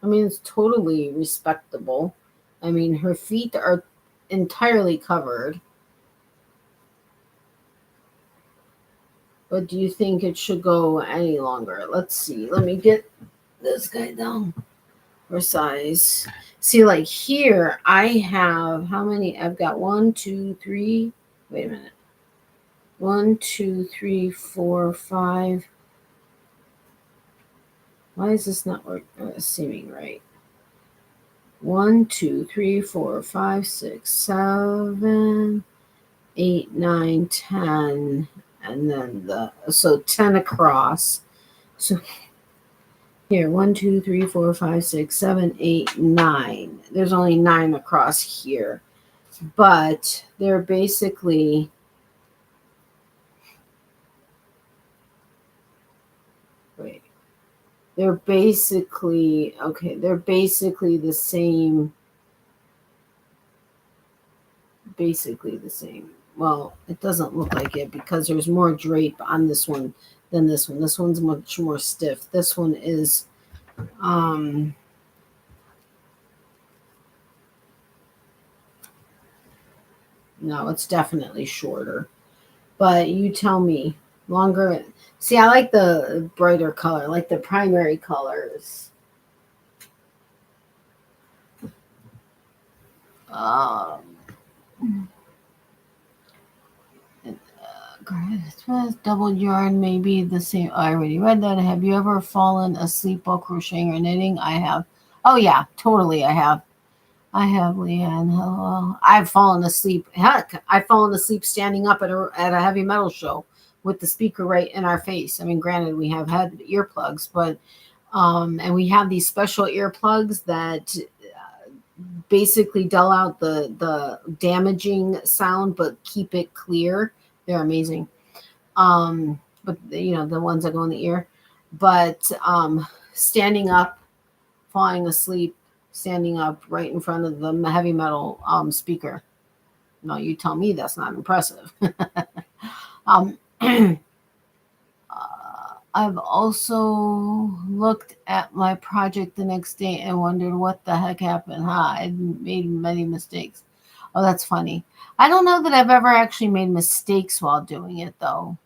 I mean, it's totally respectable. I mean, her feet are entirely covered. But do you think it should go any longer? Let's see. Let me get this guy down for size. See, like here, I have how many? I've got 1, 2, 3. Wait a minute. 1, 2, 3, 4, 5. Why is this not seeming right? 1, 2, 3, 4, 5, 6, 7, 8, 9, 10, and then so 10 across. So here, 1, 2, 3, 4, 5, 6, 7, 8, 9. There's only 9 across here, but they're basically They're basically They're basically the same. Basically the same. Well, it doesn't look like it because there's more drape on this one than this one. This one's much more stiff. This one is no, it's definitely shorter. But you tell me. Longer. See, I like the brighter color, like the primary colors. Double yarn, maybe the same. I already read that. Have you ever fallen asleep while crocheting or knitting? I have. Oh yeah, totally. I have. I have, Leanne. Hello. I've fallen asleep. Heck, I've fallen asleep standing up at a heavy metal show with the speaker right in our face. I mean, granted, we have had earplugs, but and we have these special earplugs that basically dull out the damaging sound but keep it clear. They're amazing. But you know, the ones that go in the ear. But standing up, falling asleep, standing up right in front of the heavy metal speaker. No, you tell me that's not impressive. I've also looked at my project the next day and wondered what the heck happened. I made many mistakes. Oh, that's funny. I don't know that I've ever actually made mistakes while doing it, though.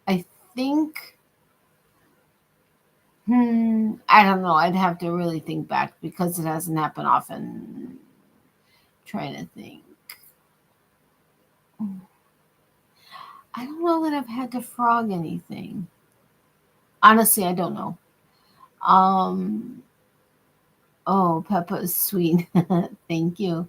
I think, I don't know. I'd have to really think back because it hasn't happened often. Trying to think. I don't know that I've had to frog anything. Honestly, I don't know. Oh, Peppa is sweet. Thank you.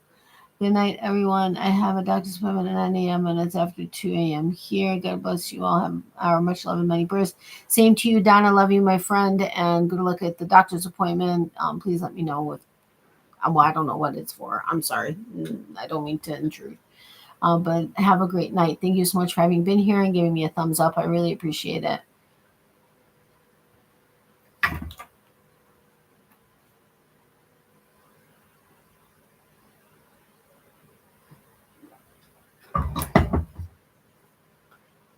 Good night, everyone. I have a doctor's appointment at 9 a.m. and it's after 2 a.m. here. God bless you all. Have our much love and many prayers. Same to you, Donna. Love you, my friend, and good luck at the doctor's appointment. Please let me know well, I don't know what it's for. I'm sorry. I don't mean to intrude. But have a great night. Thank you so much for having been here and giving me a thumbs up. I really appreciate it.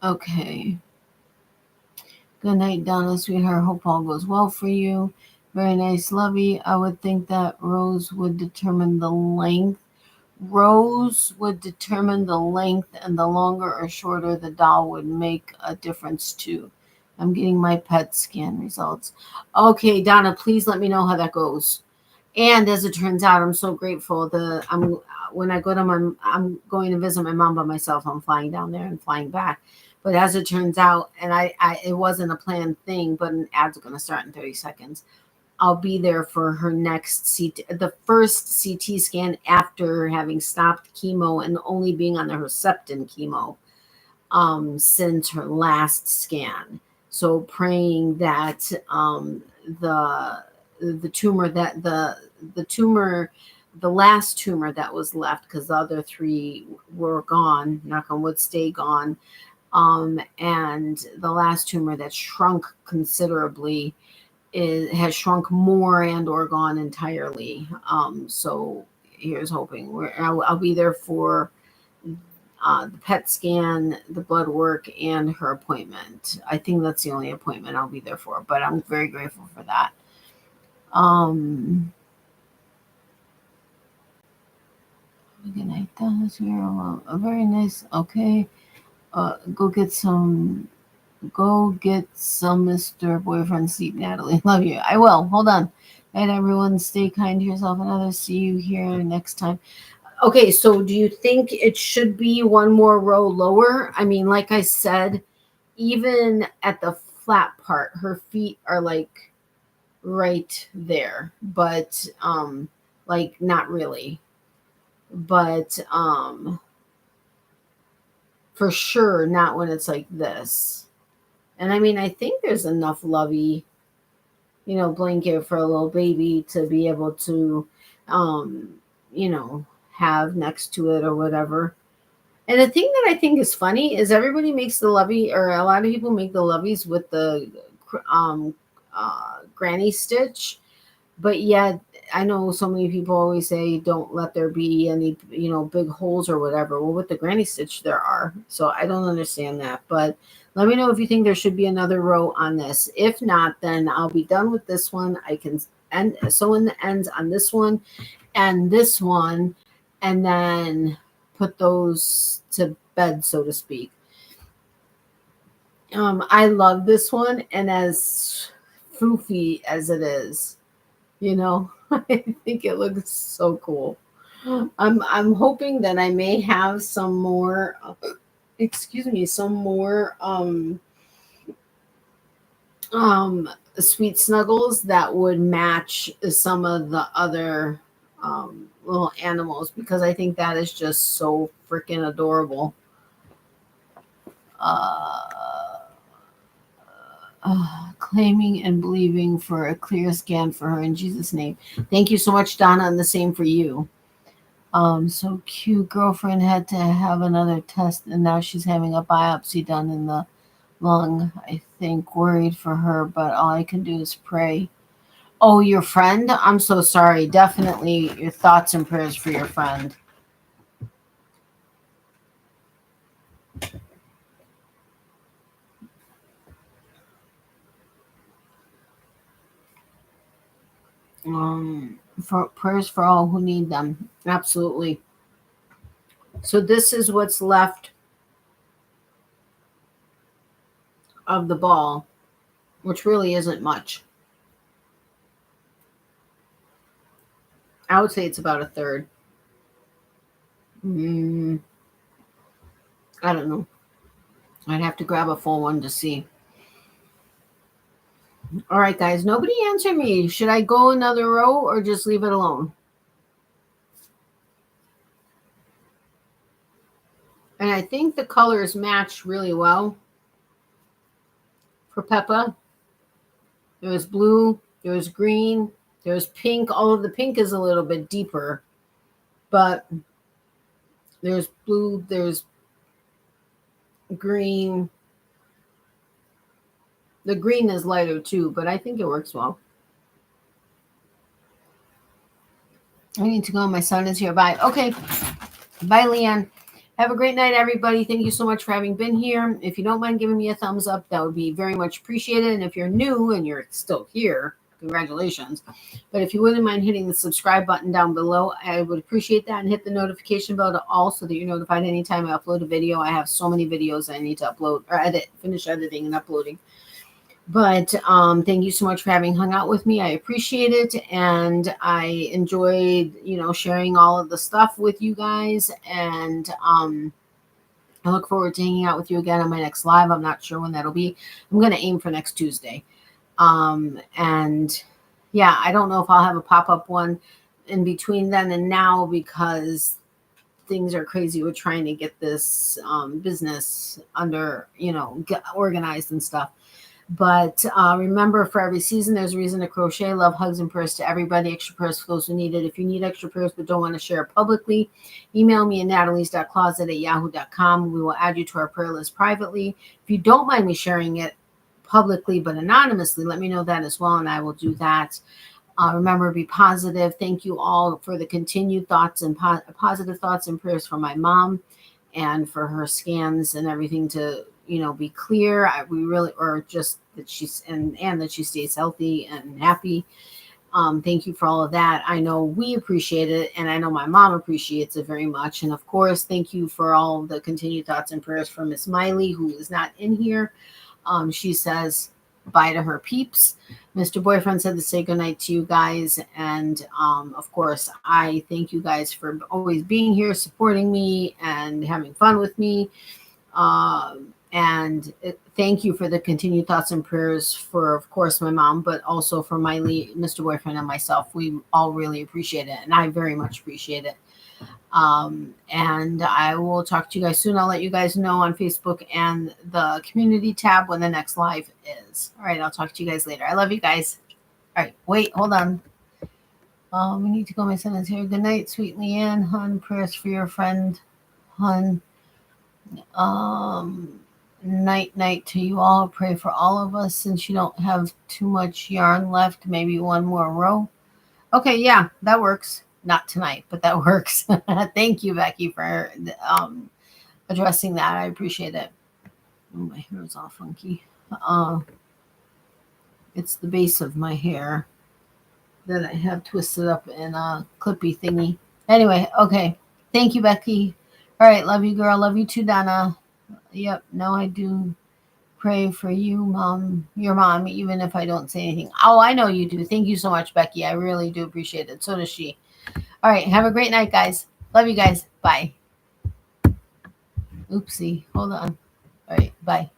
Okay. Good night, Donna, sweetheart. Hope all goes well for you. Very nice, Lovey. I would think that Rose would determine the length. Rose would determine the length, and the longer or shorter the doll would make a difference too. I'm getting my PET scan results. Okay, Donna, please let me know how that goes. And as it turns out, I'm so grateful. When I go to I'm going to visit my mom by myself. I'm flying down there and flying back. But as it turns out, and it wasn't a planned thing, but an ad's going to start in 30 seconds. I'll be there for her next the first CT scan after having stopped chemo and only being on the Herceptin chemo since her last scan. So praying that the tumor that the last tumor that was left, because the other 3 were gone, knock on wood, stay gone, and the last tumor that shrunk considerably has shrunk more and or gone entirely. So here's hoping. I'll be there for the PET scan, the blood work, and her appointment. I think that's the only appointment I'll be there for, but I'm very grateful for that. Good night, Dallas. Very nice. Okay. Go get some Mr. Boyfriend sleep, Natalie. Love you. I will. Hold on. And everyone, stay kind to yourself and others. See you here next time. Okay, so do you think it should be one more row lower? I mean, like I said, even at the flat part, her feet are like right there, but like not really. But for sure not when it's like this. And I mean, I think there's enough Lovey, blanket for a little baby to be able to, have next to it or whatever. And the thing that I think is funny is everybody makes the Lovey, or a lot of people make the Loveys with the granny stitch, but yet I know so many people always say don't let there be any, big holes or whatever. Well, with the granny stitch there are, so I don't understand that. But let me know if you think there should be another row on this. If not, then I'll be done with this one. I can sew in the ends on this one and this one, and then put those to bed, so to speak. I love this one, and as foofy as it is, I think it looks so cool. I'm hoping that I may have some more sweet snuggles that would match some of the other little animals, because I think that is just so freaking adorable. Claiming and believing for a clear scan for her in Jesus' name. Thank you so much, Donna, and the same for you. So cute. Girlfriend had to have another test, and now she's having a biopsy done in the lung. I think worried for her, but all I can do is pray. Oh, your friend? I'm so sorry. Definitely your thoughts and prayers for your friend. For prayers for all who need them. Absolutely. So this is what's left of the ball, which really isn't much. I would say it's about a third. I don't know. I'd have to grab a full one to see. All right, guys. Nobody answered me. Should I go another row or just leave it alone? And I think the colors match really well. For Peppa, there was blue, there was green, there was pink. All of the pink is a little bit deeper, but there's blue, there's green. The green is lighter too, but I think it works well. I need to go. My son is here. Bye. Okay. Bye, Leanne. Have a great night, everybody. Thank you so much for having been here. If you don't mind giving me a thumbs up, that would be very much appreciated. And if you're new and you're still here, congratulations. But if you wouldn't mind hitting the subscribe button down below, I would appreciate that. And hit the notification bell to all so that you're notified anytime I upload a video. I have so many videos I need to upload or finish editing and uploading. But thank you so much for having hung out with me. I appreciate it. And I enjoyed, sharing all of the stuff with you guys. And I look forward to hanging out with you again on my next live. I'm not sure when that'll be. I'm going to aim for next Tuesday. And yeah, I don't know if I'll have a pop-up one in between then and now because things are crazy with trying to get this business under, get organized and stuff. But remember, for every season, there's a reason to crochet. Love, hugs, and prayers to everybody. Extra prayers for those who need it. If you need extra prayers but don't want to share it publicly, email me at natalies.closet@yahoo.com. We will add you to our prayer list privately. If you don't mind me sharing it publicly but anonymously, let me know that as well, and I will do that. Remember, be positive. Thank you all for the continued thoughts and positive thoughts and prayers for my mom and for her scans and everything to be clear. We really, or just that she's and that she stays healthy and happy. Thank you for all of that. I know we appreciate it, and I know my mom appreciates it very much. And of course, thank you for all the continued thoughts and prayers for Miss Miley, who is not in here. She says bye to her peeps. Mr. Boyfriend said to say goodnight to you guys. And of course, I thank you guys for always being here, supporting me, and having fun with me. And thank you for the continued thoughts and prayers for, of course, my mom, but also for Miley, Mr. Boyfriend, and myself. We all really appreciate it, and I very much appreciate it. And I will talk to you guys soon. I'll let you guys know on Facebook and the community tab when the next live is. All right, I'll talk to you guys later. I love you guys. All right, wait, hold on. We need to go. My son is here. Good night, sweet Leanne. Hun, prayers for your friend, Hun. Night to you all. Pray for all of us since you don't have too much yarn left. Maybe one more row. Okay, yeah, that works. Not tonight, but that works. Thank you, Becky, for addressing that. I appreciate it. Oh, my hair is all funky. It's the base of my hair that I have twisted up in a clippy thingy. Anyway, okay. Thank you, Becky. All right, love you, girl. Love you too, Donna. Yep, no, I do pray for you, Mom, your mom, even if I don't say anything. Oh, I know you do. Thank you so much, Becky. I really do appreciate it. So does she. All right, have a great night, guys. Love you guys. Bye. Oopsie. Hold on. All right, bye.